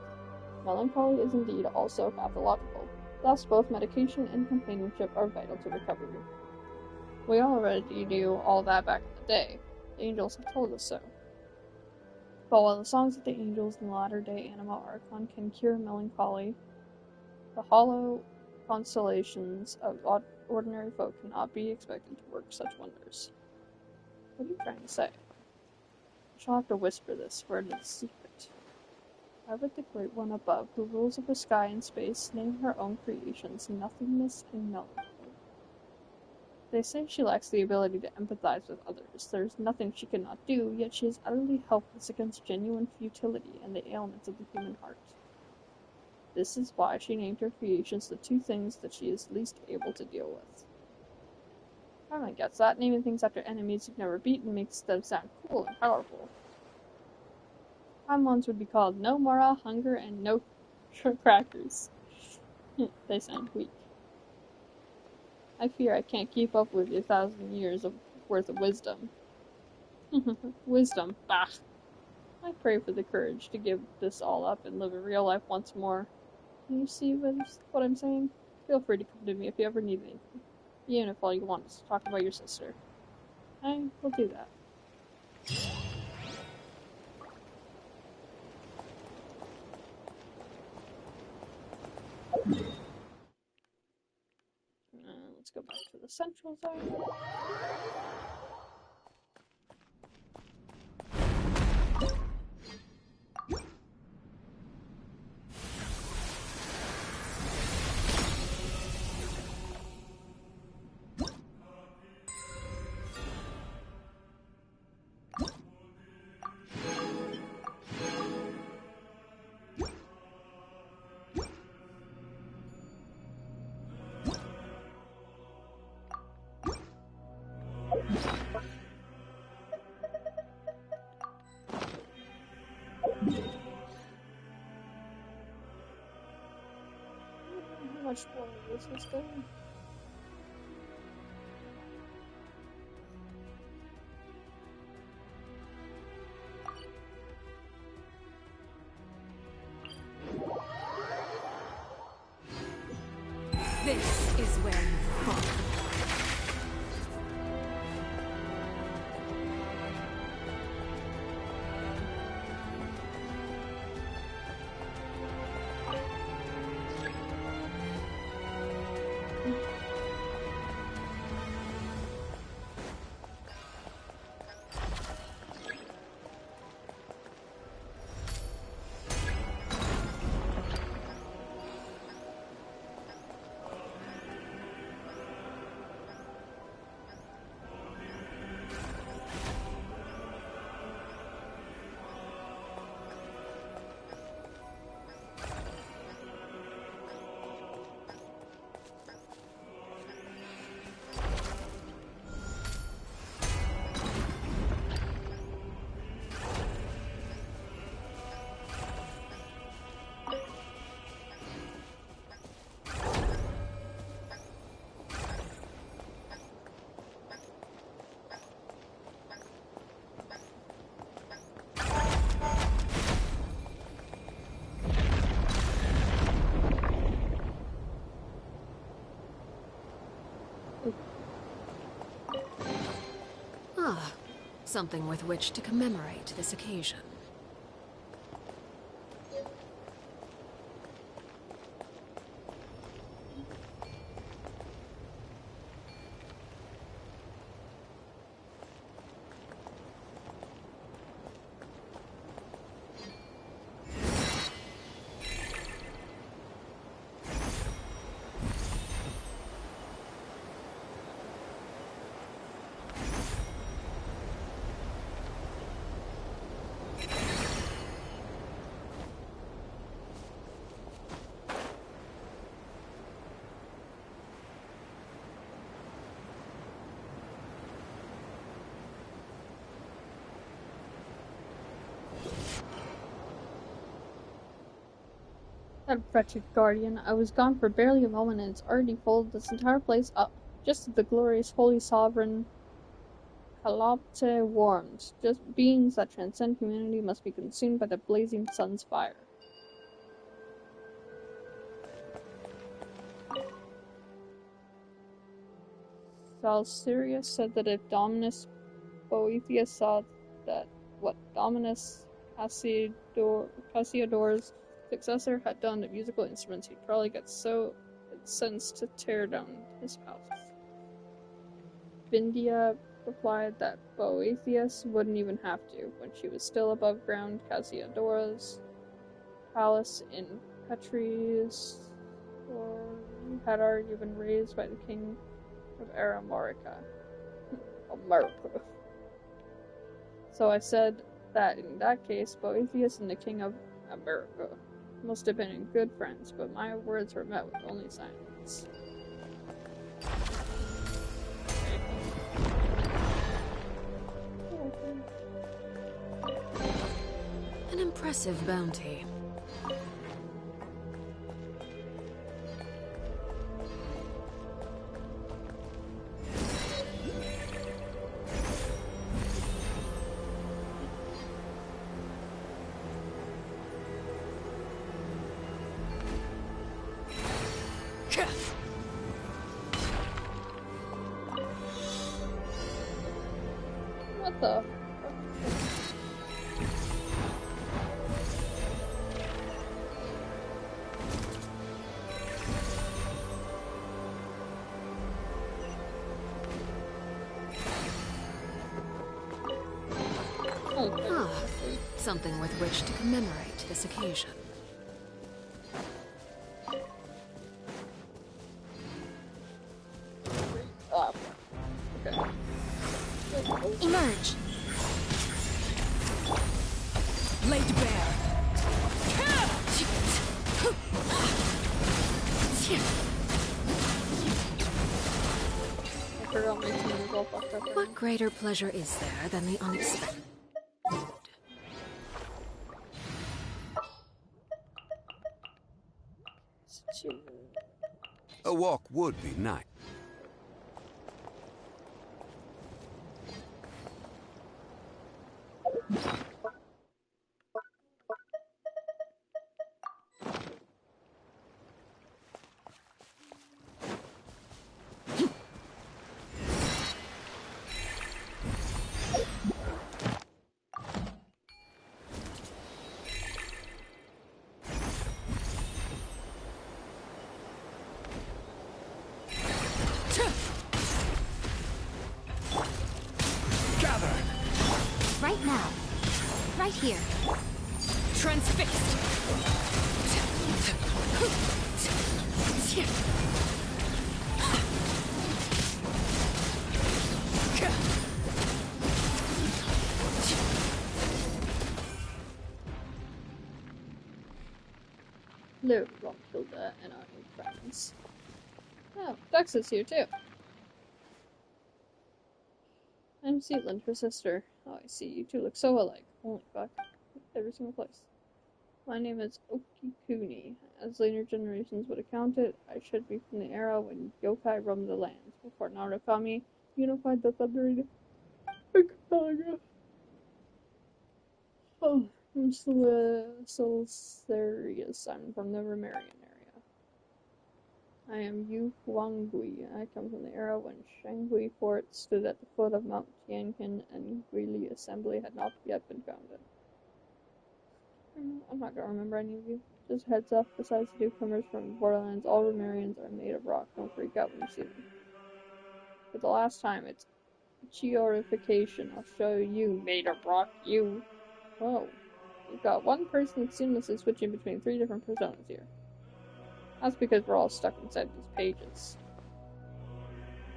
Melancholy is indeed also pathological. Thus, both medication and companionship are vital to recovery. We already knew all that back in the day. The angels have told us so. But while the songs of the angels and the latter-day Anima Archon can cure melancholy, the hollow consolations of ordinary folk cannot be expected to work such wonders. What are you trying to say? I shall have to whisper this, for it is a secret. Why would the Great One above, who rules over sky and space, name her own creations nothingness and melancholy? They say she lacks the ability to empathize with others. There is nothing she cannot do, yet she is utterly helpless against genuine futility and the ailments of the human heart. This is why she named her creations the two things that she is least able to deal with. Finally gets that. Naming things after enemies you've never beaten makes them sound cool and powerful. Prime ones would be called No Mora, Hunger, and No Crackers. They sound weak. I fear I can't keep up with your 1,000 years worth of wisdom. Wisdom, bah. I pray for the courage to give this all up and live a real life once more. Can you see what I'm saying? Feel free to come to me if you ever need anything. Even if all you want is to talk about your sister. I will do that. Let's go back to the central zone. How much more is this going? This is where you fall. Ah, something with which to commemorate this occasion. That wretched guardian. I was gone for barely a moment and it's already folded this entire place up. Just as the glorious holy sovereign Kalopte warned. Just beings that transcend humanity must be consumed by the blazing sun's fire. Salsirius said that if Dominus Boethius saw that what Dominus Cassiodor's successor had done to musical instruments, he'd probably get so incensed to tear down his house. Vindia replied that Boethius wouldn't even have to. When she was still above ground, Cassiodor's palace in Petrius had already been raised by the king of Aramorica. America. So I said that in that case, Boethius and the king of America Must have been good friends, but my words were met with only silence. An impressive bounty. What the? Ah, something with which to commemorate this occasion. Okay. Emerge. Laid bare. I forgot my team was all fucked up. What greater pleasure is there than the unexpected? A walk would be nice. Gather. Right now. Right here. Transfixed. Hello, Rockilda and our new friends. Oh, Dux is here too. I'm Seatland, her sister. Oh, I see. You two look so alike. Holy fuck. Every single place. My name is Okikuni. As later generations would account it, I should be from the era when yokai roamed the lands, before Narukami unified the Thundering Archipelago. Oh, I'm Silsarius. I'm from the Romarian area. I am Yu Huangui. I come from the era when Shangui Fort stood at the foot of Mount Tiankin and Guili Assembly had not yet been founded. I'm not gonna remember any of you. Just heads up, besides the newcomers from Borderlands, all Romarians are made of rock. Don't freak out when you see them. For the last time, it's Chiorification. I'll show you, made of rock, you. Whoa. We've got one person seamlessly switching between 3 different personas here. That's because we're all stuck inside these pages.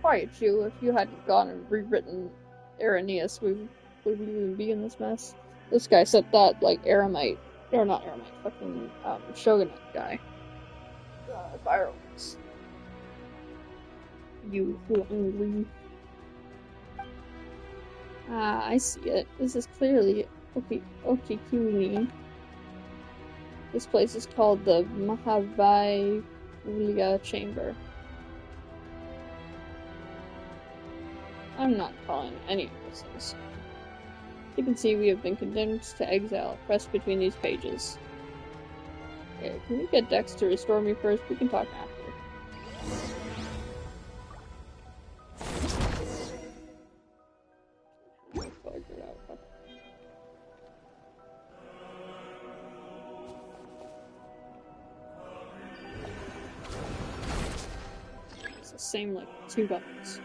Quiet you, if you hadn't gone and rewritten Irenaeus, we wouldn't even be in this mess. This guy said that, like, Aramite, or not Aramite, fucking, Shogunate guy. Fireworks. You Huangli. Ah, I see it. This is clearly Okikuni. This place is called the Mahavaiulya Chamber. I'm not calling any of those things. You can see we have been condemned to exile, pressed between these pages. Okay, can we get Dex to restore me first? We can talk after. It's the same, like, 2 buttons.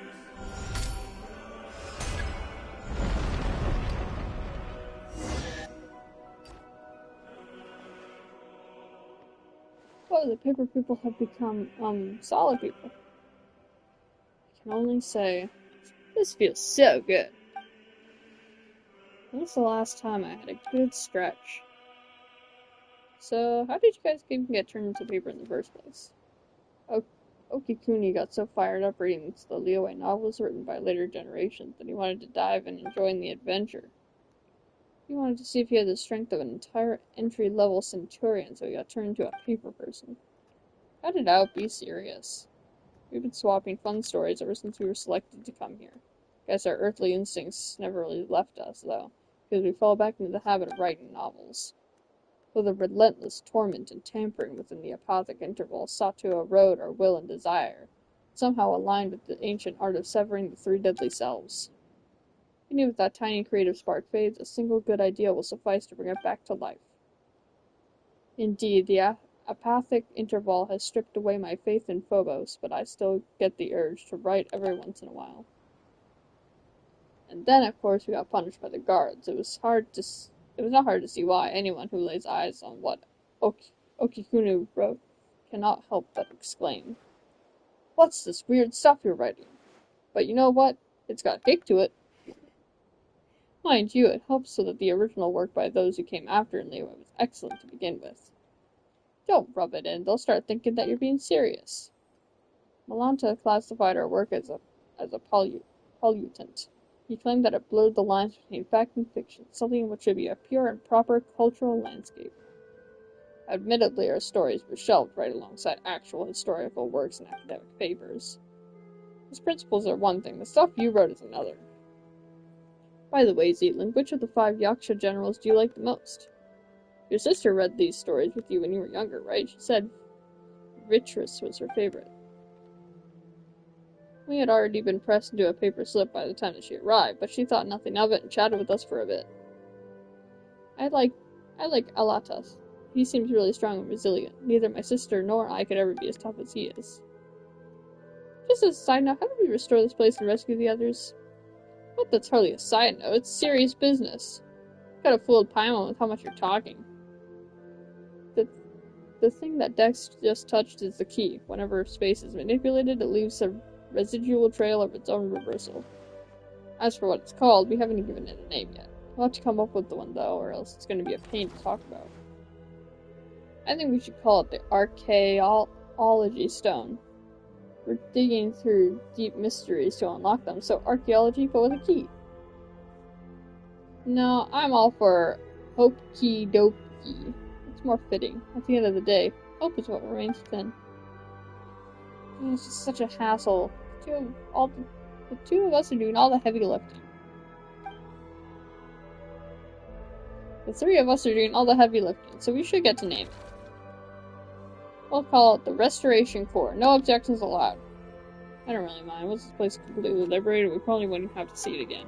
Oh, the paper people have become, solid people. I can only say, this feels so good. When was the last time I had a good stretch? So, how did you guys even get turned into paper in the first place? Okikuni got so fired up reading the Liyue novels written by later generations that he wanted to dive in and join the adventure. He wanted to see if he had the strength of an entire entry-level centurion, so he got turned into a paper person. Cut it out, be serious. We've been swapping fun stories ever since we were selected to come here. Guess our earthly instincts never really left us, though, because we fell back into the habit of writing novels. So the relentless torment and tampering within the apothic interval sought to erode our will and desire, somehow aligned with the ancient art of severing the three deadly selves. Even if that tiny creative spark fades, a single good idea will suffice to bring it back to life. Indeed, the apothic interval has stripped away my faith in Phobos, but I still get the urge to write every once in a while. And then, of course, we got punished by the guards. It was not hard to see why anyone who lays eyes on what Okikunu wrote cannot help but exclaim, "What's this weird stuff you're writing? But you know what? It's got kick to it." Mind you, it helps so that the original work by those who came after Liyue was excellent to begin with. Don't rub it in, they'll start thinking that you're being serious. Malanta classified our work as a pollutant. He claimed that it blurred the lines between fact and fiction, something which should be a pure and proper cultural landscape. Admittedly, our stories were shelved right alongside actual historical works and academic papers. His principles are one thing, the stuff you wrote is another. By the way, Zealand, which of the 5 Yaksha generals do you like the most? Your sister read these stories with you when you were younger, right? She said Vitris was her favorite. We had already been pressed into a paper slip by the time that she arrived, but she thought nothing of it and chatted with us for a bit. I like Alatas. He seems really strong and resilient. Neither my sister nor I could ever be as tough as he is. Just as a side note, how do we restore this place and rescue the others? Well, that's hardly a side note, it's serious business. Could have fooled Paimon with how much you're talking. The thing that Dex just touched is the key. Whenever space is manipulated, it leaves a residual trail of its own reversal. As for what it's called, we haven't given it a name yet. We'll have to come up with one, though, or else it's going to be a pain to talk about. I think we should call it the Archaeology Stone. We're digging through deep mysteries to unlock them, so archaeology, but with a key. No, I'm all for Hope-key-dope-key. It's more fitting. At the end of the day, hope is what remains within. It's just such a hassle. The two of us are doing all the heavy lifting. The 3 of us are doing all the heavy lifting, so we should get to name it. We'll call it the Restoration Corps. No objections allowed. I don't really mind. Once this place is completely liberated, we probably wouldn't have to see it again.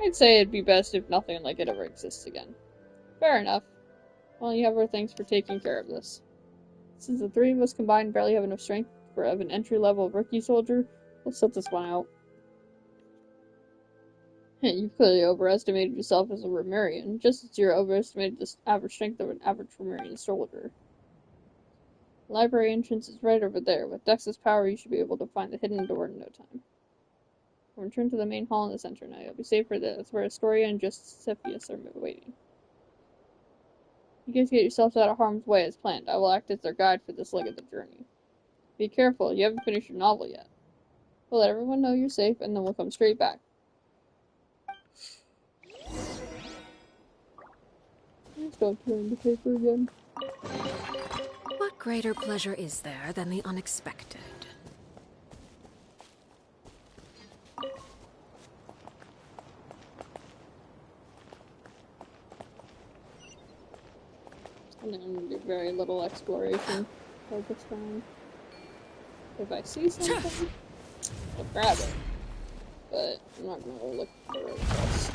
I'd say it'd be best if nothing like it ever exists again. Fair enough. Well, you have our thanks for taking care of this. Since the 3 of us combined barely have enough strength for an entry-level rookie soldier, we'll set this one out. You've clearly overestimated yourself as a Remarian, just as you overestimated the average strength of an average Remarian soldier. The library entrance is right over there. With Dex's power, you should be able to find the hidden door in no time. We'll return to the main hall in the center now. You'll be safer there. That's where Astoria and Josephus are waiting. You guys get yourselves out of harm's way as planned. I will act as their guide for this leg of the journey. Be careful, you haven't finished your novel yet. We'll let everyone know you're safe, and then we'll come straight back. Please don't turn the paper again. What greater pleasure is there than the unexpected? And then I'm gonna do very little exploration focus round. If I see something, I'll grab it. But I'm not gonna look for it else.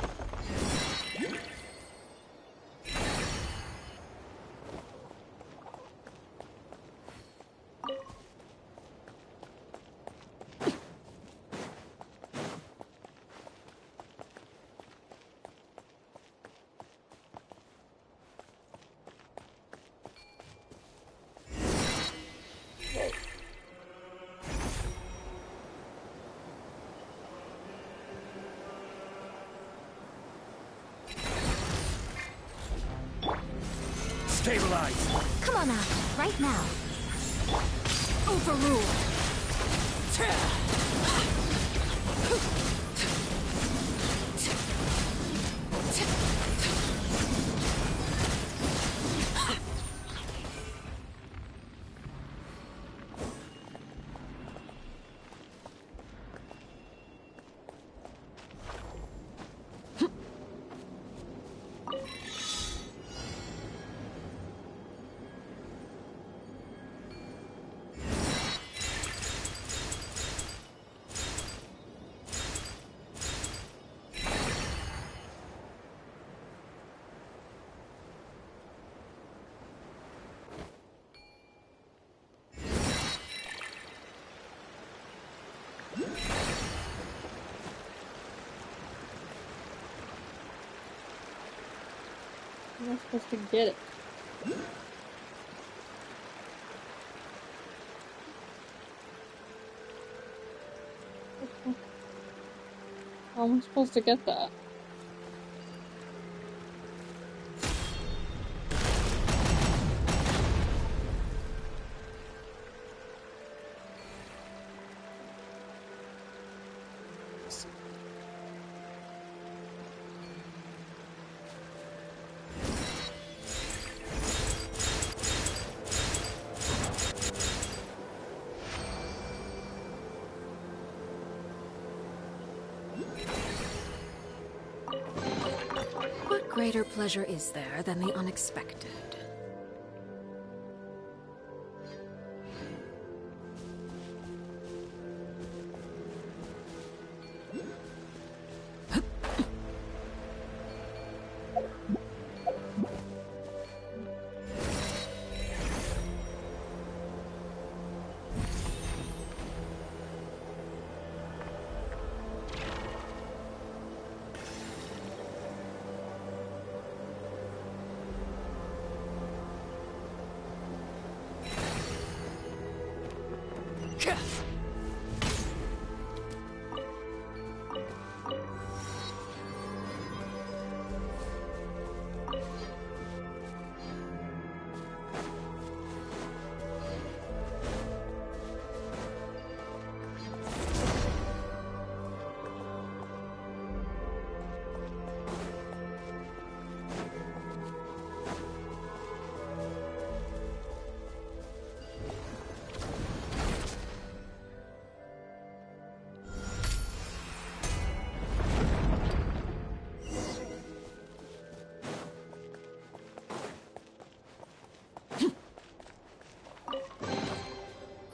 Stabilize! Come on out, right now. Overruled. I'm not supposed to get it. How am I supposed to get that? What greater pleasure is there than the unexpected?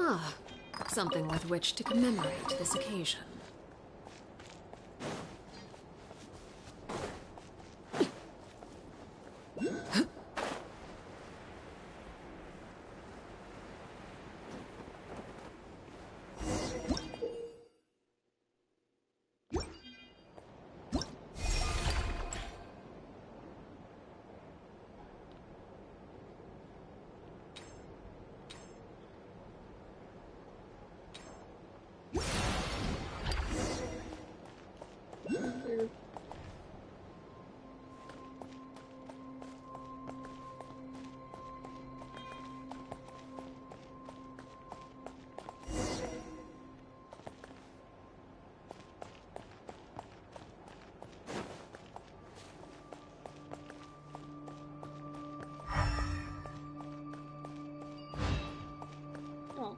Ah, something with which to commemorate this occasion. Oh.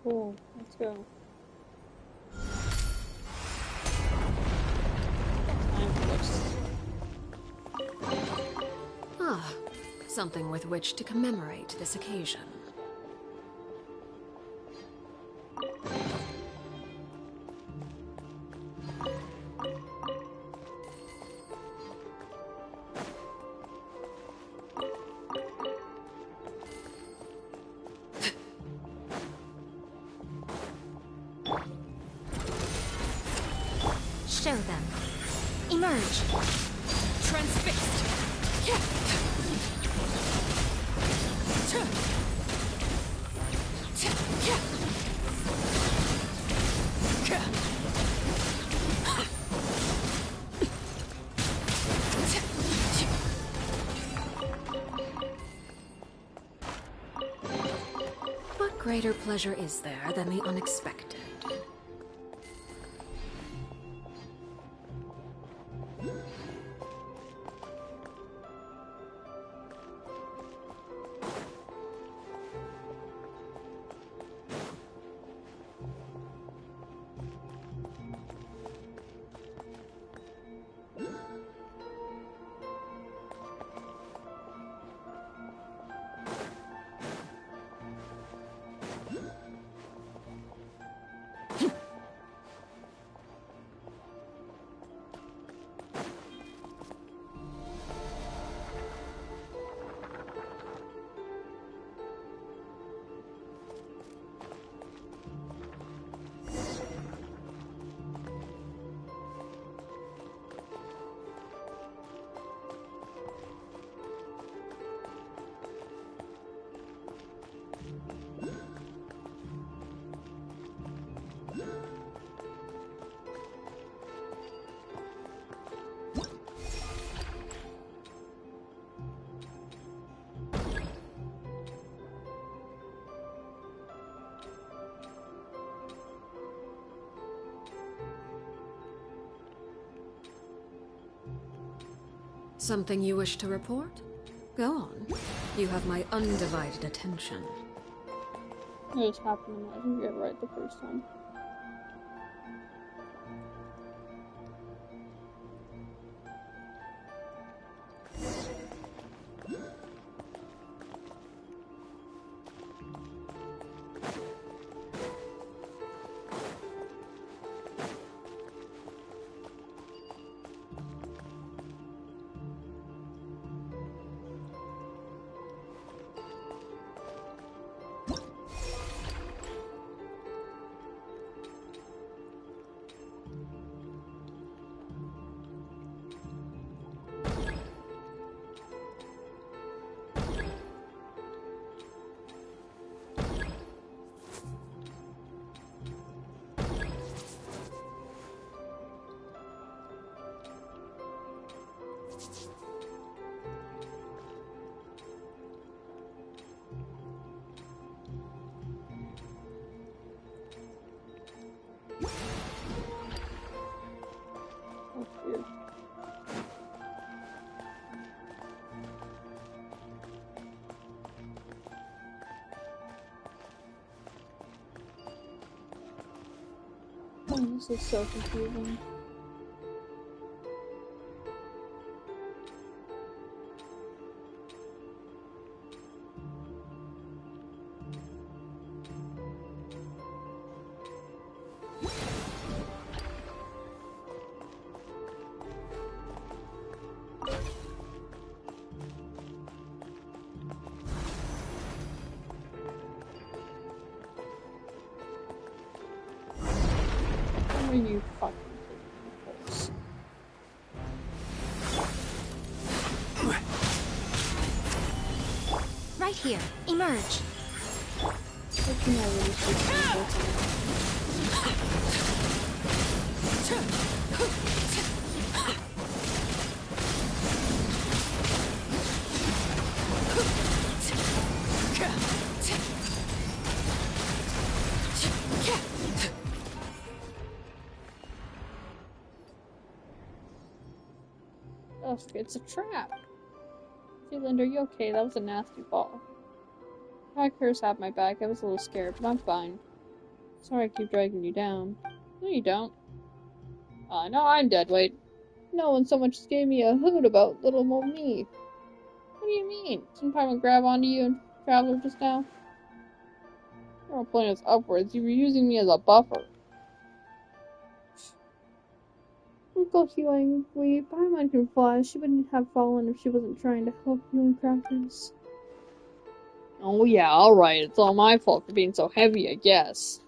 Cool, let's go. Time for this. Ah, something with which to commemorate this occasion. show them. Emerge. Transfixed. What greater pleasure is there than the unexpected? Something you wish to report? Go on. You have my undivided attention. I just happened to imagine you get it right the first time. That's weird. Oh, this is so confusing. Where are you fucking kidding me, Right here. Emerge. I think I really should do both of them. Oh, it's a trap. Zealand, are you okay? That was a nasty fall. Hackers have my back. I was a little scared, but I'm fine. Sorry I keep dragging you down. No, you don't. No, I'm dead weight. No one so much as gave me a hoot about little old me. What do you mean? Didn't Paimon grab onto you and Traveler just now? Your whole point is upwards. You were using me as a buffer. Uncle Healing, Paimon can fly. She wouldn't have fallen if she wasn't trying to help you and Crackers. Oh yeah, alright. It's all my fault for being so heavy, I guess.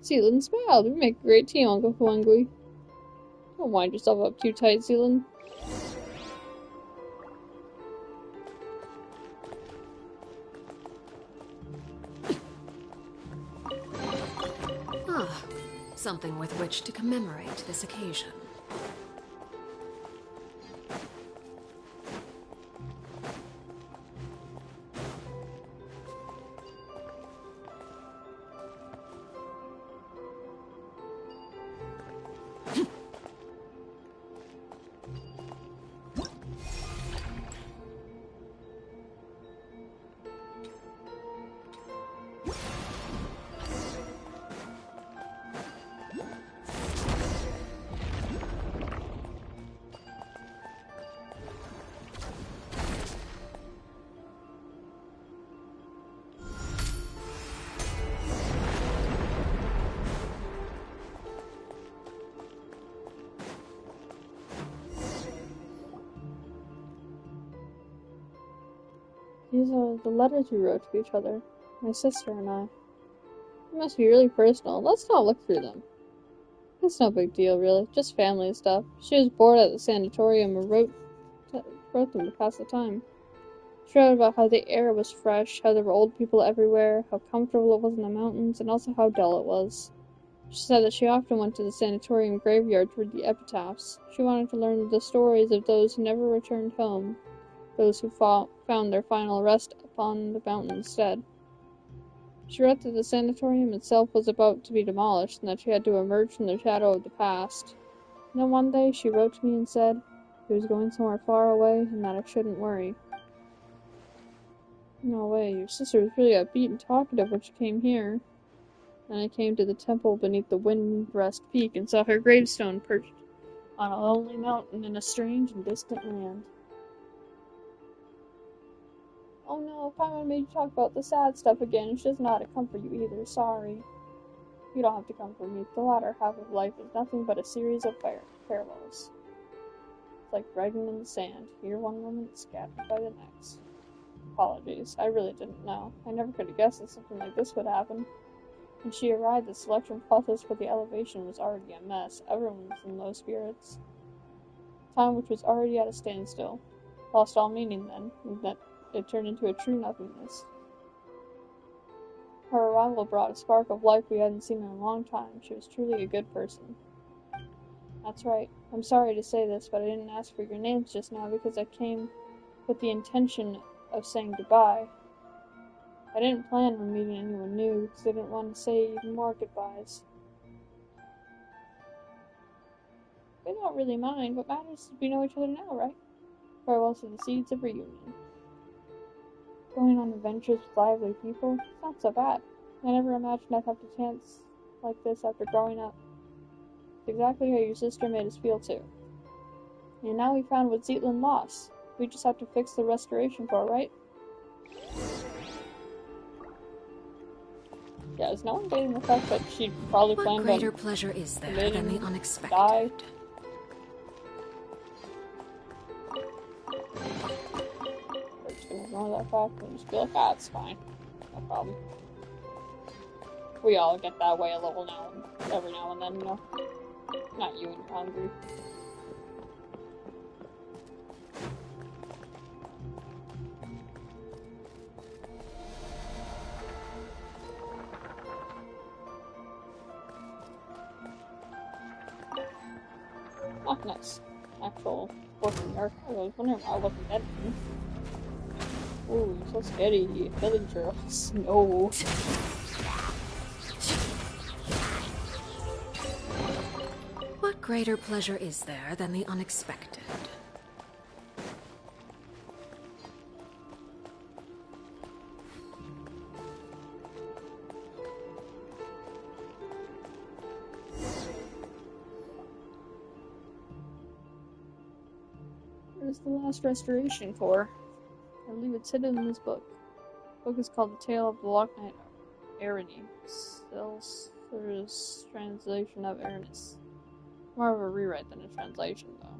Seelan smiled. We make a great team, Uncle Huangui. Don't wind yourself up too tight, Seelan. Ah, something with which to commemorate this occasion. These are the letters we wrote to each other, my sister and I. It must be really personal. Let's not look through them. It's no big deal, really. Just family stuff. She was bored at the sanatorium and wrote them to pass the time. She wrote about how the air was fresh, how there were old people everywhere, how comfortable it was in the mountains, and also how dull it was. She said that she often went to the sanatorium graveyard to read the epitaphs. She wanted to learn the stories of those who never returned home, those who found their final rest upon the mountain instead. She wrote that the sanatorium itself was about to be demolished, and that she had to emerge from the shadow of the past. And then one day she wrote to me and said she was going somewhere far away, and that I shouldn't worry. No way, your sister was really upbeat and talkative when she came here. Then I came to the temple beneath the Windrest Peak and saw her gravestone perched on a lonely mountain in a strange and distant land. Oh no, Paimon made you talk about the sad stuff again. She doesn't know how to comfort you either, sorry. You don't have to comfort me. The latter half of life is nothing but a series of farewells. It's like writing in the sand, here one moment, scattered by the next. Apologies, I really didn't know. I never could have guessed that something like this would happen. When she arrived, the selection process for the elevation was already a mess. Everyone was in low spirits. Time, which was already at a standstill, lost all meaning then, and that it turned into a true nothingness. Her arrival brought a spark of life we hadn't seen in a long time. She was truly a good person. That's right. I'm sorry to say this, but I didn't ask for your names just now because I came with the intention of saying goodbye. I didn't plan on meeting anyone new because I didn't want to say even more goodbyes. We don't really mind. What matters is we know each other now, right? Farewell to the seeds of reunion. Going on adventures with lively people? It's not so bad. I never imagined I'd have a chance like this after growing up. It's exactly how your sister made us feel too. And now we found what Zealand lost. We just have to fix the restoration core, right? Yeah, is no one getting the fact that she probably planned on... What greater pleasure is there than the unexpected? Die? We're just gonna ignore that fact and just be like, ah, it's fine. No problem. We all get that way a little now, every now and then, you know? Not you when you're hungry. Ah, nice. Actual working archive. I was wondering why I wasn't dead. Ooh, so scary. Villagers. No. What greater pleasure is there than the unexpected? Where's the last restoration core? I believe it's hidden in this book. The book is called The Tale of the Lock Knight Arany. Seltzer's translation of Aranis. More of a rewrite than a translation, though.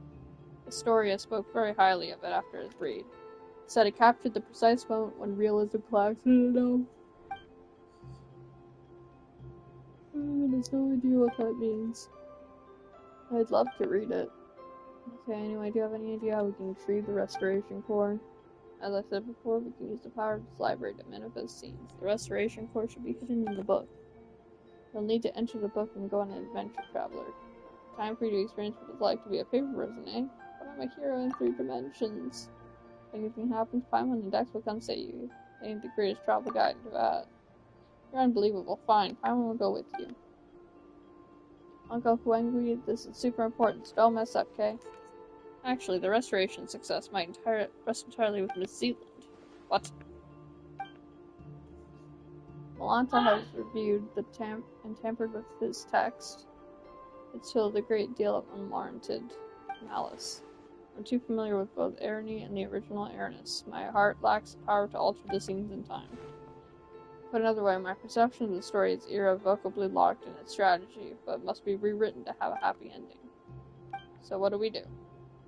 Historia spoke very highly of it after his read. Said it captured the precise moment when realism collapsed into no. There's no idea what that means. I'd love to read it. Okay, anyway, do you have any idea how we can retrieve the Restoration Core? As I said before, we can use the power of this library to manifest scenes. The Restoration Core should be hidden in the book. You'll need to enter the book and go on an adventure, traveler. Time for you to experience what it's like to be a paper person, eh? But I'm a hero in 3 dimensions. If anything happens, Paimon and Dex will come save you. They ain't the greatest travel guide to that. You're unbelievable. Fine, Paimon will go with you. Uncle Huangui, this is super important, so don't mess up, okay? Actually, the restoration success might rest entirely with Miss Zealand. What? Malanta has reviewed the and tampered with his text. It's filled with a great deal of unwarranted malice. I'm too familiar with both Irony and the original Aranis. My heart lacks the power to alter the scenes in time. Put another way, my perception of the story is irrevocably locked in its strategy, but must be rewritten to have a happy ending. So what do?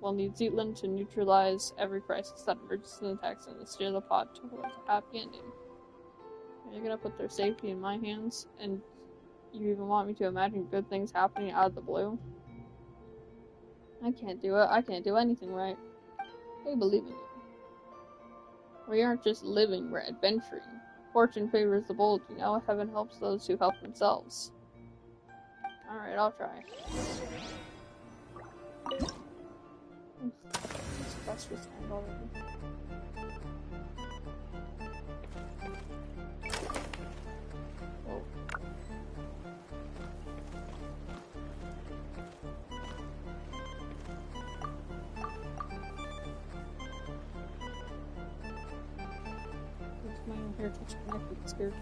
We'll need Zealand to neutralize every crisis that emerges in the text and to steer the plot towards a happy ending. You're gonna put their safety in my hands, and you even want me to imagine good things happening out of the blue? I can't do it. I can't do anything right. They believe in you. We aren't just living, we're adventuring. Fortune favors the bold, you know. Heaven helps those who help themselves. Alright, I'll try. This quest was end already. Oh. My own hair touch connected, it's scared.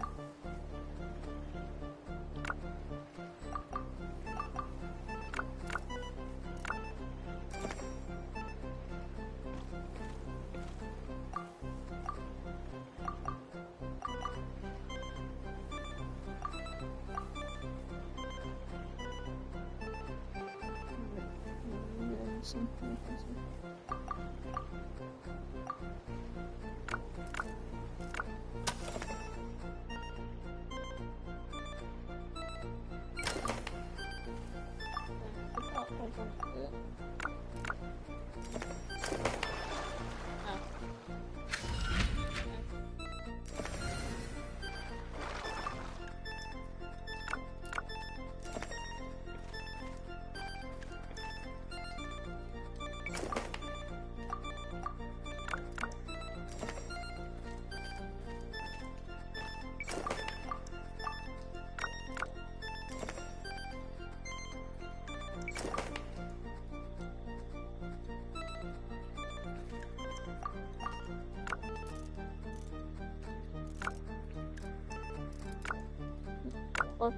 Or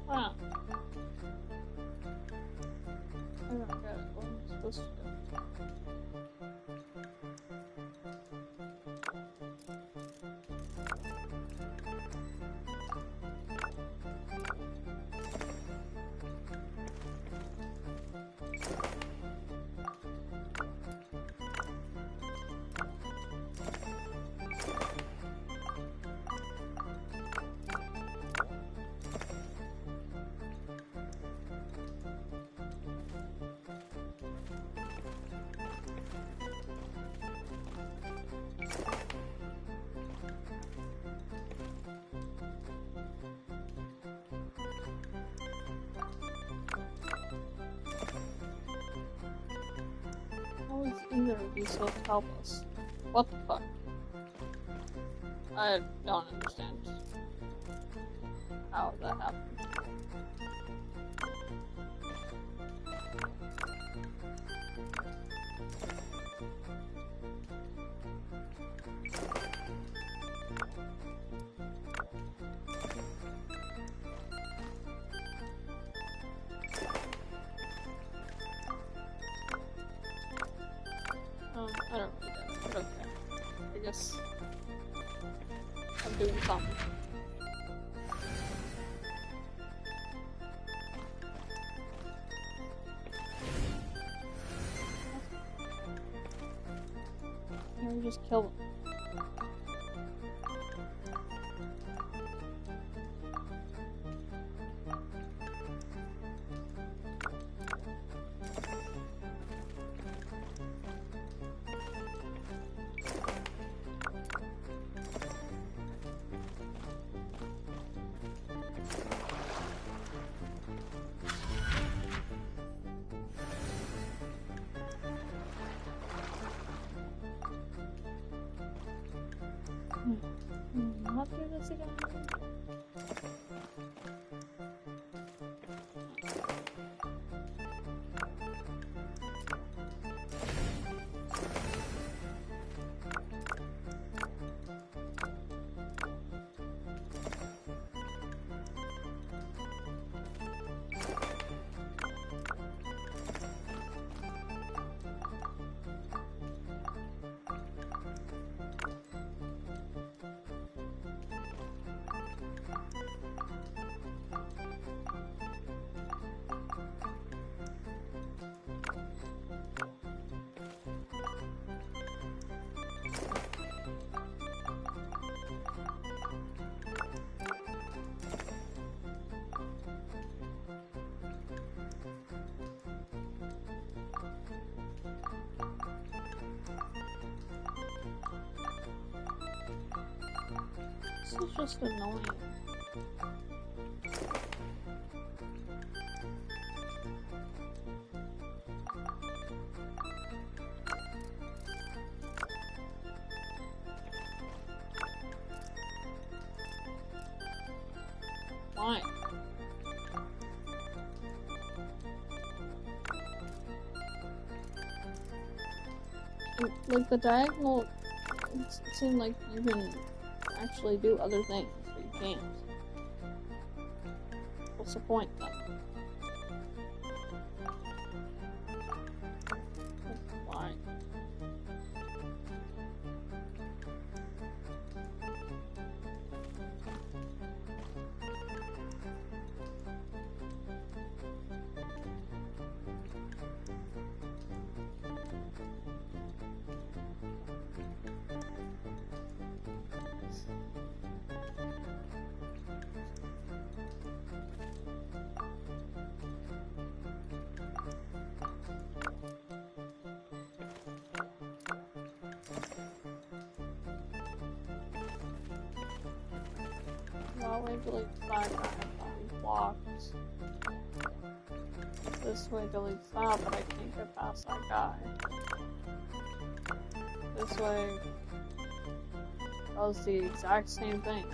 wow. I don't get it. What am I supposed to do? How is either of you supposed to help us? What the fuck? I don't understand how that happened. I don't really get it, but okay. I guess I'm doing something. Or just kill them. Not do this again. This is just annoying. Why? Like the diagonal, it seemed like you can actually do other things, but you can't. What's the point then? Why? Well, we delete that guy, that blocked. This way deletes that, but I can't get past that guy. This way does the exact same thing.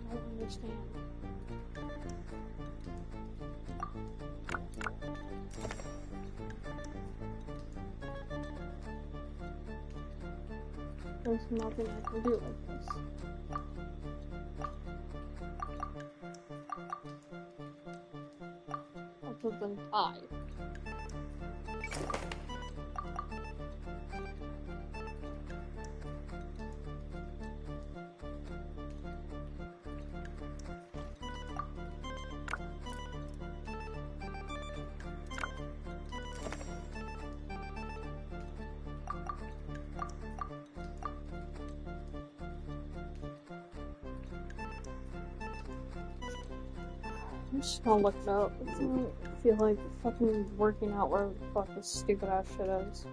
I don't understand. There's nothing I can do like this. Other than tie. I'm just gonna look it up. I feel like fucking working out where the fuck this stupid ass shit is.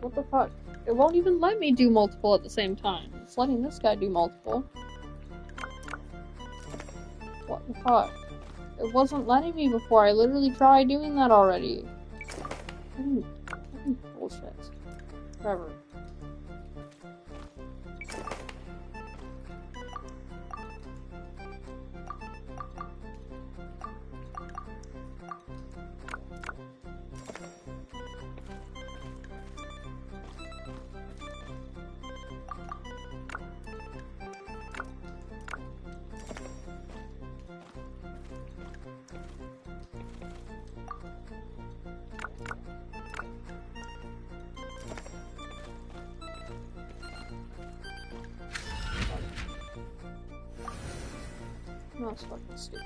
What the fuck? It won't even let me do multiple at the same time. It's letting this guy do multiple. What the fuck? It wasn't letting me before. I literally tried doing that already. Fucking bullshit. Whatever. No, it's fucking stupid.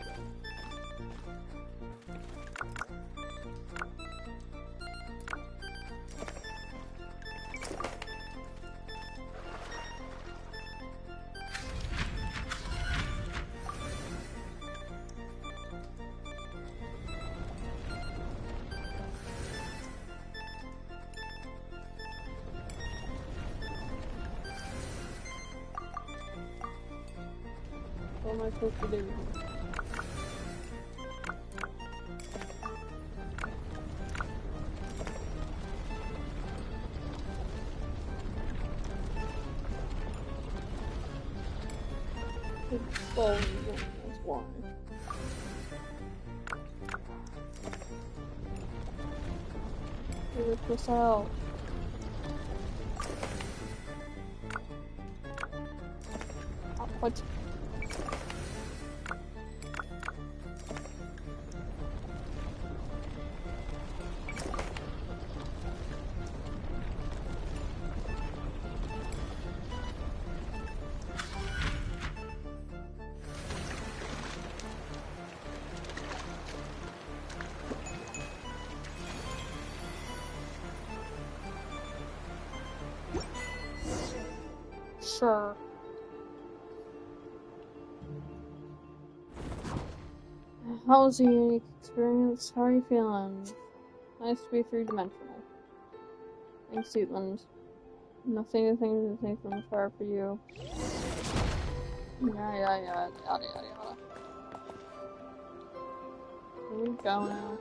What am I supposed to do? Oh, that's why. Figure this out. What? Sure. How was the unique experience? How are you feeling? Nice to be three-dimensional. Thanks, Suitland. Nothing to think from afar for you. Yeah, yada yada. Here we go now.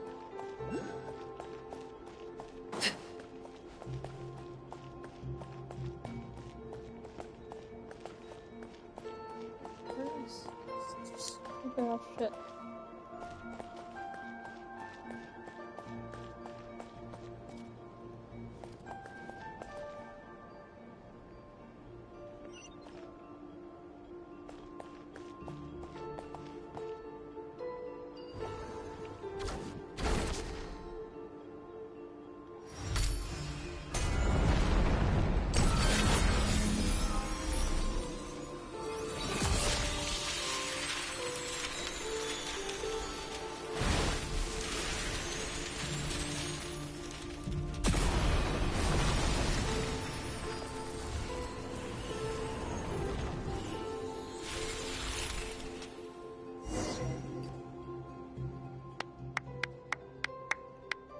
Stupid ass shit.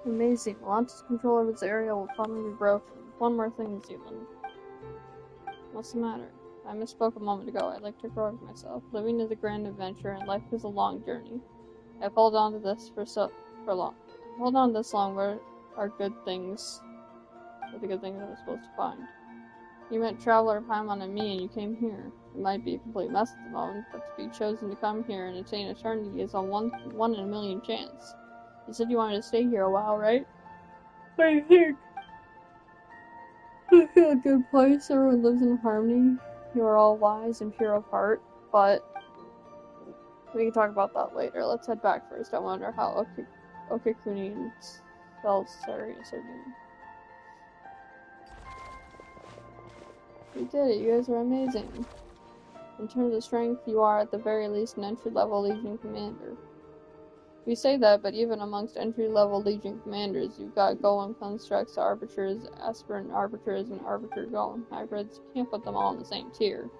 Amazing. Atlantis' control of its area will probably be broken. One more thing, Zealand. What's the matter? I misspoke a moment ago. I'd like to correct myself. Living is a grand adventure, and life is a long journey. I've held on to this for long. I've held on this long. Where are good things? What are the good things I was supposed to find? You met Traveler Paimon and me, and you came here. It might be a complete mess at the moment, but to be chosen to come here and attain eternity is a one in a million chance. You said you wanted to stay here a while, right? What do you think? I feel a good place. Everyone lives in harmony. You are all wise and pure of heart, but we can talk about that later. Let's head back first. I wonder how Okekuni and Sarius are doing. You did it. You guys are amazing. In terms of strength, you are at the very least an entry-level Legion commander. We say that, but even amongst entry-level Legion commanders, you've got Golem constructs, arbiters, aspirant arbiters, and arbiter golem hybrids. You can't put them all in the same tier.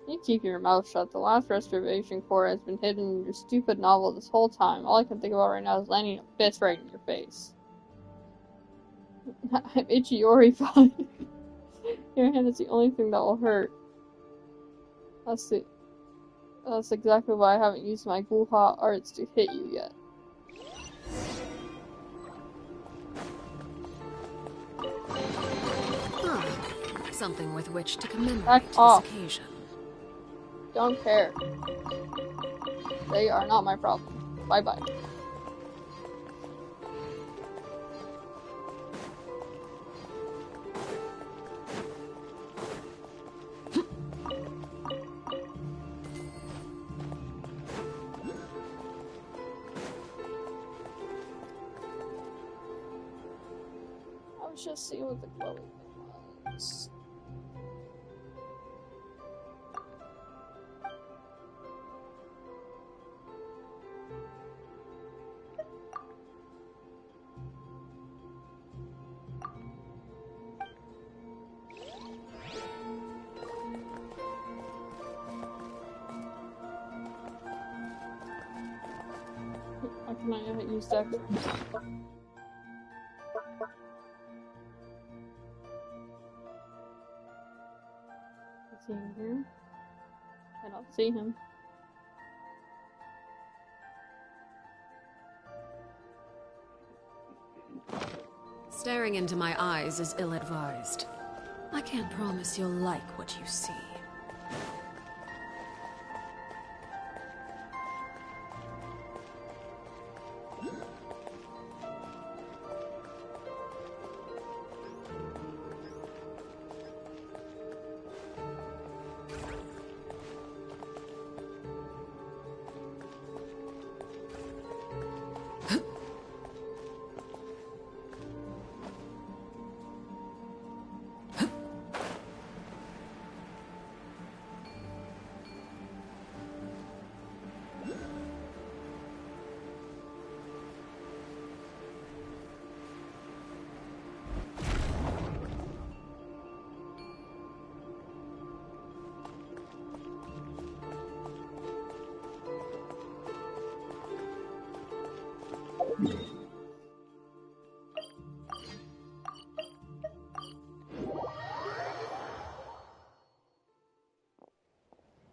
You keep your mouth shut. The last Restoration Corps has been hidden in your stupid novel this whole time. All I can think about right now is landing a fist right in your face. I'm Ichiori fine. Your hand is the only thing that will hurt. That's exactly why I haven't used my Guha arts to hit you yet. Something with which to commemorate Back this off. occasion. Don't care. They are not my problem. Bye-bye. I was just seeing what the glowing thing was. How can I use that? Is he in here? I don't see him. Staring into my eyes is ill-advised. I can't promise you'll like what you see.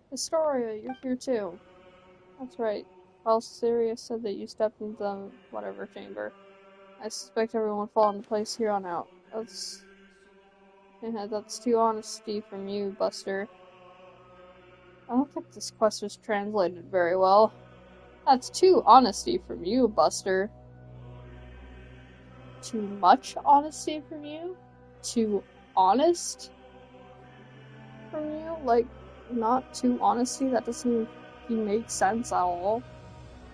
Historia, you're here too. That's right. While Sirius said that you stepped into the whatever chamber, I suspect everyone will fall into place here on out. That's too honesty from you, Buster. I don't think this quest was translated very well. That's too honesty from you, Buster. Too much honesty from you? Too honest from you? Like, not too honesty? That doesn't even make sense at all.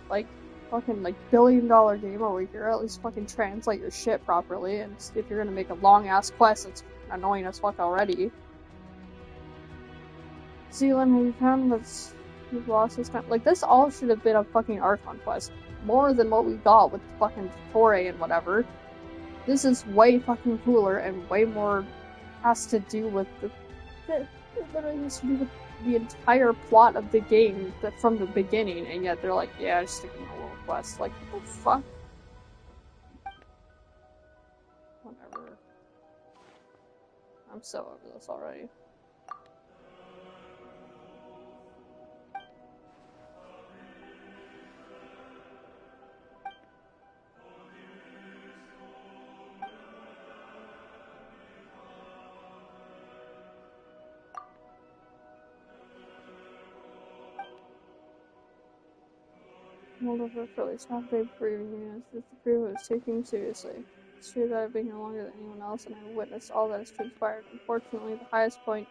Like, fucking, like, billion-dollar game over here. At least fucking translate your shit properly. And if you're gonna make a long-ass quest, it's annoying as fuck already. Zealand, have you found that you've lost this time? Like, this all should have been a fucking Archon quest. More than what we got with fucking Torre and whatever. This is way fucking cooler and way more has to do with it literally has to do with the entire plot of the game from the beginning, and yet they're like, yeah, just stick in a little quest. Like, what the fuck? I'm so over this already. Moreover, for at least half a day before even units, that the crew was taking seriously. It's true that I've been here longer than anyone else, and I witnessed all that has transpired. Unfortunately, the highest point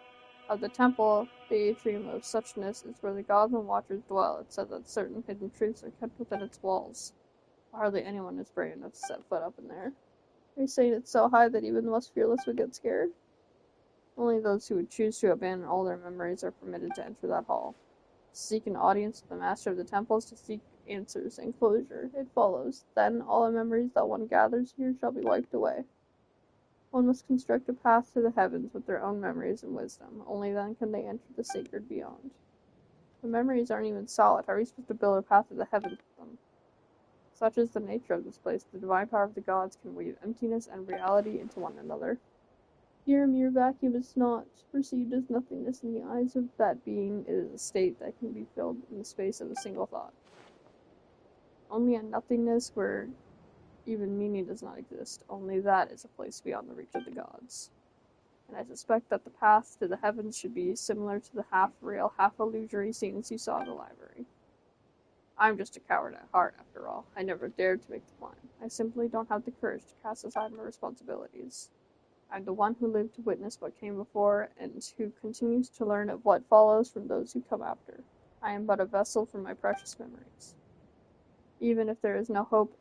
of the temple, the atrium of suchness, is where the gods and watchers dwell. It's said that certain hidden truths are kept within its walls. Hardly anyone is brave enough to set foot up in there. Are you saying it's so high that even the most fearless would get scared? Only those who would choose to abandon all their memories are permitted to enter that hall. To seek an audience with the master of the temple is to seek answers and closure. It follows. Then all the memories that one gathers here shall be wiped away. One must construct a path to the heavens with their own memories and wisdom. Only then can they enter the sacred beyond. The memories aren't even solid. How are we supposed to build a path to the heavens with them? Such is the nature of this place. The divine power of the gods can weave emptiness and reality into one another. Here, a mere vacuum is not perceived as nothingness in the eyes of that being. It is a state that can be filled in the space of a single thought. Only a nothingness where even meaning does not exist. Only that is a place beyond the reach of the gods. And I suspect that the path to the heavens should be similar to the half-real, half-illusory scenes you saw in the library. I'm just a coward at heart, after all. I never dared to make the climb. I simply don't have the courage to cast aside my responsibilities. I'm the one who lived to witness what came before, and who continues to learn of what follows from those who come after. I am but a vessel for my precious memories. Even if there is no hope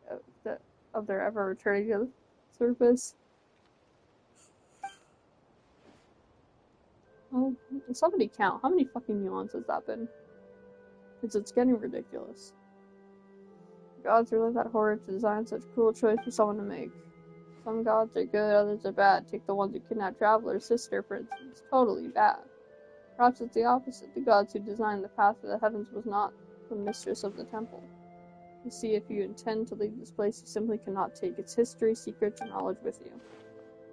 of their ever returning to the surface. Oh, somebody count. How many fucking yawns has that been? Because it's getting ridiculous. The gods really that horrid to design such a cruel choice for someone to make. Some gods are good, others are bad. Take the ones who kidnapped Traveler's sister, for instance. Totally bad. Perhaps it's the opposite. The gods who designed the path to the heavens was not the mistress of the temple. You see, if you intend to leave this place, you simply cannot take its history, secrets, and knowledge with you.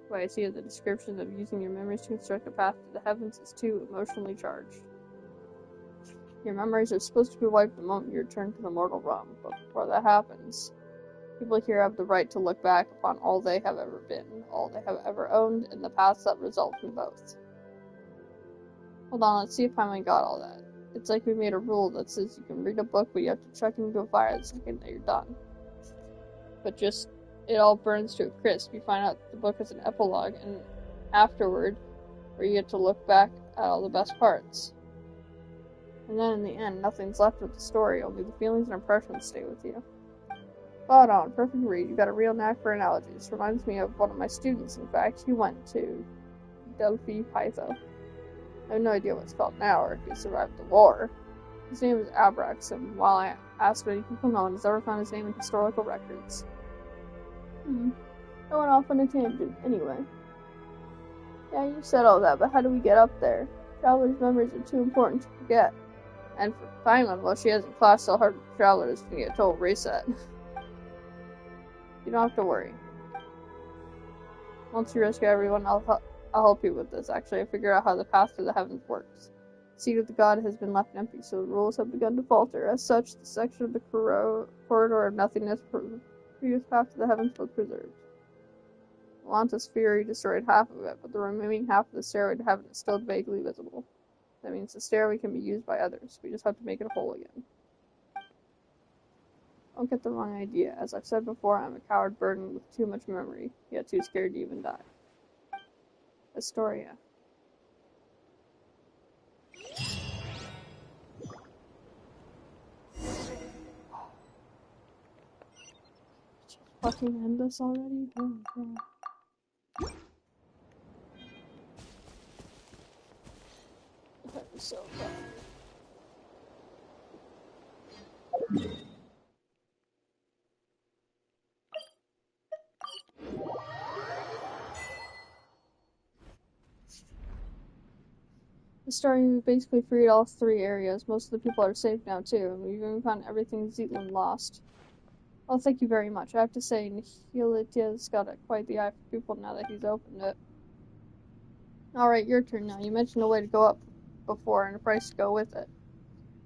What I see of the description of using your memories to construct a path to the heavens is too emotionally charged. Your memories are supposed to be wiped the moment you return to the mortal realm, but before that happens, people here have the right to look back upon all they have ever been, all they have ever owned, and the paths that result from both. Hold on, let's see if I finally got all that. It's like we made a rule that says you can read a book, but you have to chuck it into a fire the second that you're done. But just, it all burns to a crisp. You find out the book has an epilogue, and afterward, where you get to look back at all the best parts. And then in the end, nothing's left of the story, only the feelings and impressions stay with you. Spot on, perfect read. You got a real knack for analogies. Reminds me of one of my students, in fact. He went to Delphi Pytho. I have no idea what it's called now, or if he survived the war. His name is Abrax, and while I asked many people, no one has ever found his name in historical records. I went off on a tangent, anyway. Yeah, you said all that, but how do we get up there? Traveler's memories are too important to forget. And for Paimon, well, she hasn't class so hard with Travelers to get a total reset. You don't have to worry. Once you rescue everyone, I'll help you with this. Actually, I figure out how the path to the heavens works. The seat of the god has been left empty, so the rules have begun to falter. As such, the section of the corridor of nothingness for the previous path to the heavens was preserved. Atlantis' fury destroyed half of it, but the remaining half of the stairway to heaven is still vaguely visible. That means the stairway can be used by others. We just have to make it whole again. Don't get the wrong idea. As I've said before, I'm a coward burdened with too much memory, yet too scared to even die. Astoria. Just fucking end this already? Oh my god. I'm so bad. The story, we basically freed all three areas. Most of the people are safe now too, and we've even found everything Zealand lost. Well, thank you very much. I have to say, Nihilitia's got quite the eye for people now that he's opened it. Alright, your turn now. You mentioned a way to go up before and a price to go with it.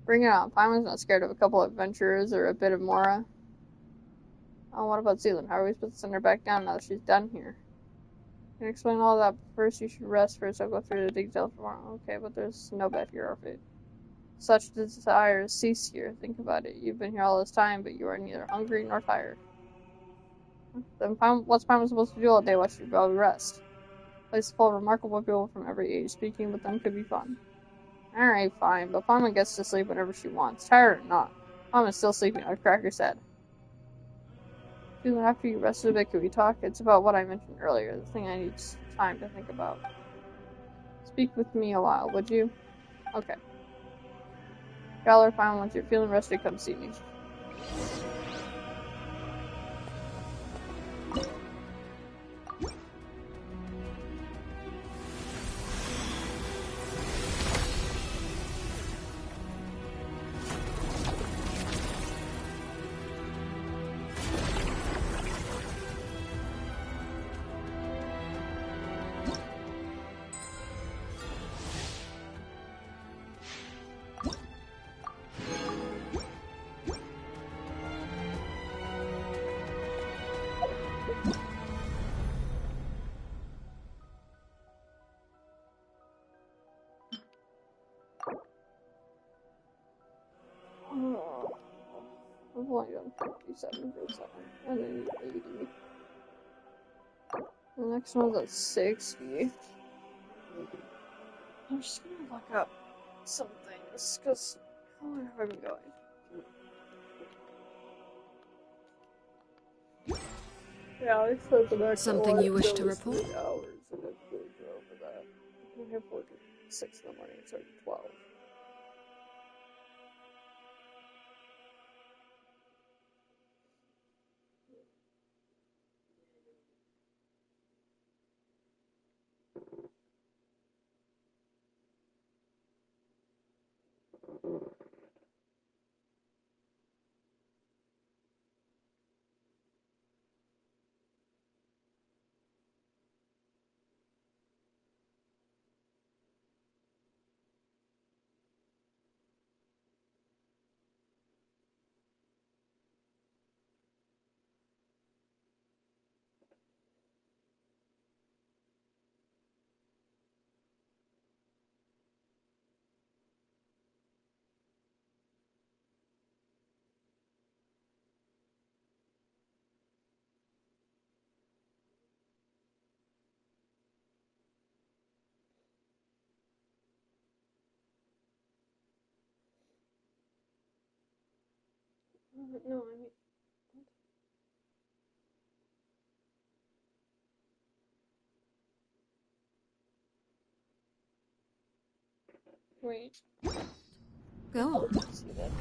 Bring it on. Paimon's not scared of a couple of adventurers or a bit of Mora. Oh, what about Zealand? How are we supposed to send her back down now that she's done here? I can explain all that, but first you should rest first. I'll go through the details tomorrow. Okay, but there's no bed here or food. Such desires cease here. Think about it. You've been here all this time, but you are neither hungry nor tired. Then what's Paimon supposed to do all day while she probably rest? Place full of remarkable people from every age. Speaking with them could be fun. Alright, fine, but Paimon gets to sleep whenever she wants. Tired or not. Paimon's still sleeping on Cracker's head. Soon after you rested a bit, could we talk? It's about what I mentioned earlier, the thing I need time to think about. Speak with me a while, would you? Okay. Galler, fine, once you're feeling rested, come see me. I've only done 57 for 7, and then 80. The next one's at 60. I'm just gonna look up some things, because how long have I been going? Yeah, I said the next Something one you wish was to report? 3 hours, and I really drove for that. I have work at 6 in the morning, it's already 12. No, I mean... Wait. Go on. Let's see that.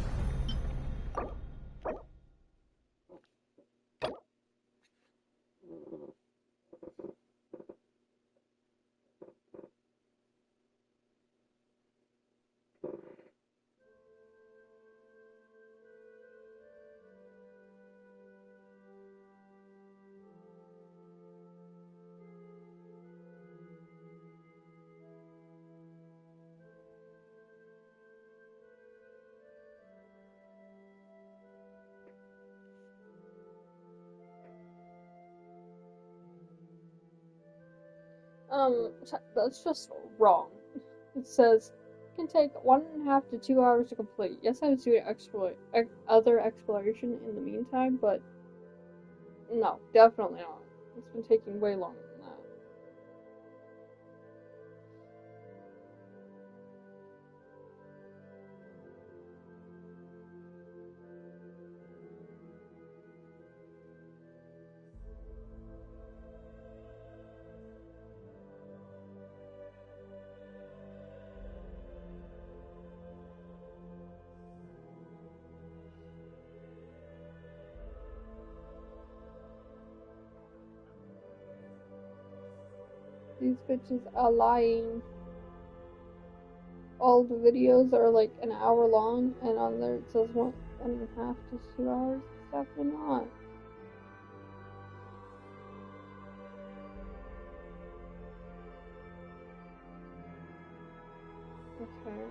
That's just wrong. It says, can take 1.5 to 2 hours to complete. Yes, I was doing other exploration in the meantime, but no, definitely not. It's been taking way longer than that. These bitches are lying. All the videos are like an hour long, and on there it says 1.5 to 2 hours. It's definitely not. Okay.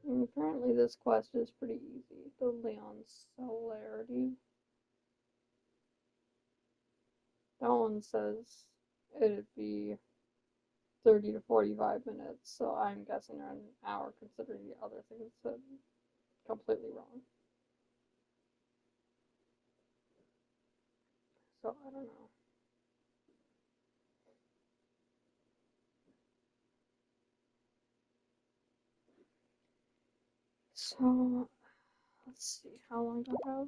And apparently this quest is pretty easy. The Leon's Celerity. That one says it'd be 30 to 45 minutes, so I'm guessing around an hour considering the other things said completely wrong. So I don't know. So let's see, how long do I have?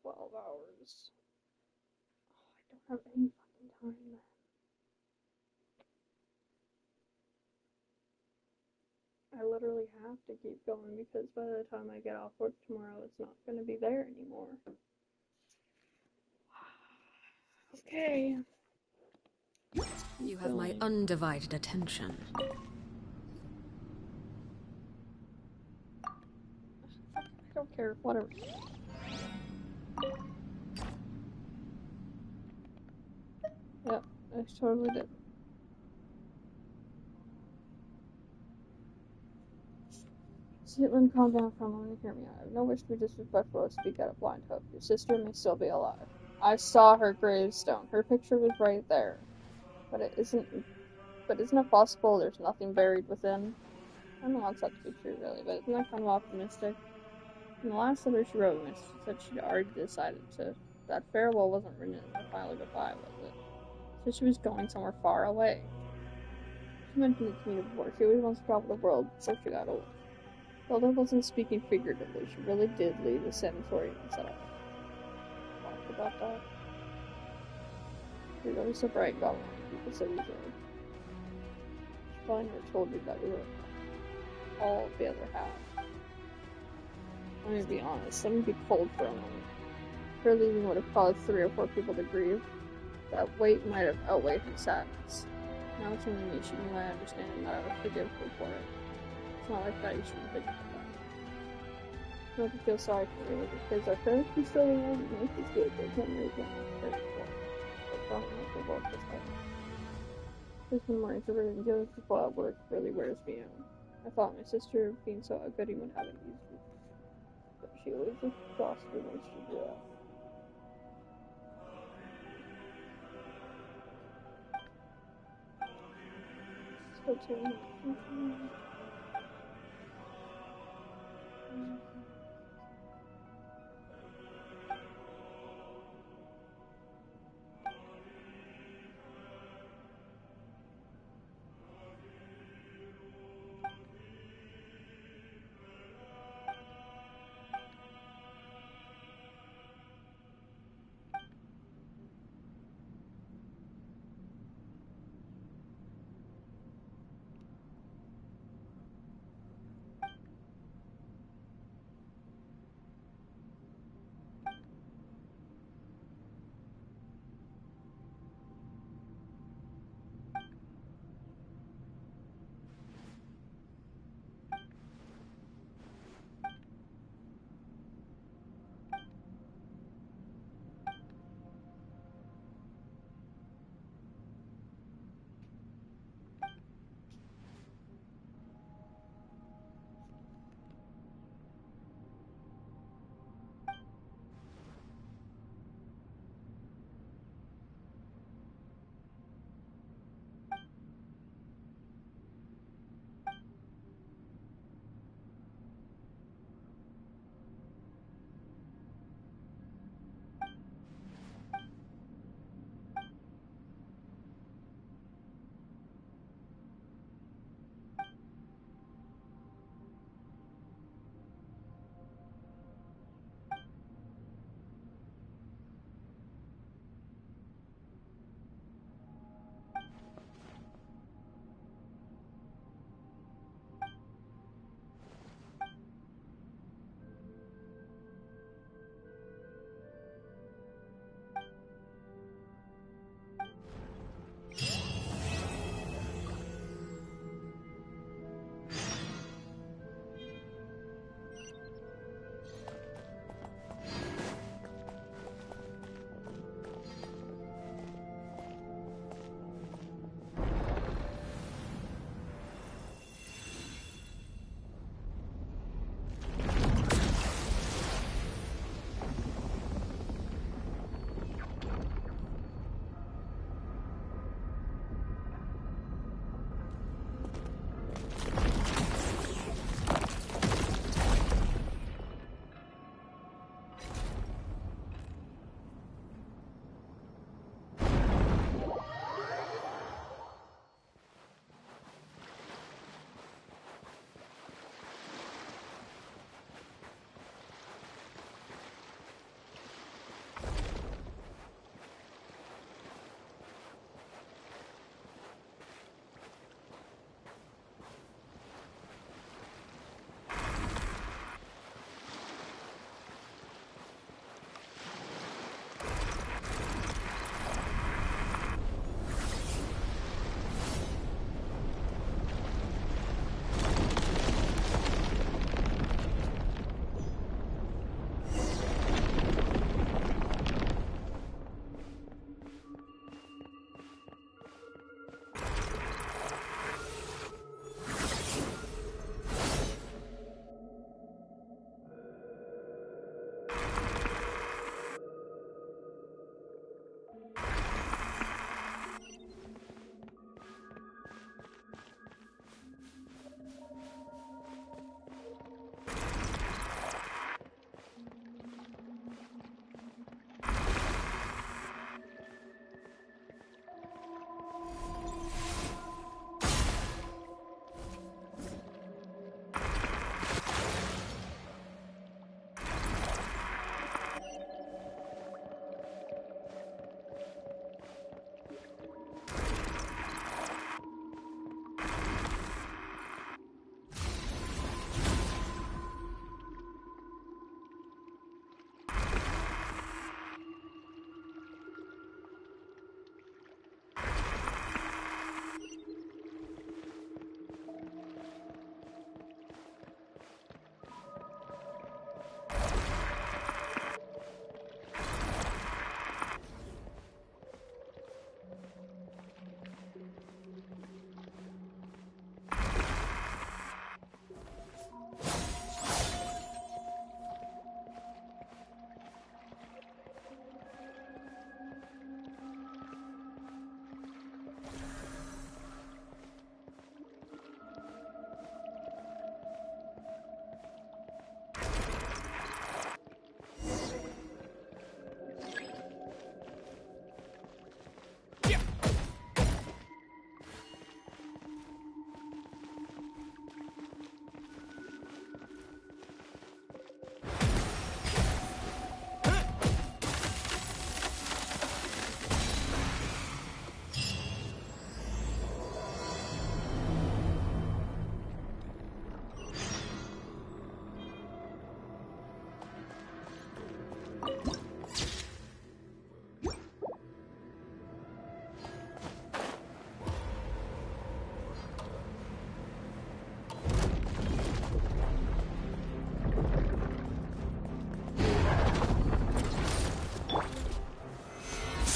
12 hours. Oh, I don't have any fucking time. I literally have to keep going because by the time I get off work tomorrow, it's not going to be there anymore. Okay. You have my undivided attention. I don't care, whatever. Yep, I totally did. Caitlin, calm down for a moment and hear me out. I have no wish to be disrespectful or speak out of blind hope. Your sister may still be alive. I saw her gravestone. Her picture was right there. But isn't it possible there's nothing buried within? I don't want that to be true, really, but isn't that kind of optimistic? In the last letter she wrote me, she said she'd already decided that farewell wasn't written in the final goodbye, was it? So she was going somewhere far away. She mentioned it to me before. She always wants to travel the world before she got old. Hilda wasn't speaking figuratively. She really did leave the sanatorium and set up. Talk about that. You're always so bright and got along with people so easily. She probably never told you that we were all the other half. Let me be honest, let me be cold for a moment. Her leaving would have caused 3 or 4 people to grieve. That weight might have outweighed her sadness. Now it's only me. She knew I understand and that I would forgive her for it. It's not like that, you shouldn't think about that. I don't feel sorry for me because our parents were still around and life is good. There's memories and I'm for. But don't make the world this way. There's been more introverted than the other people at work really wears me out. I thought my sister, being so a goodie, would have it easy. But she always exhausted when she did that. Still too much.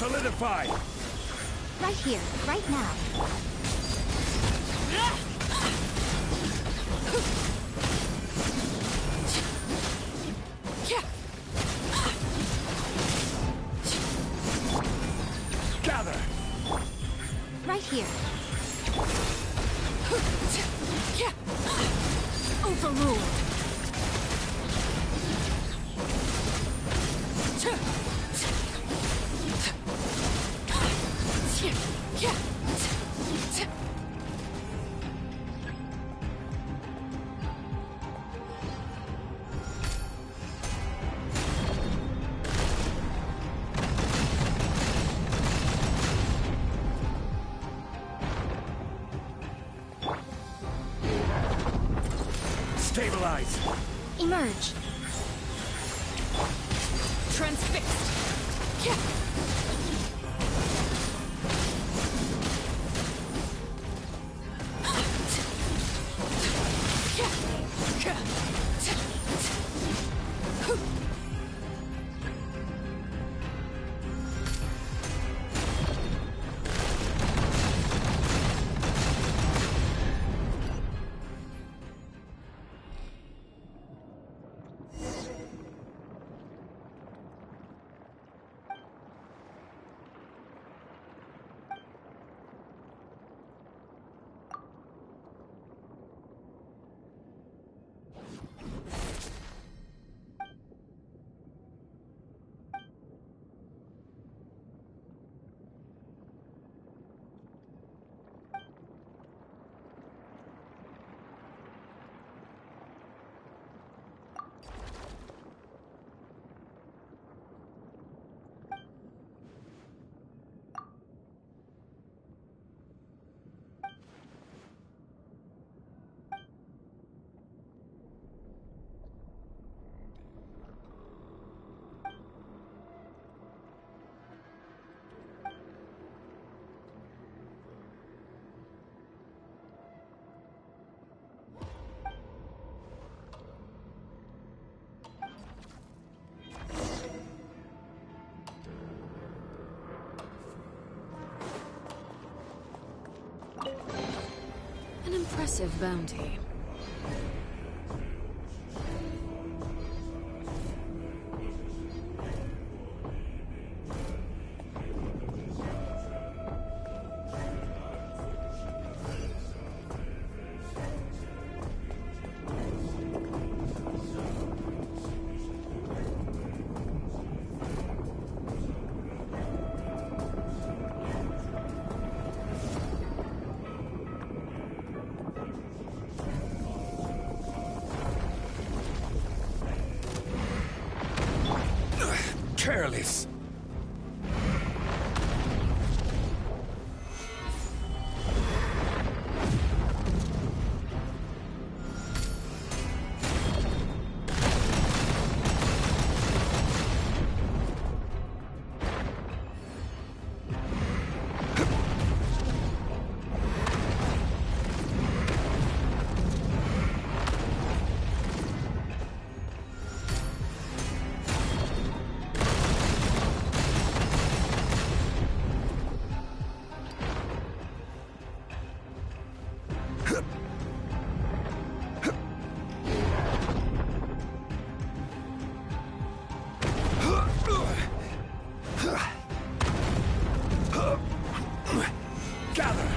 Solidify! Right here, right now. Gather! Right here. Overruled. Stabilize! Emerge. Transfixed. An impressive bounty. Careless! Gather!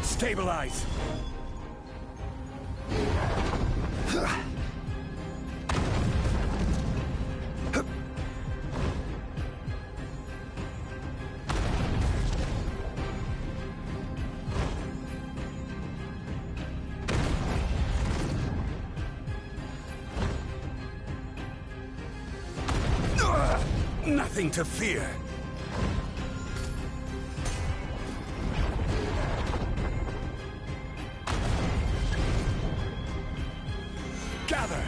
Stabilize! Nothing to fear. Gather!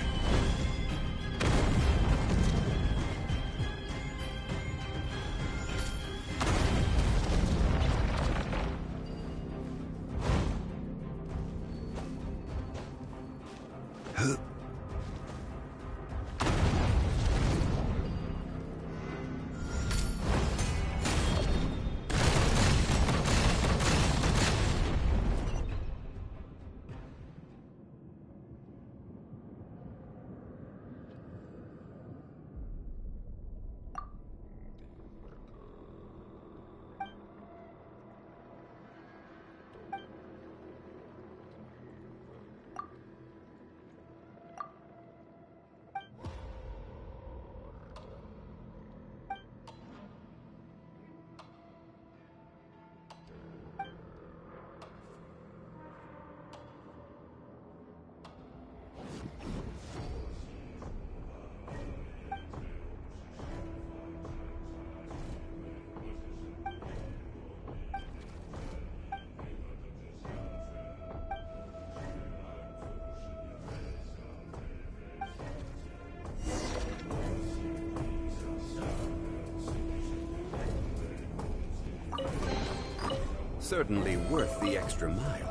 certainly worth the extra mile.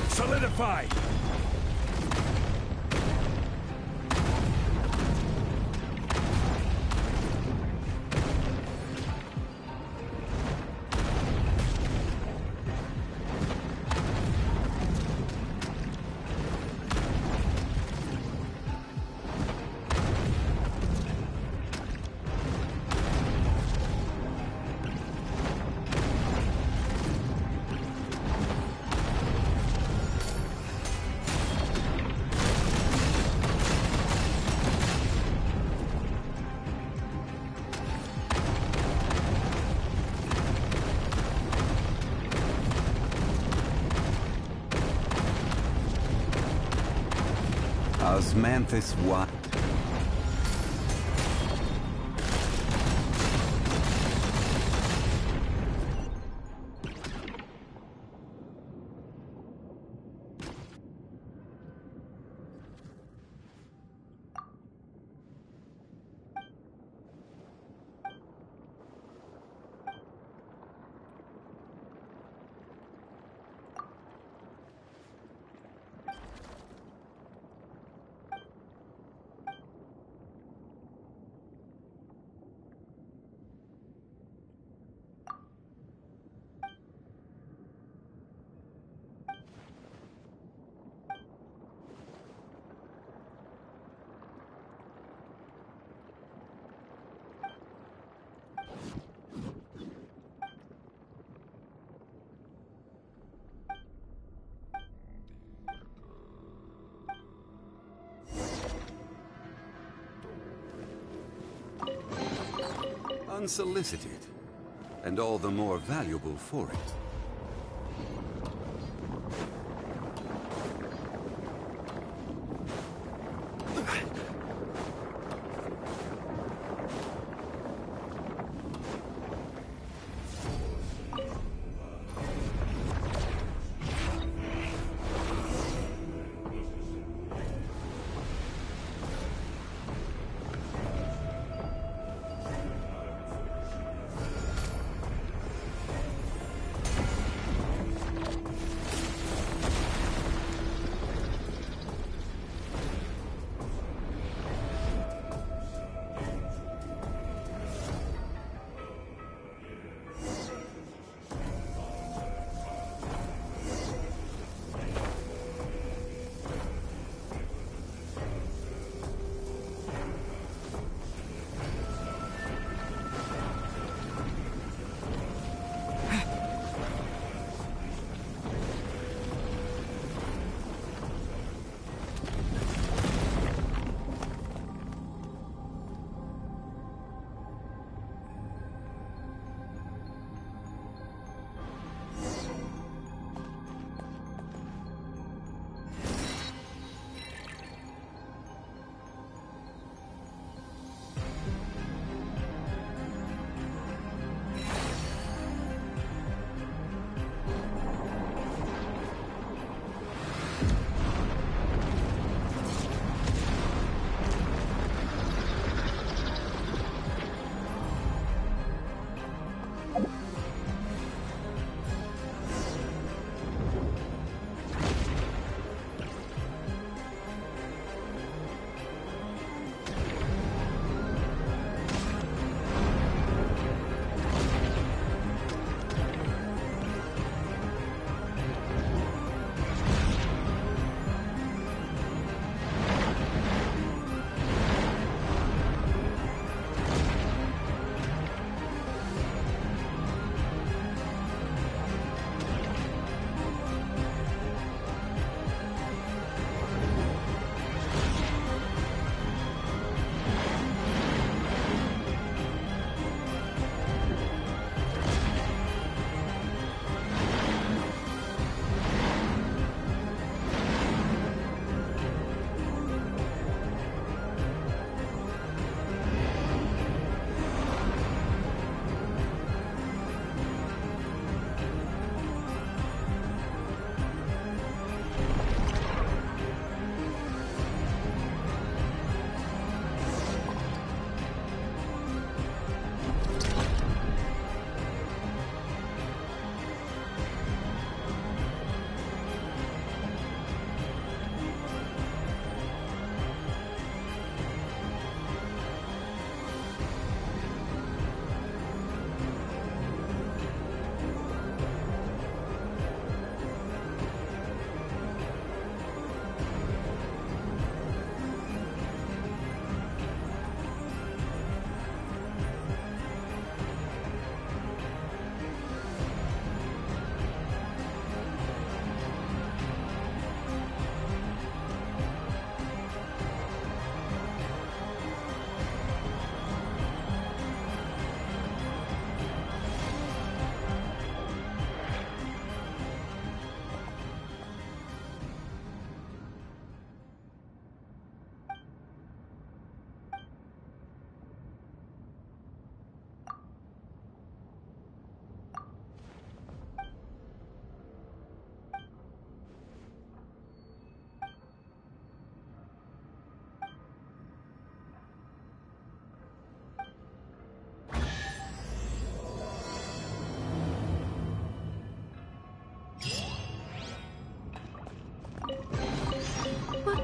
Solidify! Osmanthus what? Unsolicited, and all the more valuable for it.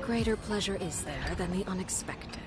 greater pleasure is there than the unexpected?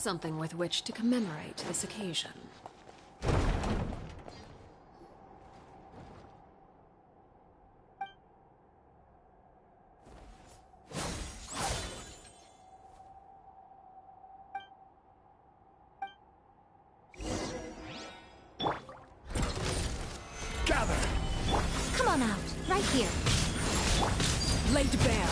Something with which to commemorate this occasion. Gather! Come on out, right here. Laid bare.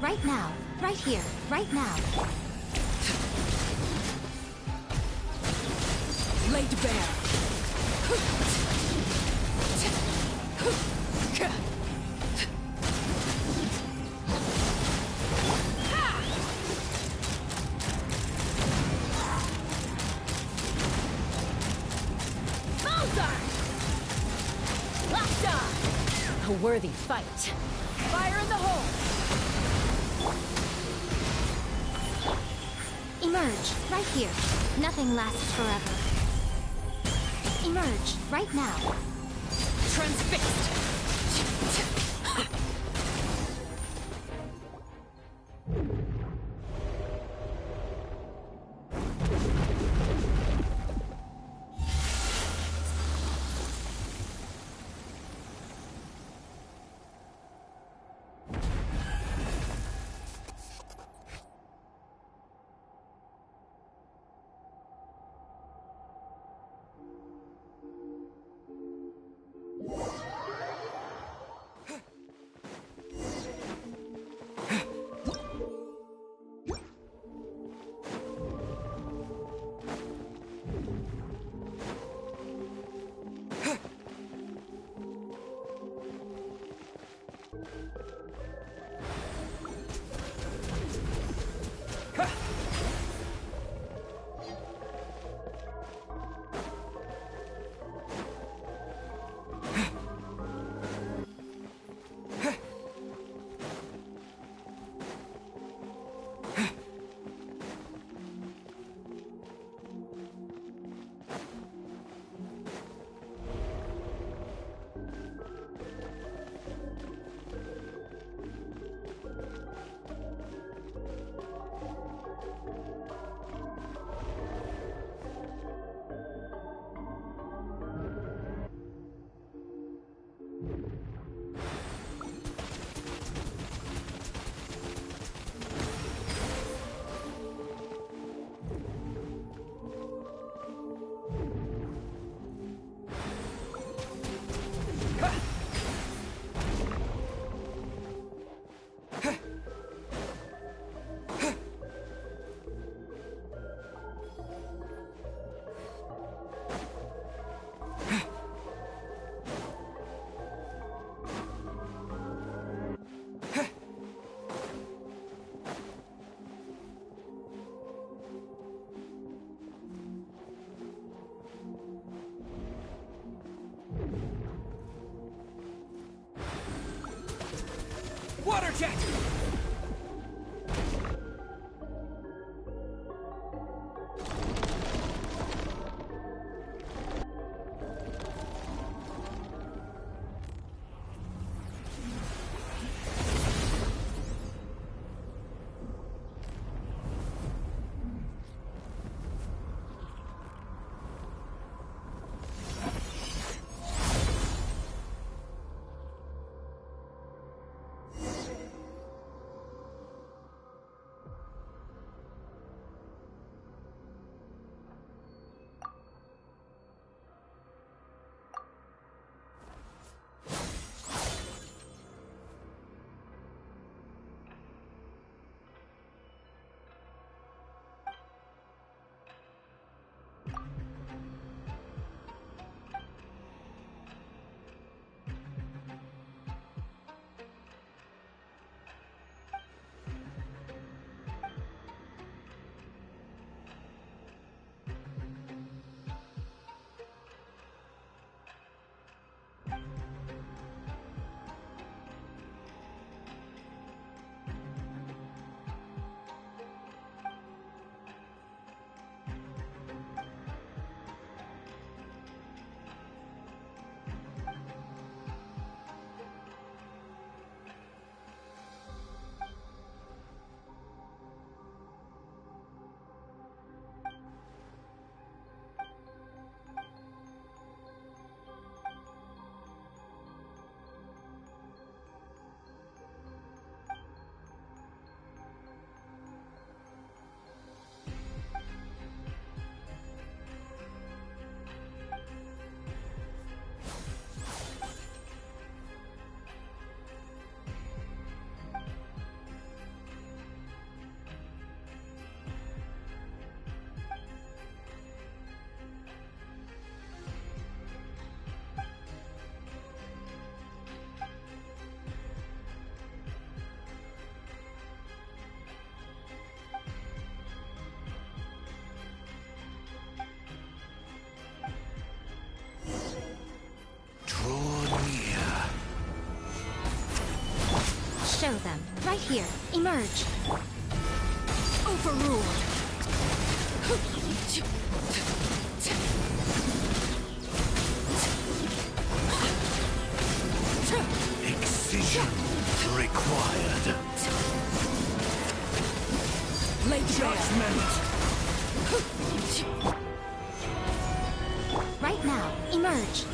Right now, right here, right now. Laid bare. A worthy fight. Fire in the hole! Emerge, right here. Nothing lasts forever. Emerge, right now. Transfixed! Water jet! here. Emerge. Overruled. Excision required. Laid bare. Judgment. Right now. Emerge.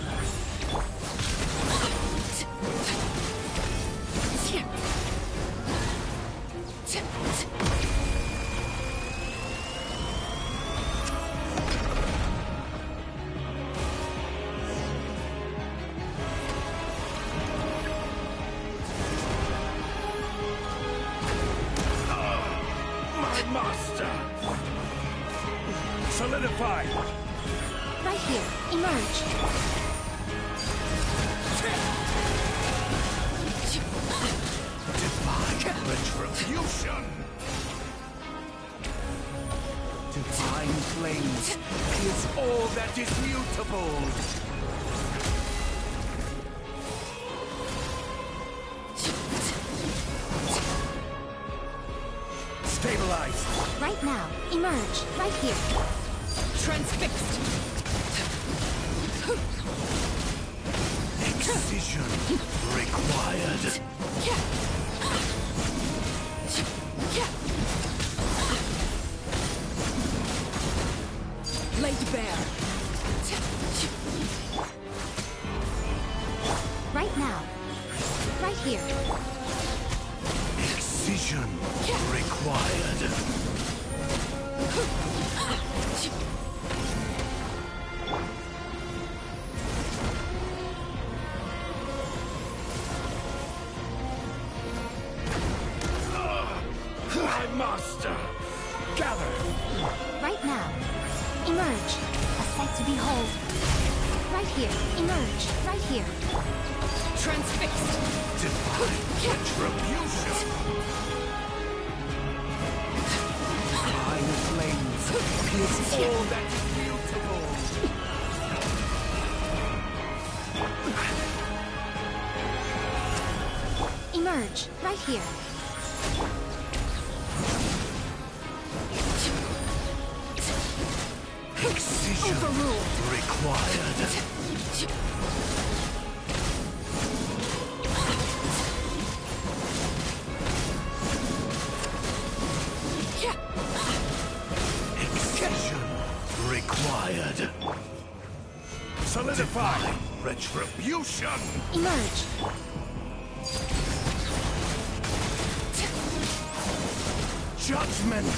My master. Solidify. Right here. Emerge. Divine retribution. Divine flames is all that is mutable. Stabilize. Right now. Emerge. Right here. Transfixed. Excision required. Laid bare. Right now. Right here. Excision required. My master. Gather. Right now. Emerge. A sight to behold. Right here. Emerge. Right here. Transfixed. Divine retribution. Divine flames is all that is mutable. Emerge. Right here. Excision required. Excision required. Solidify. Retribution. Emerge. Judgment.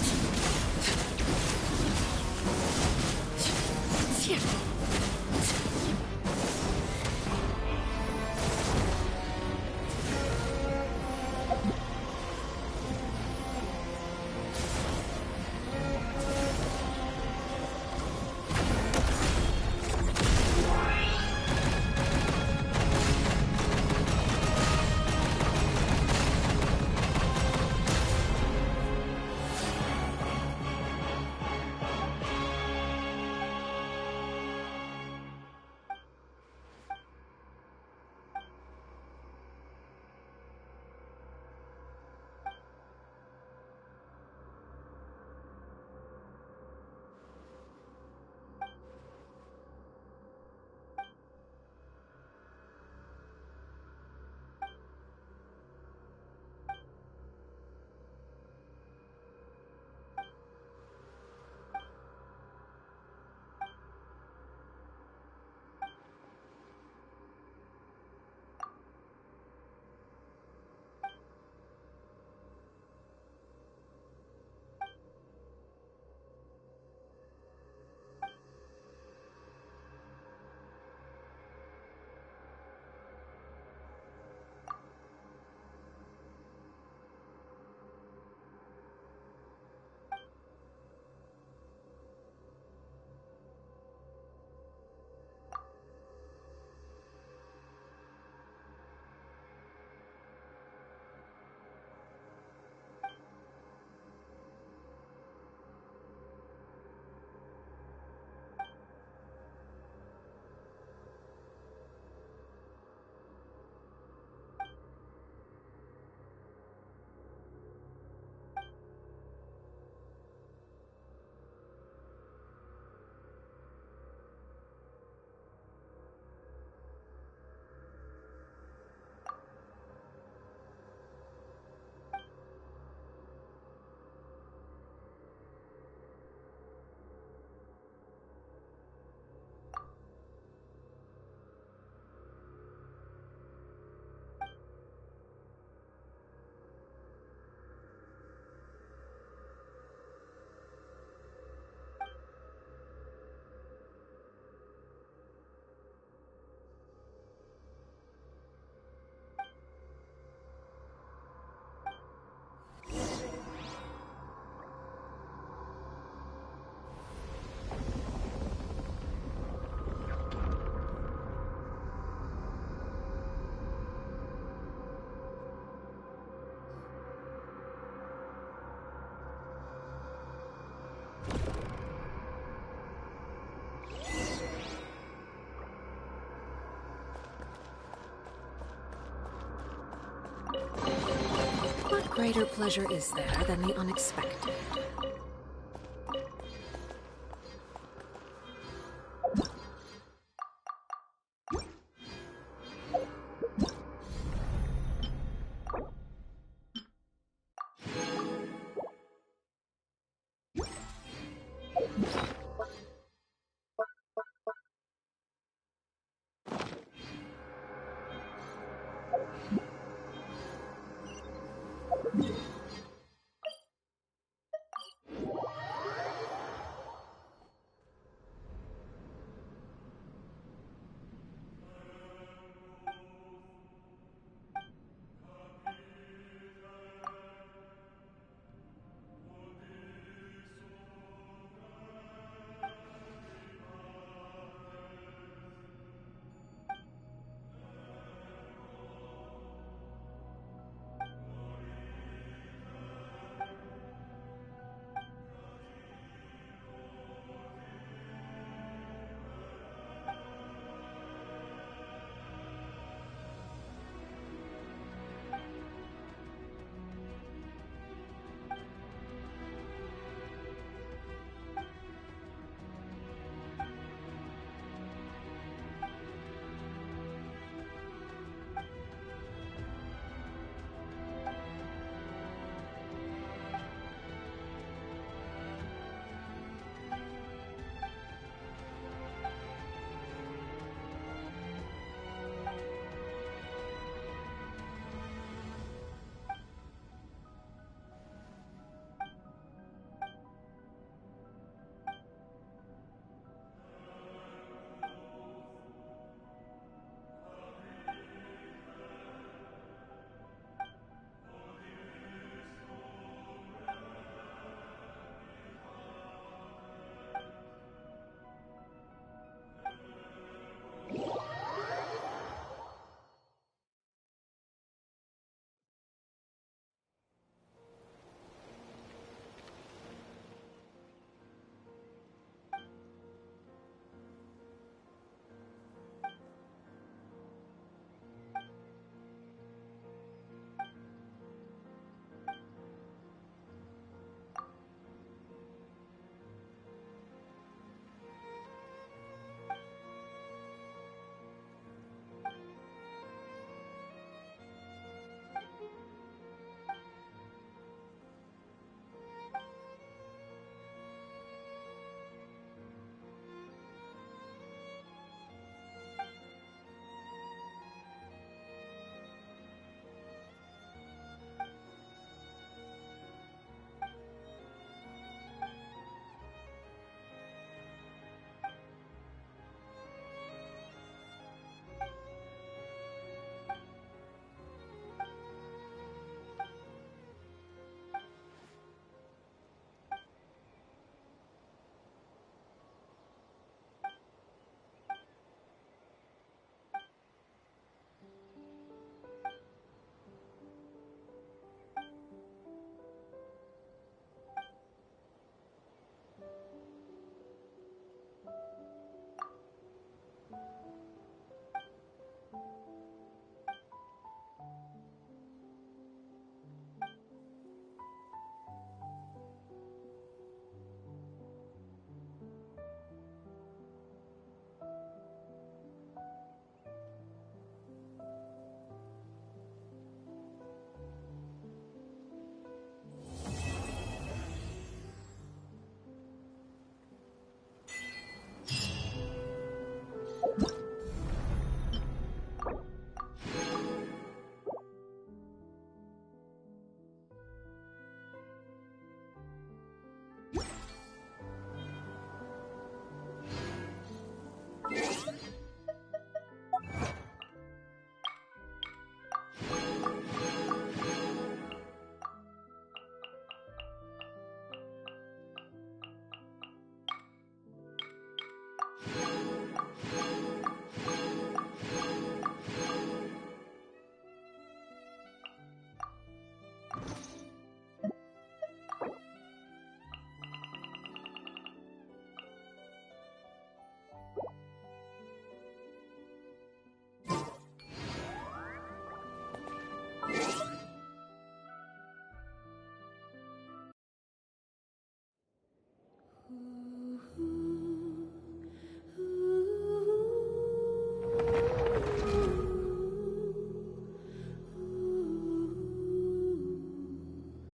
greater pleasure is there than the unexpected?